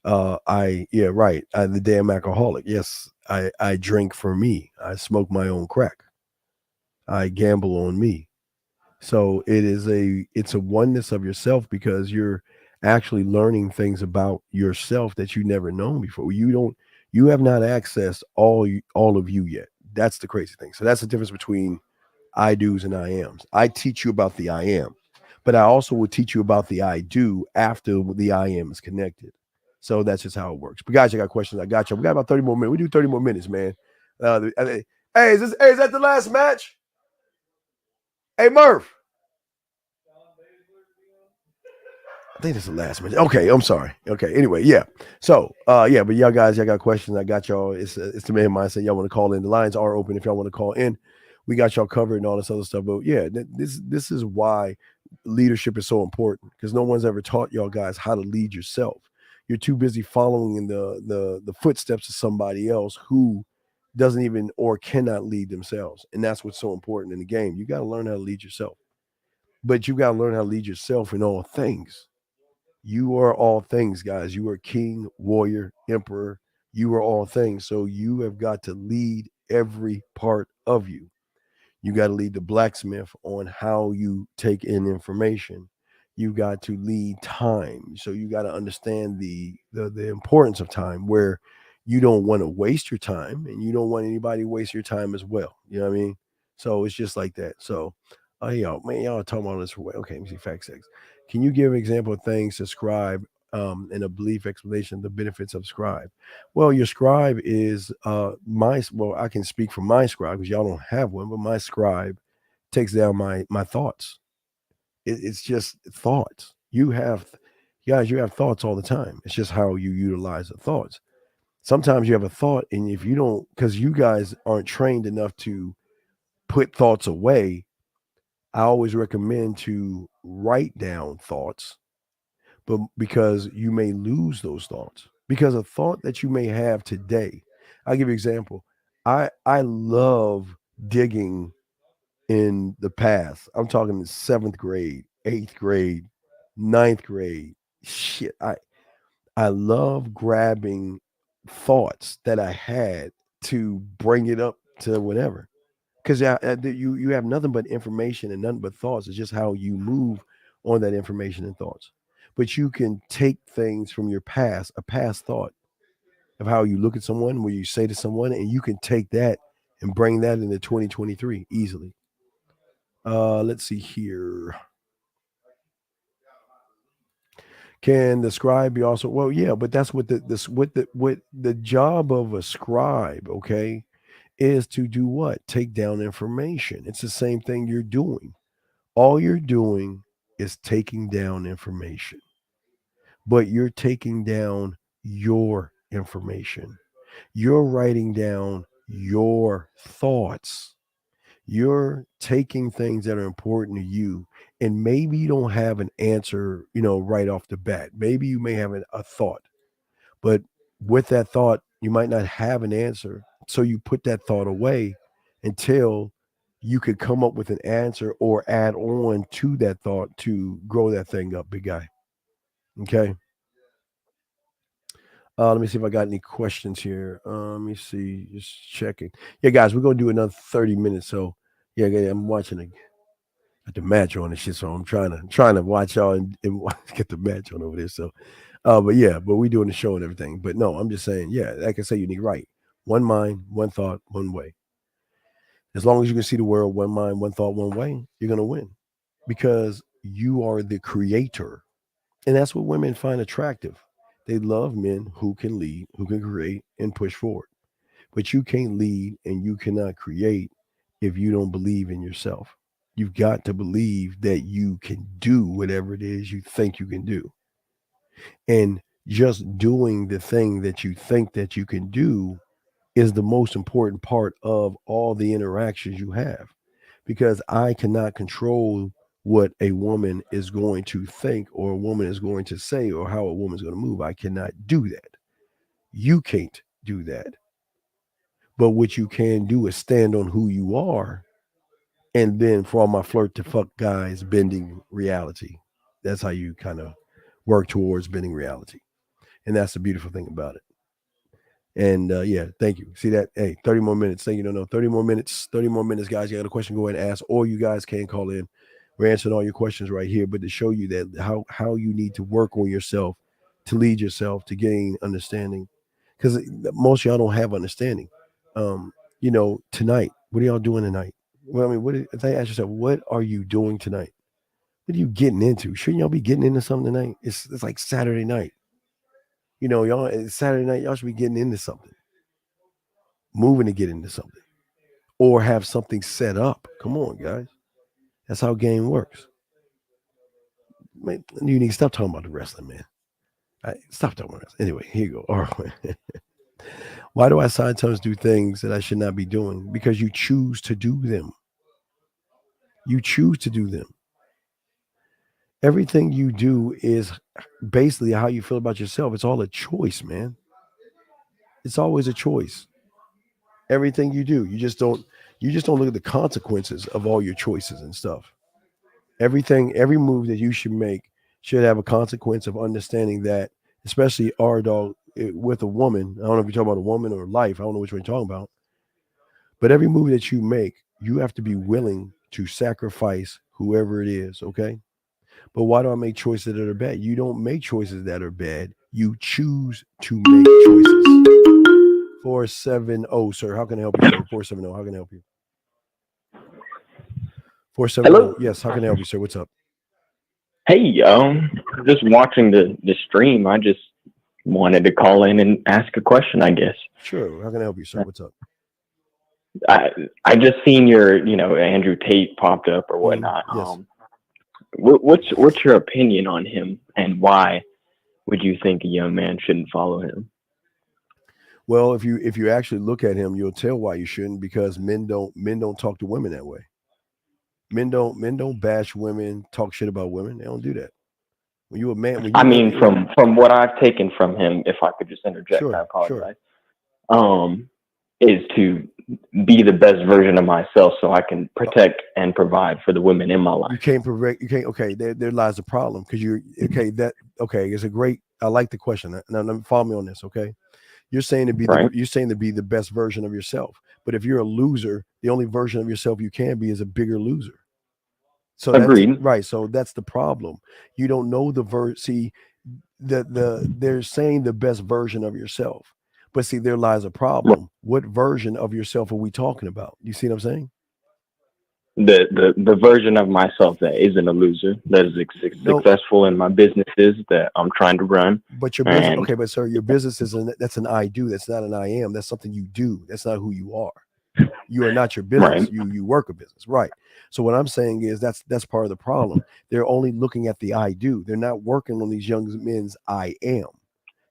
I'm the damn alcoholic. Yes, I drink for me. I smoke my own crack. I gamble on me. So it's a oneness of yourself because you're actually learning things about yourself that you never known before. You have not accessed all of you yet. That's the crazy thing. So that's the difference between I do's and I ams. I teach you about the I am, But I also will teach you about the I do after the I am is connected. So that's just how it works. But guys, I got questions. I got you. We got about 30 more minutes. We do 30 more minutes, man. Hey, is that the last match? Hey, Murph. I think it's the last match. Okay, I'm sorry. Okay, anyway, yeah. So, but y'all guys, y'all got questions. I got y'all. It's the man mindset. Y'all want to call in? The lines are open if y'all want to call in. We got y'all covered and all this other stuff. But yeah, this is why leadership is so important, because no one's ever taught y'all guys how to lead yourself. You're too busy following in the footsteps of somebody else who doesn't even or cannot lead themselves. And that's what's so important in the game. You got to learn how to lead yourself. But you got to learn how to lead yourself in all things. You are all things, guys. You are king, warrior, emperor. You are all things. So you have got to lead every part of you. You got to lead the blacksmith on how you take in information. You got to lead time. So you got to understand the importance of time, where you don't want to waste your time and you don't want anybody to waste your time as well. You know what I mean? So it's just like that. So, y'all are talking about this for way. Okay, let me see fact checks. Can you give an example of things to scribe in a belief explanation of the benefits of scribe? Well, your scribe is I can speak for my scribe because y'all don't have one, but my scribe takes down my thoughts. It's just thoughts. You have thoughts all the time. It's just how you utilize the thoughts. Sometimes you have a thought, and if you don't, because you guys aren't trained enough to put thoughts away, I always recommend to write down thoughts, but because you may lose those thoughts. Because a thought that you may have today, I'll give you an example. I love digging in the past. I'm talking the 7th grade, 8th grade, 9th grade. Shit, I love grabbing thoughts that I had to bring it up to whatever. Because you have nothing but information and nothing but thoughts. It's just how you move on that information and thoughts. But you can take things from your past, a past thought of how you look at someone, what you say to someone, and you can take that and bring that into 2023 easily. Let's see here. Can the scribe be also? Well, yeah, but that's what the job of a scribe, okay, is to do what? Take down information. It's the same thing you're doing. All you're doing is taking down information, but you're taking down your information. You're writing down your thoughts. You're taking things that are important to you, and maybe you don't have an answer, right off the bat. Maybe you may have a thought, but with that thought, you might not have an answer. So you put that thought away until you could come up with an answer or add on to that thought to grow that thing up, big guy. Okay. Let me see if I got any questions here. Let me see. Just checking. Yeah, guys, we're gonna do another 30 minutes. So yeah, I'm watching the match on and shit. So I'm trying to watch y'all and get the match on over there. So but we doing the show and everything. But no, I'm just saying, yeah, like I say, Unique, right. One mind, one thought, one way. As long as you can see the world, one mind, one thought, one way, you're gonna win. Because you are the creator. And that's what women find attractive. They love men who can lead, who can create and push forward. But you can't lead and you cannot create if you don't believe in yourself. You've got to believe that you can do whatever it is you think you can do. And just doing the thing that you think that you can do is the most important part of all the interactions you have. Because I cannot control what a woman is going to think or a woman is going to say or how a woman's going to move. I cannot do that. You can't do that. But what you can do is stand on who you are. And then for all my flirt to fuck guys, bending reality. That's how you kind of work towards bending reality. And that's the beautiful thing about it. And thank you. See that? Hey, 30 more minutes. Thank you. No, 30 more minutes, guys. You got a question, go ahead and ask, or you guys can call in. We're answering all your questions right here, but to show you that how you need to work on yourself, to lead yourself, to gain understanding. Because most of y'all don't have understanding. Tonight, what are y'all doing tonight? Well, I mean, if they ask yourself, what are you doing tonight? What are you getting into? Shouldn't y'all be getting into something tonight? It's like Saturday night. You know, y'all. It's Saturday night. Y'all should be getting into something, moving to get into something, or have something set up. Come on, guys. That's how game works. Man, you need to stop talking about the wrestling, man. Stop talking about wrestling. Anyway, here you go. All right. Why do I sometimes do things that I should not be doing? Because you choose to do them. You choose to do them. Everything you do is basically how you feel about yourself. It's all a choice, man. It's always a choice. Everything you do, you just don't look at the consequences of all your choices and stuff. Every move that you should make should have a consequence of understanding that, especially our dog with a woman. I don't know if you're talking about a woman or life. I don't know which one you're talking about. But every move that you make, you have to be willing to sacrifice whoever it is, okay? But why do I make choices that are bad? You don't make choices that are bad. You choose to make choices. 470, sir. How can I help you, sir? 470. How can I help you? 470. Hello? Yes. How can I help you, sir? What's up? Hey, just watching the stream. I just wanted to call in and ask a question, I guess. Sure. How can I help you, sir? What's up? I just seen your, Andrew Tate popped up or whatnot. Yes. What's your opinion on him, and why would you think a young man shouldn't follow him? Well, if you actually look at him, you'll tell why you shouldn't, because men don't talk to women that way. Men don't bash women, talk shit about women. They don't do that. When you a man, from what I've taken from him, if I could just interject, Sure, I apologize. Is to be the best version of myself so I can protect and provide for the women in my life. You can't. Okay, there lies the problem, because it's a great. I like the question. Now follow me on this, okay? You're saying to be the best version of yourself, but if you're a loser, the only version of yourself you can be is a bigger loser. So Agreed. Right. So that's the problem. You don't know see, they're saying the best version of yourself. But see, there lies a problem. What version of yourself are we talking about? You see what I'm saying? The version of myself that isn't a loser, that is successful in my businesses that I'm trying to run. But your business, okay, but sir, your business that's an I do. That's not an I am. That's something you do. That's not who you are. You are not your business. Right. You work a business, right? So what I'm saying is that's part of the problem. They're only looking at the I do. They're not working on these young men's I am.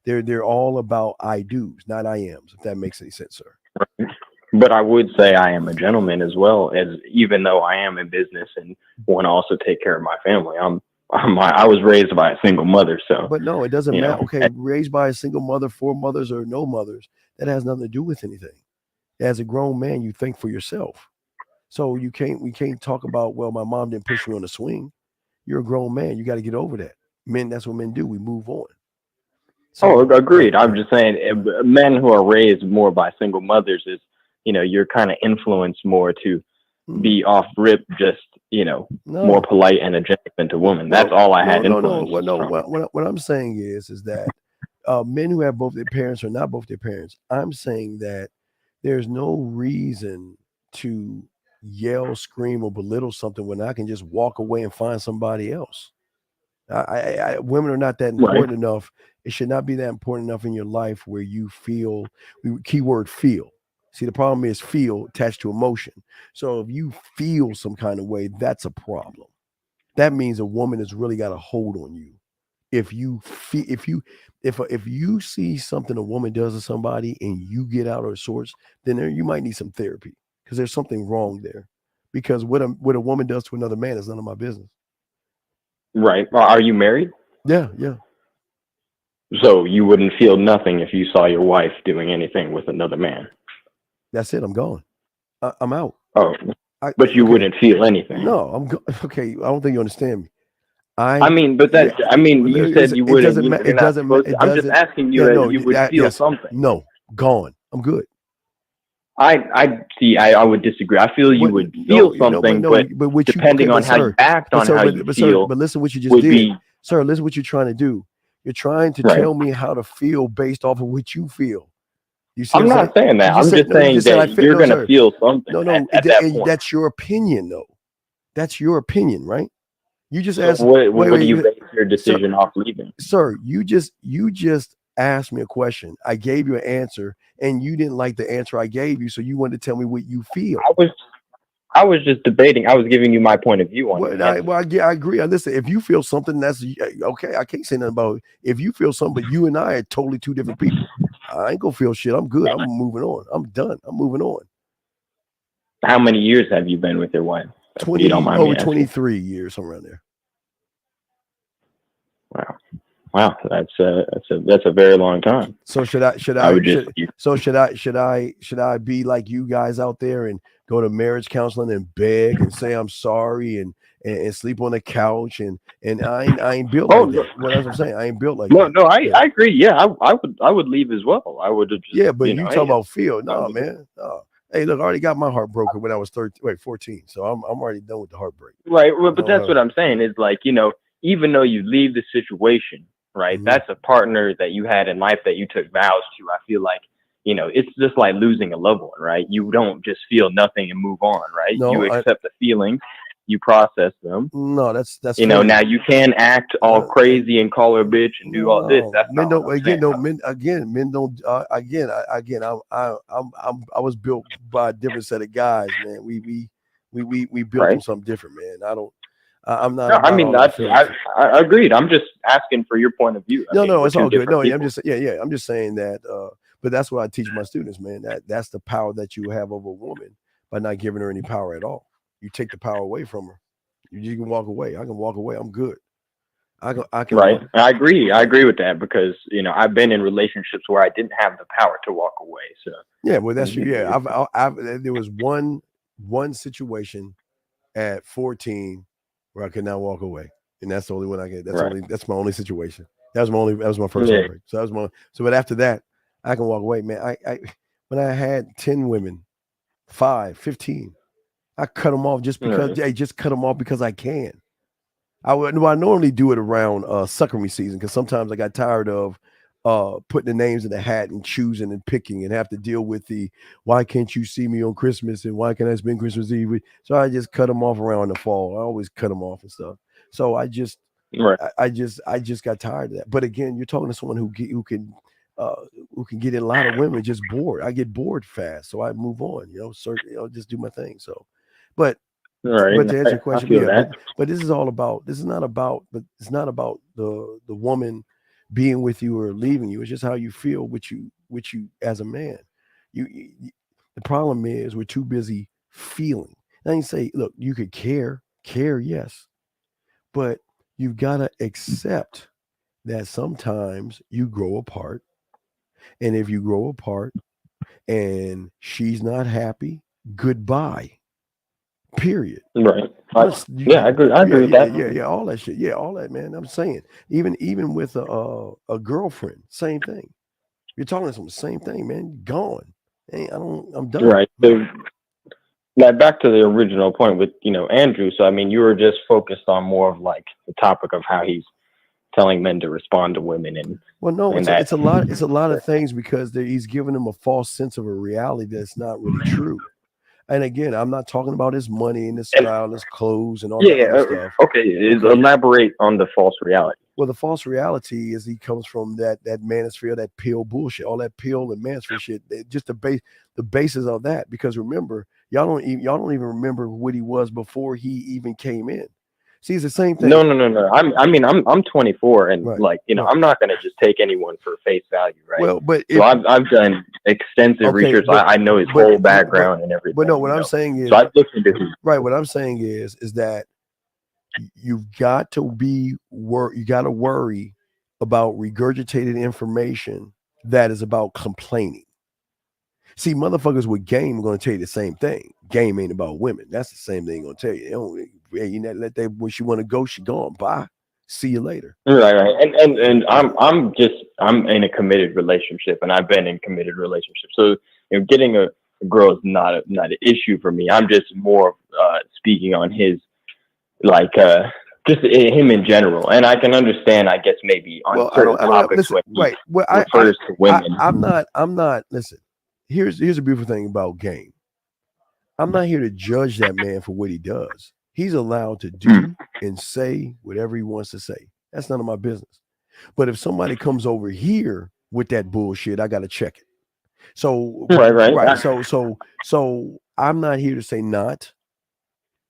They're all about I do's, not I ams. If that makes any sense, sir. Right. But I would say I am a gentleman as well, as even though I am in business and want to also take care of my family. I was raised by a single mother, so. But no, it doesn't matter. Okay, raised by a single mother, 4 mothers, or no mothers, that has nothing to do with anything. As a grown man, you think for yourself. So we can't talk about, well, my mom didn't push me on the swing. You're a grown man. You got to get over that. Men, that's what men do. We move on. So, agreed. I'm just saying, men who are raised more by single mothers is, you're kind of influenced more to be off rip, just, more polite and a gentleman to women. That's all I had influence. What I'm saying is that men who have both their parents or not both their parents, I'm saying that there's no reason to yell, scream, or belittle something when I can just walk away and find somebody else. Women are not that important enough. It should not be that important enough in your life where you feel, keyword feel. See, the problem is feel attached to emotion. So if you feel some kind of way, that's a problem. That means a woman has really got a hold on you. If you see something a woman does to somebody and you get out of sorts, then you might need some therapy, because there's something wrong there. Because what a woman does to another man is none of my business. Right. Are you married? Yeah. So you wouldn't feel nothing if you saw your wife doing anything with another man? That's it. I'm gone. I'm out. Oh, but you wouldn't feel anything? No, I'm okay. I don't think you understand me. You said you wouldn't. It doesn't matter. I'm just asking you if you would feel something. No, gone. I'm good. I see. I would disagree. I feel you would feel something, but depending on how you act, on how you feel. But listen, what you just did, sir. Listen, what you're trying to do. You're trying to tell me how to feel based off of what you feel. You see, I'm not saying that. I'm just saying that you're going to feel something. No, at that point. That's your opinion, though. That's your opinion, right? You just So asked. what do you base your decision off leaving? Sir, you just asked me a question. I gave you an answer, and you didn't like the answer I gave you, so you wanted to tell me what you feel. I was just debating. I was giving you my point of view on it. I agree. Listen, if you feel something, that's okay. I can't say nothing about it. If you feel something, but you and I are totally two different people. I ain't gonna feel shit. I'm good. I'm moving on. I'm done. I'm moving on. How many years have you been with your wife? 20, over 23 years, somewhere around there. Wow, that's a very long time. So should I be like you guys out there and go to marriage counseling and beg and say I'm sorry and sleep on the couch and I ain't built like that. Well, that's what I'm saying. I ain't built like that. No, I agree. Yeah, I would leave as well. I would have just, but you talk about feel. No, man. No. Hey, look, I already got my heart broken when I was 14. So I'm already done with the heartbreak. Right. Well, but that's what I'm saying is like, even though you leave the situation, right, Mm-hmm. that's a partner that you had in life that you took vows to. I feel like, it's just like losing a loved one, right? You don't just feel nothing and move on, right? No, you accept the feelings, you process them. No, that's now you can act all crazy and call her a bitch and do all this. That's men not don't men don't I was built by a different set of guys, man. We built on something different, man. I'm not. No, I mean I agreed. I'm just asking for your point of view. No, it's all good. No, people. I'm just saying that. But that's what I teach my students, man. That's the power that you have over a woman by not giving her any power at all. You take the power away from her. You can walk away. I can walk away. I'm good. I can. Right. I agree with that because I've been in relationships where I didn't have the power to walk away. So yeah, well that's true. Yeah, there was one situation at 14 where I could not walk away, and that's the only one I get. That's my only situation. That was my first heartbreak. So but after that, I can walk away, man. I when I had 10 women, 5, 15, I cut them off just because just cut them off because I can. I normally do it around sucker me season because sometimes I got tired of putting the names in the hat and choosing and picking and have to deal with the why can't you see me on Christmas and why can't I spend Christmas Eve? So I just cut them off around the fall. I always cut them off and stuff. So I just got tired of that. But again, you're talking to someone who can get in a lot of women just bored. I get bored fast, so I move on. Just do my thing. So, but to answer your question, but this is all about. It's not about the woman being with you or leaving you. It's just how you feel with you as a man. The problem is we're too busy feeling. I ain't say, look, you could care, yes, but you've got to accept that sometimes you grow apart. And if you grow apart and she's not happy, goodbye. Period. Right. I agree. I agree with that. Yeah, all that shit. Yeah, all that, man. I'm saying, even with a girlfriend, same thing. You're talking to some same thing, man. Gone. I'm done. Right. So, back to the original point with Andrew. So I mean, you were just focused on more of like the topic of how he's telling men to respond to women and it's a lot of things because he's giving them a false sense of a reality that's not really true. And again, I'm not talking about his money and his style and his clothes and all that kind of stuff. Okay, elaborate on the false reality. Well, the false reality is he comes from that manosphere, that pill bullshit, all that pill and manosphere shit. Just the basis of that. Because remember, y'all don't even remember what he was before he even came in. See, it's the same thing. No. I'm 24, and I'm not going to just take anyone for face value, right? Well, but I've done extensive research. I know his whole background and everything. But no, what I'm saying is, so I've listened to him. Right. What I'm saying is that you've got to worry about regurgitated information that is about complaining. See, motherfuckers with game are going to tell you the same thing. Game ain't about women. That's the same thing they're going to tell you. Let that when she want to go, she gone. Bye. See you later. Right. And I'm in a committed relationship, and I've been in committed relationships. So getting a girl is not an issue for me. I'm just more speaking on his just him in general, and I can understand. I guess maybe on certain topics when he refers to women. I'm not. Listen. Here's a beautiful thing about game. I'm not here to judge that man for what he does. He's allowed to do and say whatever he wants to say. That's none of my business. But if somebody comes over here with that bullshit, I got to check it. So right. So I'm not here to say not.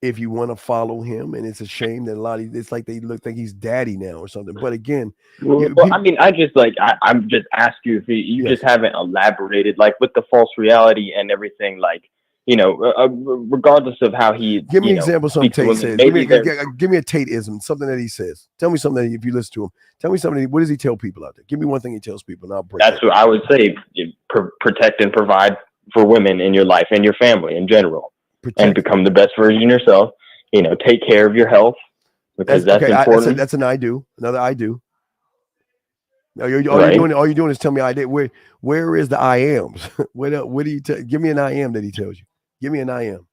If you want to follow him, and it's a shame that a lot of it's like they look like he's daddy now or something. But again, I mean, I just like I'm just asking you if you just haven't elaborated, like with the false reality and everything, like regardless of how he give me an example. Something Tate says. Give me a Tateism, something that he says. Tell me something that if you listen to him. Tell me something. What does he tell people out there? Give me one thing he tells people, and I'll break. That's what I would say. Protect and provide for women in your life and your family in general. And become the best version of yourself. Take care of your health because that's important. That's an I do. Another I do. All you're doing is tell me I did. Where is the I ams? What do you give me an I am that he tells you? Give me an I am.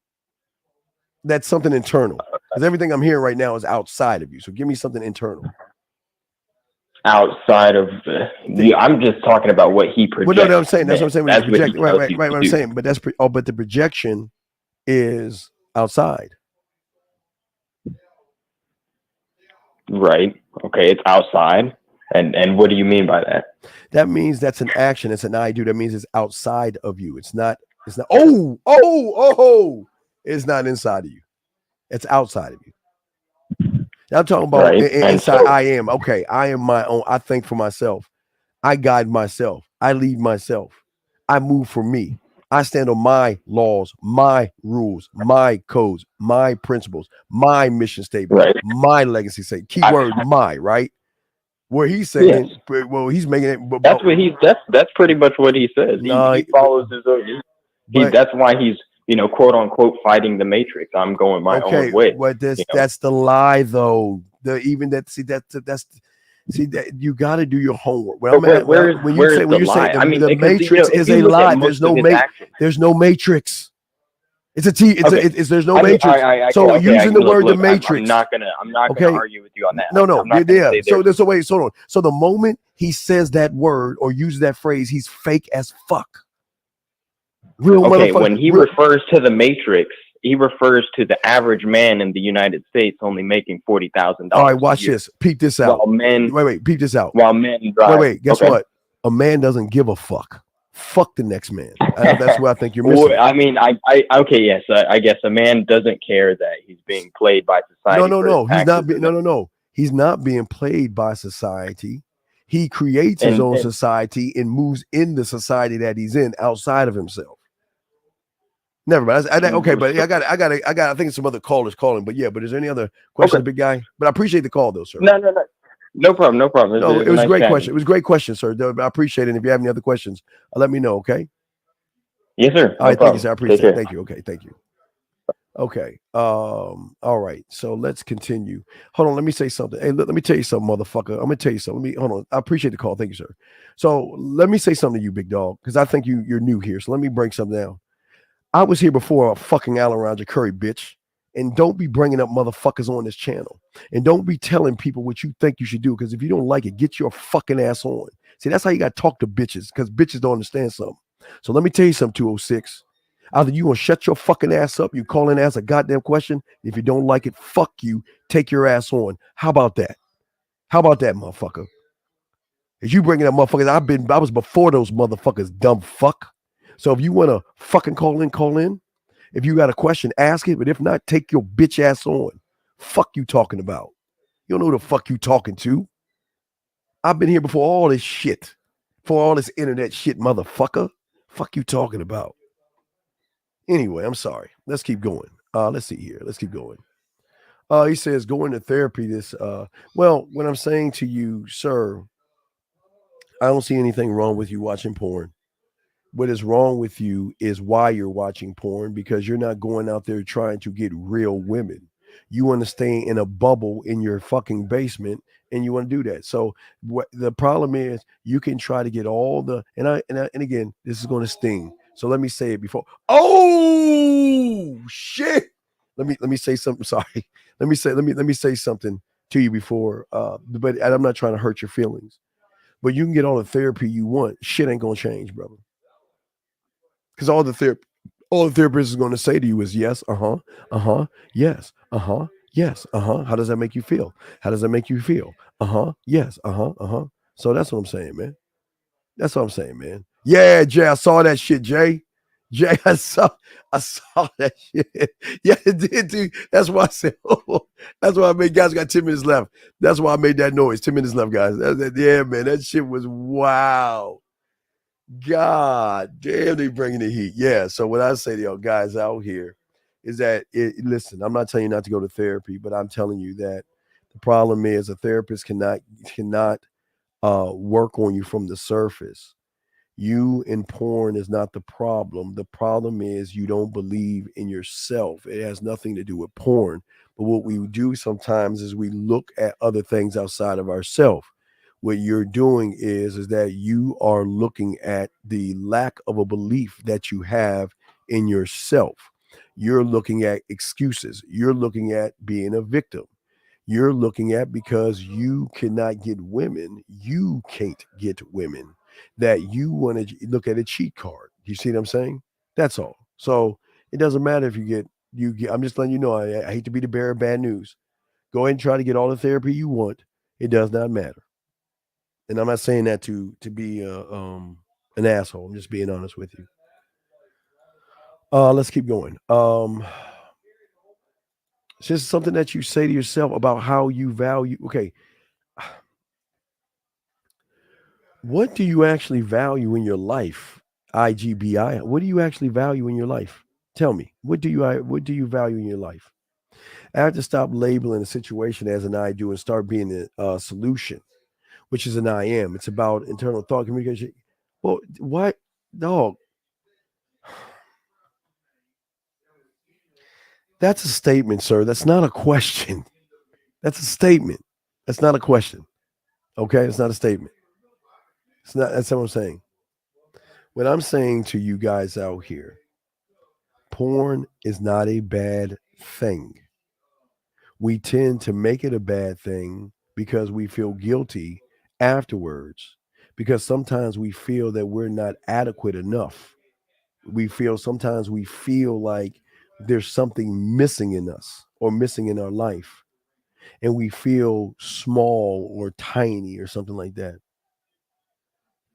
That's something internal. Because everything I'm hearing right now is outside of you. So give me something internal. Outside of I'm just talking about what he projects. Well, no, I'm saying that's what I'm saying. Right. What I'm saying, but but the projection is outside. Right. Okay, it's outside. And what do you mean by that? That means that's an action. It's an I do. That means it's outside of you. It's not it's not it's not inside of you. It's outside of you. I'm talking about inside. I am. Okay, I am my own. I think for myself. I guide myself. I lead myself. I move for me. I stand on my laws, my rules, my codes, my principles, my mission statement, my legacy statement. Keyword my, right? Where he's saying, well, he's making it. That's what that's pretty much what he says. He follows his own. That's why he's, quote unquote, fighting the matrix. I'm going my own way. But that's the lie, though. That's that you got to do your homework. When you say the matrix is a lie, there's no matrix. It's a T. There's no matrix. So using the word the matrix. I'm not gonna argue with you on that. No. Yeah. So wait. Hold on. So the moment he says that word or uses that phrase, he's fake as fuck. When he refers to the matrix, he refers to the average man in the United States only making $40,000. All right, watch this. Peep this out. Peep this out. While men drive. Guess what? A man doesn't give a fuck. Fuck the next man. That's what I think you're missing. I mean, yes. I guess a man doesn't care that he's being played by society. No. He's not. No. He's not being played by society. He creates his own society and moves in the society that he's in outside of himself. Never mind. Okay, but I got. I think some other callers calling. But yeah, but is there any other questions, big guy? But I appreciate the call, though, sir. No problem. It was a great question. It was a great question, sir. I appreciate it. And if you have any other questions, let me know. Okay. Yes, sir. All right. Thank you, sir. I appreciate it. Thank you. Okay. Thank you. Okay. All right. So let's continue. Hold on. Let me say something. Hey, let me tell you something, motherfucker. I'm gonna tell you something. Hold on. I appreciate the call. Thank you, sir. So let me say something to you, big dog, because I think you're new here. So let me break something down. I was here before a fucking Alan Roger Curry, bitch. And don't be bringing up motherfuckers on this channel. And don't be telling people what you think you should do. Because if you don't like it, get your fucking ass on. See, that's how you got to talk to bitches. Because bitches don't understand something. So let me tell you something, 206. Either you going to shut your fucking ass up. You call in and ask a goddamn question. If you don't like it, fuck you. Take your ass on. How about that? How about that, motherfucker? If you bringing up motherfuckers, I was before those motherfuckers, dumb fuck. So if you want to fucking call in. If you got a question, ask it. But if not, take your bitch ass on. Fuck you talking about. You don't know who the fuck you talking to. I've been here before all this shit. For all this internet shit, motherfucker. Fuck you talking about. Anyway, I'm sorry. Let's keep going. Let's see here. Let's keep going. He says, going to therapy well, what I'm saying to you, sir, I don't see anything wrong with you watching porn. What is wrong with you is why you're watching porn, because you're not going out there trying to get real women. You want to stay in a bubble in your fucking basement, and you want to do that. So what the problem is, you can try to get all the and again, this is going to sting. So let me say it before. Oh shit! Let me say something. Sorry. Let me say something to you before. But I'm not trying to hurt your feelings. But you can get all the therapy you want. Shit ain't gonna change, brother. Because all All the therapist is going to say to you is yes, yes, yes, How does that make you feel? How does that make you feel? Yes, So that's what I'm saying, man. That's what I'm saying, man. Yeah, Jay, I saw that shit, Jay. Jay, I saw that shit. Yeah, it did too. That's why I said, that's why I made, guys, got 10 minutes left. That's why I made that noise. 10 minutes left, guys. Yeah, man, that shit was wow. God damn, they bringing the heat. Yeah. So what I say to y'all guys out here is that listen, I'm not telling you not to go to therapy, but I'm telling you that the problem is a therapist cannot work on you from the surface. You in porn is not the problem. The problem is you don't believe in yourself. It has nothing to do with porn. But what we do sometimes is we look at other things outside of ourselves. What you're doing is that you are looking at the lack of a belief that you have in yourself. You're looking at excuses. You're looking at being a victim. You're looking at because you cannot get women, you can't get women, that you want to look at a cheat card. You see what I'm saying? That's all. So it doesn't matter if you get, I'm just letting you know, I hate to be the bearer of bad news. Go ahead and try to get all the therapy you want. It does not matter. And I'm not saying that to be an asshole. I'm just being honest with you. Let's keep going. It's just something that you say to yourself about how you value. Okay. What do you actually value in your life? IGBI. What do you actually value in your life? Tell me. What do you value in your life? I have to stop labeling a situation as an I do and start being a solution, which is an I am. It's about internal thought communication. Well, what, dog? That's a statement, sir. That's not a question. That's a statement. That's not a question. Okay? It's not a statement. It's not. That's what I'm saying. What I'm saying to you guys out here, porn is not a bad thing. We tend to make it a bad thing because we feel guilty afterwards, because sometimes we feel that we're not adequate enough. Sometimes we feel like there's something missing in us or missing in our life, and we feel small or tiny or something like that.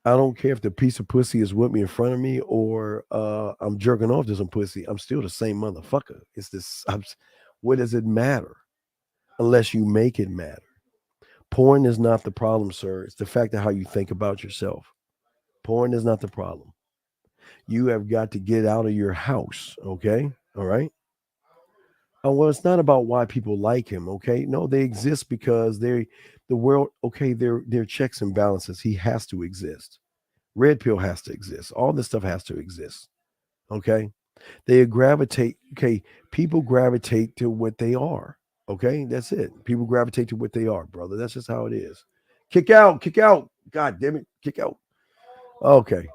I don't care if the piece of pussy is with me in front of me or I'm jerking off to some pussy. I'm still the same motherfucker. It's this. What does it matter? Unless you make it matter. Porn is not the problem, sir. It's the fact of how you think about yourself. Porn is not the problem. You have got to get out of your house. Okay. All right. Well, it's not about why people like him. Okay. No, they exist because the world. Okay. They're checks and balances. He has to exist. Red pill has to exist. All this stuff has to exist. Okay. They gravitate. Okay. People gravitate to what they are. Okay. That's it. People gravitate to what they are, brother. That's just how it is. Kick out. Kick out. God damn it. Kick out. Okay.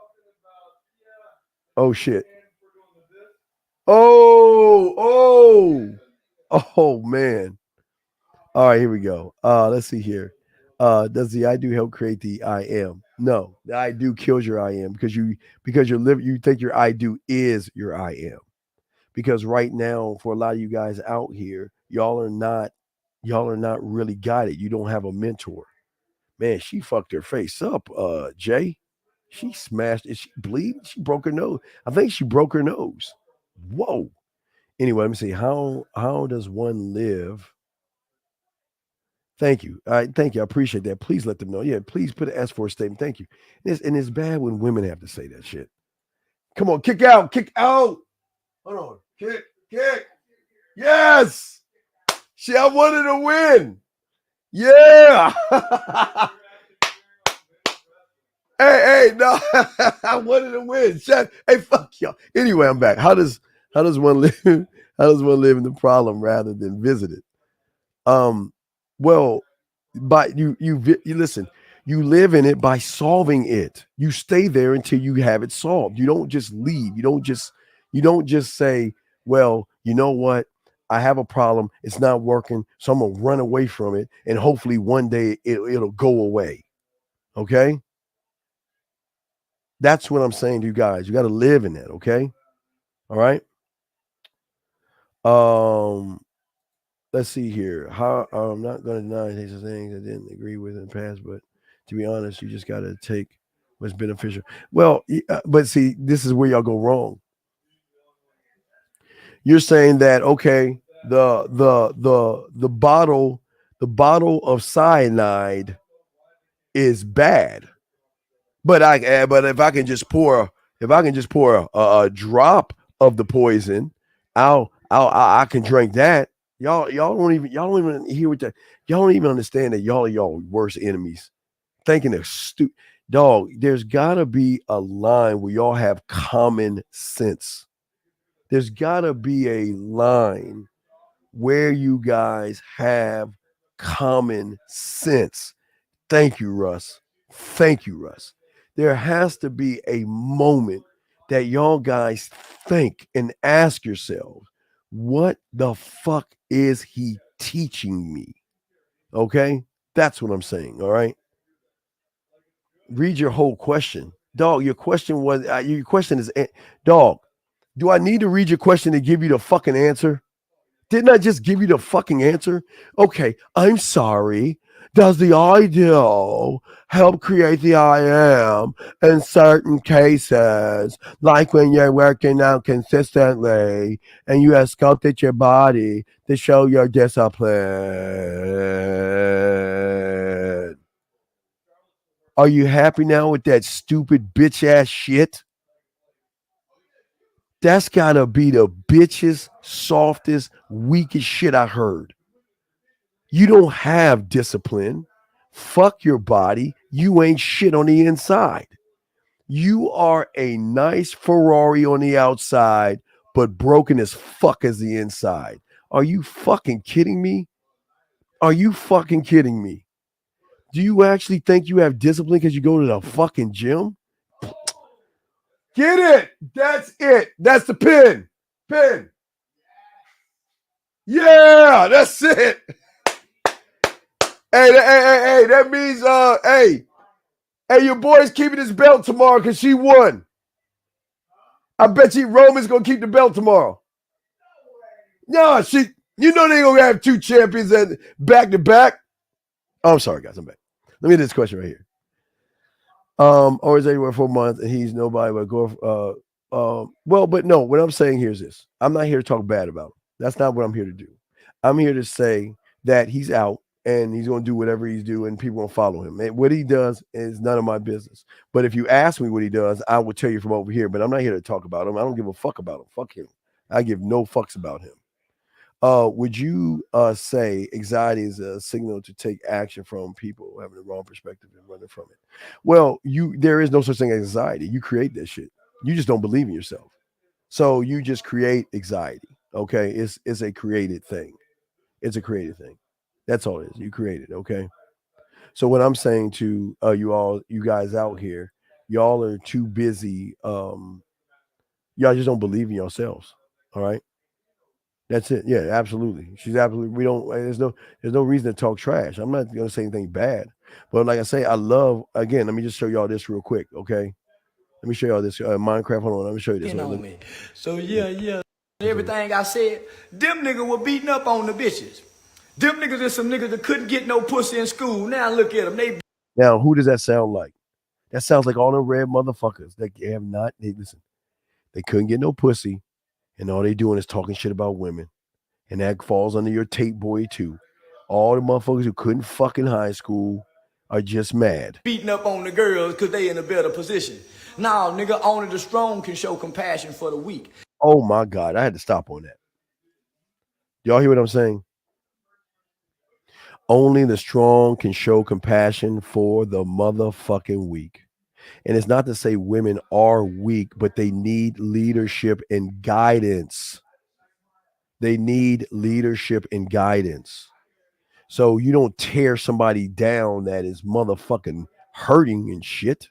Oh, shit. Oh, man. All right. Here we go. Let's see here. Does the I do help create the I am? No, the I do kills your I am because you think your I do is your I am. Because right now, for a lot of you guys out here, y'all are not really guided. You don't have a mentor. Man, she fucked her face up, Jay. She smashed. Is she bleeding? She broke her nose. I think she broke her nose. Whoa. Anyway, let me see. How does one live? Thank you. All right, thank you. I appreciate that. Please let them know. Yeah, please put an S for a statement. Thank you. And it's bad when women have to say that shit. Come on, kick out, kick out. Hold on. Kick. Yes. She, I wanted to win. Yeah. hey, no. I wanted to win. Hey, fuck y'all. Anyway, I'm back. How does one live? How does one live in the problem rather than visit it? Well, but you listen. You live in it by solving it. You stay there until you have it solved. You don't just leave. You don't just say, well, you know what? I have a problem. It's not working. So I'm going to run away from it. And hopefully one day it'll go away. Okay. That's what I'm saying to you guys. You got to live in that. Okay. All right. Let's see here. How I'm not going to deny things I didn't agree with in the past, but to be honest, you just got to take what's beneficial. Well, but see, this is where y'all go wrong. You're saying that okay, the bottle of cyanide is bad, but if I can just pour a drop of the poison, I can drink that. Y'all don't even hear what that. Y'all don't even understand that y'all are y'all worst enemies. Thinking they're stupid. Dog, there's gotta be a line where y'all have common sense. There's gotta be a line where you guys have common sense. Thank you, Russ. Thank you, Russ. There has to be a moment that y'all guys think and ask yourselves, what the fuck is he teaching me? Okay? That's what I'm saying. All right. Read your whole question. Dog, your question was, your question is, dog, do I need to read your question to give you the fucking answer? Didn't I just give you the fucking answer? Okay, I'm sorry. Does the ideal help create the I am in certain cases, like when you're working out consistently and you have sculpted your body to show your discipline? Are you happy now with that stupid bitch ass shit? That's gotta be the bitchest, softest, weakest shit I heard. You don't have discipline. Fuck your body. You ain't shit on the inside. You are a nice Ferrari on the outside, but broken as fuck as the inside. Are you fucking kidding me? Are you fucking kidding me? Do you actually think you have discipline because you go to the fucking gym? Get it. That's it. That's the pin. Pin. Yeah, that's it. Hey, that means hey, your boy's keeping his belt tomorrow because she won. I bet you Roman's gonna keep the belt tomorrow. No, you know they gonna have two champions at back to back. Oh, I'm sorry, guys, I'm back. Let me get this question right here. Or is anywhere for a month and he's nobody but go. Well, but no, what I'm saying here is this. I'm not here to talk bad about him. That's not what I'm here to do. I'm here to say that he's out and he's going to do whatever he's doing and people will follow him. And what he does is none of my business. But if you ask me what he does, I will tell you from over here. But I'm not here to talk about him. I don't give a fuck about him. Fuck him. I give no fucks about him. Would you say anxiety is a signal to take action from people having the wrong perspective and running from it? Well, there is no such thing as anxiety. You create that shit. You just don't believe in yourself. So you just create anxiety. Okay. It's a created thing. It's a created thing. That's all it is. You create it. Okay. So what I'm saying to you guys out here, y'all are too busy. Y'all just don't believe in yourselves. All right. That's it. Yeah, absolutely. She's absolutely. There's no reason to talk trash. I'm not going to say anything bad, but like I say, I love. Again, let me just show y'all this real quick. Okay. Let me show y'all this Minecraft. Hold on. Let me show you this. On me. So yeah. Everything I said, them niggas were beating up on the bitches. Them niggas is some niggas that couldn't get no pussy in school. Now look at them. Now, who does that sound like? That sounds like all the red motherfuckers that have not. Listen, they couldn't get no pussy, and all they doing is talking shit about women, and that falls under your TATE boy too. All the motherfuckers who couldn't fuck in high school are just mad. Beating up on the girls because they in a better position. Now, nigga, only the strong can show compassion for the weak. Oh my God, I had to stop on that. Y'all hear what I'm saying? Only the strong can show compassion for the motherfucking weak. And it's not to say women are weak, but they need leadership and guidance. They need leadership and guidance. So you don't tear somebody down that is motherfucking hurting and shit.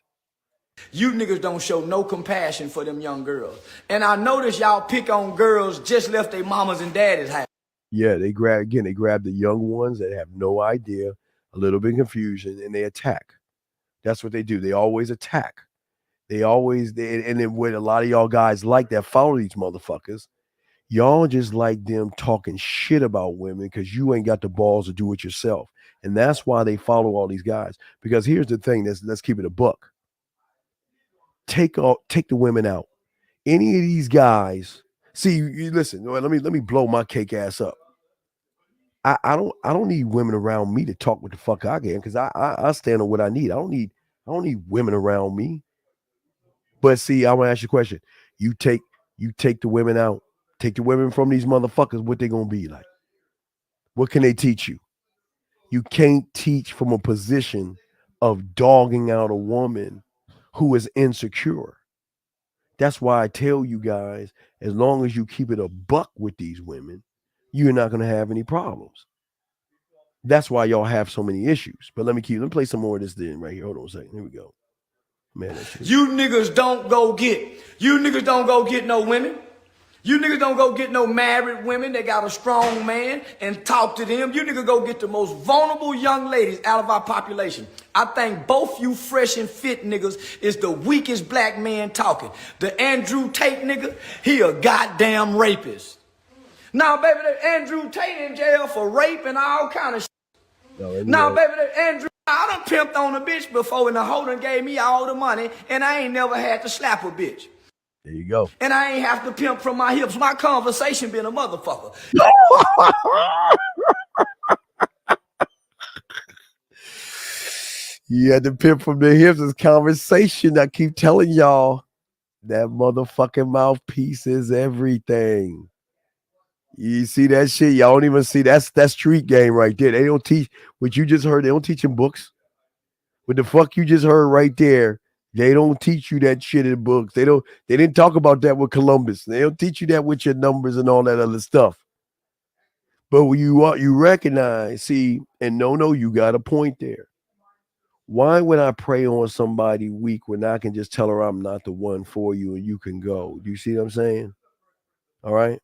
You niggas don't show no compassion for them young girls. And I notice y'all pick on girls just left their mamas and daddies house. Yeah, they grab the young ones that have no idea, a little bit of confusion, and they attack. That's what they do. They always attack. They always, and then what a lot of y'all guys like that follow these motherfuckers, y'all just like them talking shit about women because you ain't got the balls to do it yourself. And that's why they follow all these guys. Because here's the thing, let's keep it a buck. Take the women out. Any of these guys, see, you listen, let me blow my cake ass up. I don't need women around me to talk what the fuck I can, because I stand on what I need. I don't need women around me. But see, I want to ask you a question. You take the women out, take the women from these motherfuckers, what they gonna be like? What can they teach you? You can't teach from a position of dogging out a woman who is insecure. That's why I tell you guys, as long as you keep it a buck with these women, you're not gonna have any problems. That's why y'all have so many issues. But let me play some more of this then right here. Hold on a second. Here we go. Man, that shit. You niggas don't go get no women. You niggas don't go get no married women that got a strong man and talk to them. You niggas go get the most vulnerable young ladies out of our population. I think both you fresh and fit niggas is the weakest black man talking. The Andrew Tate nigga, he a goddamn rapist. Now, baby, that Andrew Tate in jail for rape and all kind of shit. Now, baby, that Andrew, I done pimped on a bitch before and the hoe done gave me all the money and I ain't never had to slap a bitch. There you go. And I ain't have to pimp from my hips. My conversation been a motherfucker. You had to pimp from the hips. This conversation. I keep telling y'all that motherfucking mouthpiece is everything. You see that shit? Y'all don't even see that's street game right there. They don't teach what you just heard. They don't teach in books. What the fuck you just heard right there? They don't teach you that shit in books. They didn't talk about that with Columbus. They don't teach you that with your numbers and all that other stuff. But when you recognize, see, and no, you got a point there. Why would I prey on somebody weak when I can just tell her I'm not the one for you and you can go? Do you see what I'm saying? All right.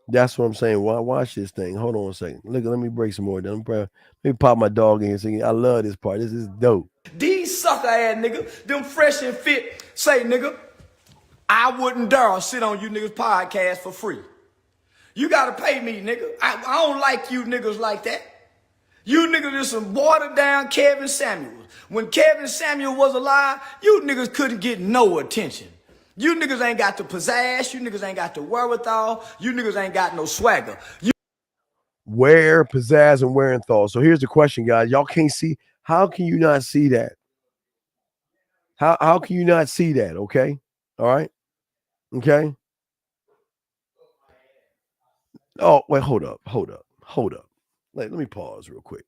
That's what I'm saying. Watch this thing. Hold on a second. Look, let me break some more down. Let me pop my dog in here singing. I love this part. This is dope. These sucker ass niggas, them fresh and fit, say nigga, I wouldn't dare sit on you niggas podcast for free. You gotta pay me, nigga. I don't like you niggas like that. You niggas is some watered down Kevin Samuels. When Kevin Samuel was alive, you niggas couldn't get no attention. You niggas ain't got the pizzazz. You niggas ain't got the wherewithal. You niggas ain't got no swagger. Where pizzazz and wherewithal. So here's the question, guys. Y'all can't see. How can you not see that? How can you not see that? Okay. All right. Okay. Oh, wait, hold up. Let me pause real quick.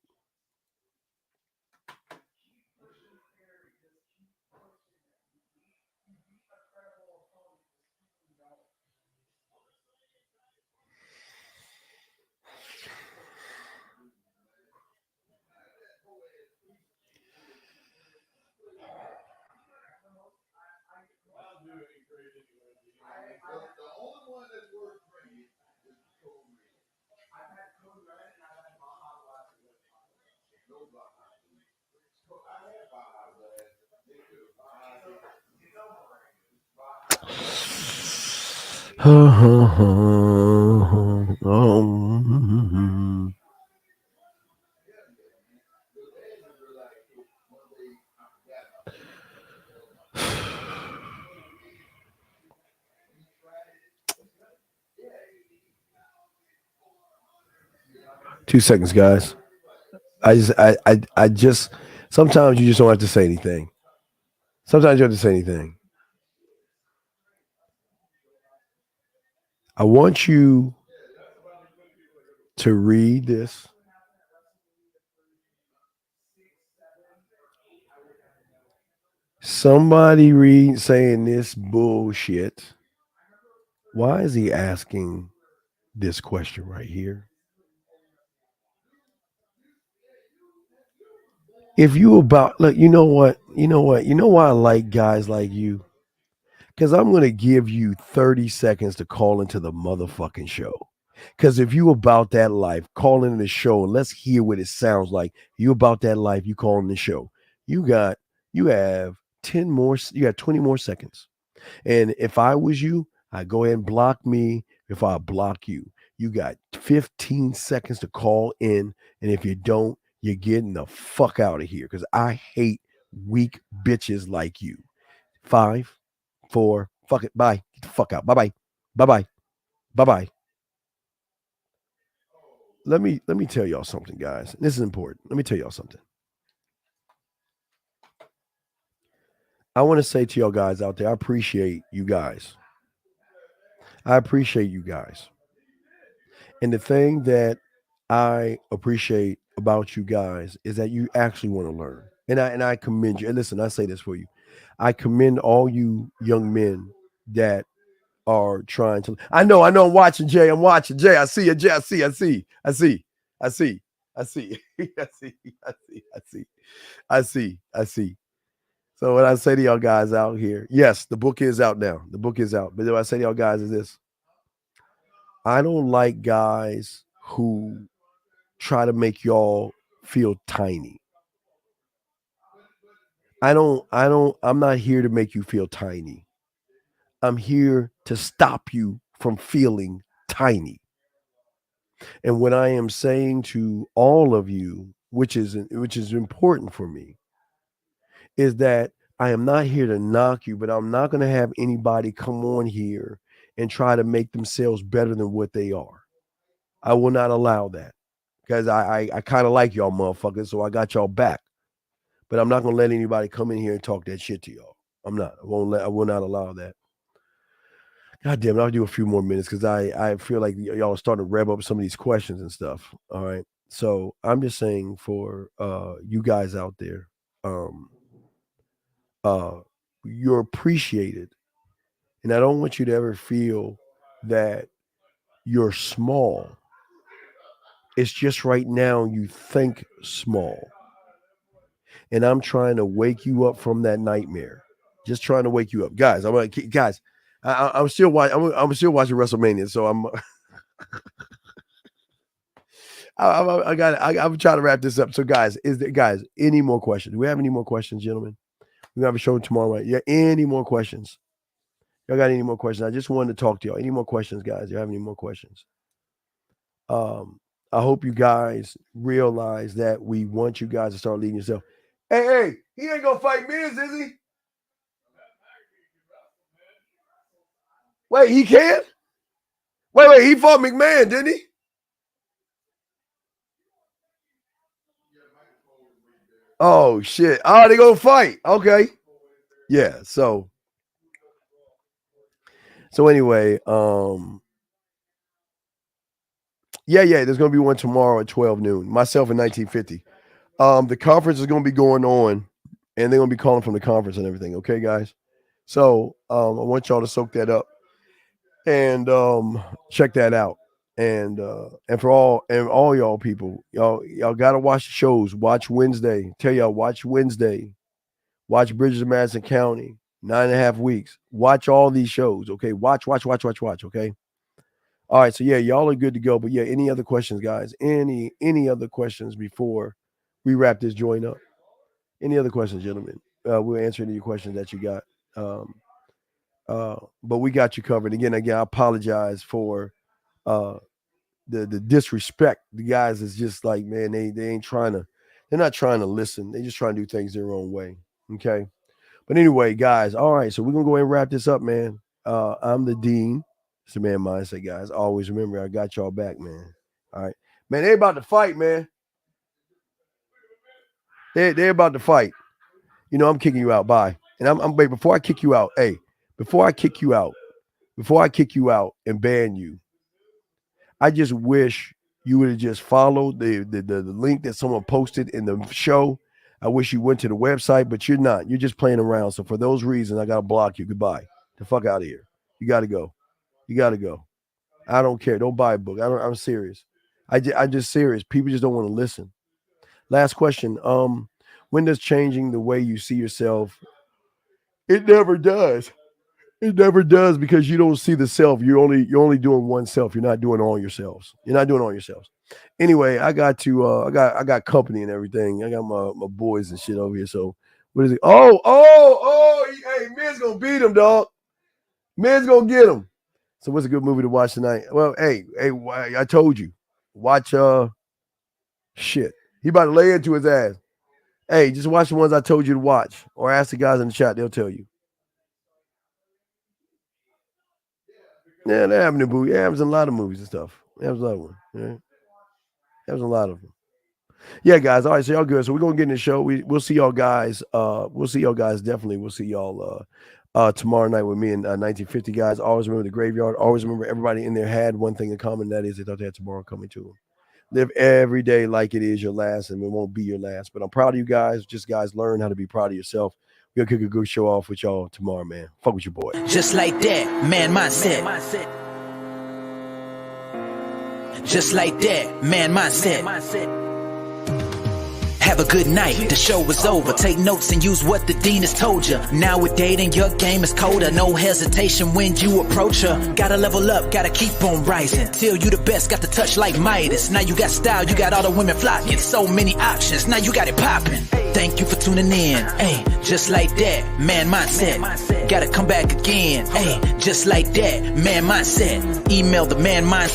Two seconds, guys. I just sometimes you just don't have to say anything. Sometimes you have to say anything. I want you to read this. Somebody saying this bullshit. Why is he asking this question right here? If you look, you know why I like guys like you? Because I'm going to give you 30 seconds to call into the motherfucking show. Because if you about that life, call into the show and let's hear what it sounds like. You about that life, you call in the show. You have 10 more. You got 20 more seconds. And if I was you, I'd go ahead and block me. If I block you, you got 15 seconds to call in. And if you don't, you're getting the fuck out of here because I hate weak bitches like you. 5, 4, fuck it. Bye. Get the fuck out. Bye-bye. Bye-bye. Bye-bye. Let me tell y'all something, guys. This is important. Let me tell y'all something. I want to say to y'all guys out there, I appreciate you guys. I appreciate you guys. And the thing that I appreciate about you guys is that you actually want to learn. And I commend you. And listen, I say this for you. I commend all you young men that are trying to. I know I'm watching Jay. I'm watching Jay. I see you, Jay. I see. I see. So what I say to y'all guys out here, yes, the book is out now. The book is out. But what I say to y'all guys is this. I don't like guys who try to make y'all feel tiny. I'm not here to make you feel tiny. I'm here to stop you from feeling tiny. And what I am saying to all of you, which is important for me, is that I am not here to knock you, but I'm not going to have anybody come on here and try to make themselves better than what they are. I will not allow that because I kind of like y'all motherfuckers, so I got y'all back. But I'm not going to let anybody come in here and talk that shit to y'all. I'm not. I will not allow that. God damn it, I'll do a few more minutes because I feel like y'all are starting to rev up some of these questions and stuff. All right. So I'm just saying for you guys out there, you're appreciated. And I don't want you to ever feel that you're small. It's just right now you think small. And I'm trying to wake you up from that nightmare. Just trying to wake you up. Guys, I'm still watching WrestleMania, so I'm trying to wrap this up. So guys, any more questions? Do we have any more questions, gentlemen? We're gonna have a show tomorrow, right? Yeah, any more questions? Y'all got any more questions? I just wanted to talk to y'all. Any more questions, guys? You have any more questions? I hope you guys realize that we want you guys to start leading yourself. Hey, he ain't gonna fight Miz, is he? Wait, he can? Wait, he fought McMahon, didn't he? Oh shit. Oh, they gonna fight. Okay. Yeah, so anyway, yeah, there's gonna be one tomorrow at 12 noon. Myself in 1950. The conference is gonna be going on, and they're gonna be calling from the conference and everything. Okay, guys. So I want y'all to soak that up and check that out. And for all y'all people, y'all gotta watch the shows. Watch Wednesday. Tell y'all, watch Wednesday. Watch Bridges of Madison County. 9.5 weeks. Watch all these shows. Okay. Watch. Okay. All right. So yeah, y'all are good to go. But yeah, any other questions, guys? Any other questions before we wrap this joint up? Any other questions, gentlemen? We'll answer any of your questions that you got. But we got you covered. Again, I apologize for the disrespect. The guys is just like, man, they ain't trying to, they're not trying to listen. They just trying to do things their own way. Okay. But anyway, guys, all right. So we're gonna go ahead and wrap this up, man. I'm the Dean. It's the Man Mindset, guys. Always remember, I got y'all back, man. All right. Man, they about to fight, man. They're about to fight. You know, I'm kicking you out. Bye. And wait, before I kick you out, before I kick you out and ban you, I just wish you would have just followed the link that someone posted in the show. I wish you went to the website, but you're not. You're just playing around. So for those reasons, I got to block you. Goodbye. The fuck out of here. You got to go. I don't care. Don't buy a book. I'm serious. I'm just serious. People just don't want to listen. Last question. When does changing the way you see yourself? It never does. It never does because you don't see the self. You're only doing one self. You're not doing all yourselves. Anyway, I got company and everything. I got my boys and shit over here. So What is he? Hey, Miz gonna beat him, dog. Miz gonna get him. So what's a good movie to watch tonight? Well, hey, I told you. Watch shit. He about to lay into his ass. Hey, just watch the ones I told you to watch. Or ask the guys in the chat, they'll tell you. Yeah, they're having a movie. Yeah, there's a lot of movies and stuff. There's a lot of them. Yeah. There's a lot of them. Yeah, guys. All right, so y'all good. So we're gonna get in the show. We'll see y'all guys. We'll see y'all guys. Definitely. We'll see y'all tomorrow night with me and 1950 guys. Always remember the graveyard. Always remember everybody in there had one thing in common. That is they thought they had tomorrow coming to them. Live every day like it is your last, and it won't be your last. But I'm proud of you guys. Just guys, learn how to be proud of yourself. We're gonna kick a good show off with y'all tomorrow, man. Fuck with your boy. Just like that, man mindset. Just like that, man mindset. Have a good night, the show is over. Take notes and use what the dean has told you. Now we're dating, your game is colder. No hesitation when you approach her. Gotta level up, gotta keep on rising. Till you the best, got the touch like Midas. Now you got style, you got all the women flocking. So many options, now you got it popping. Thank you for tuning in. Hey, just like that, man mindset. Gotta come back again. Hey, just like that, man mindset. Email the man mindset.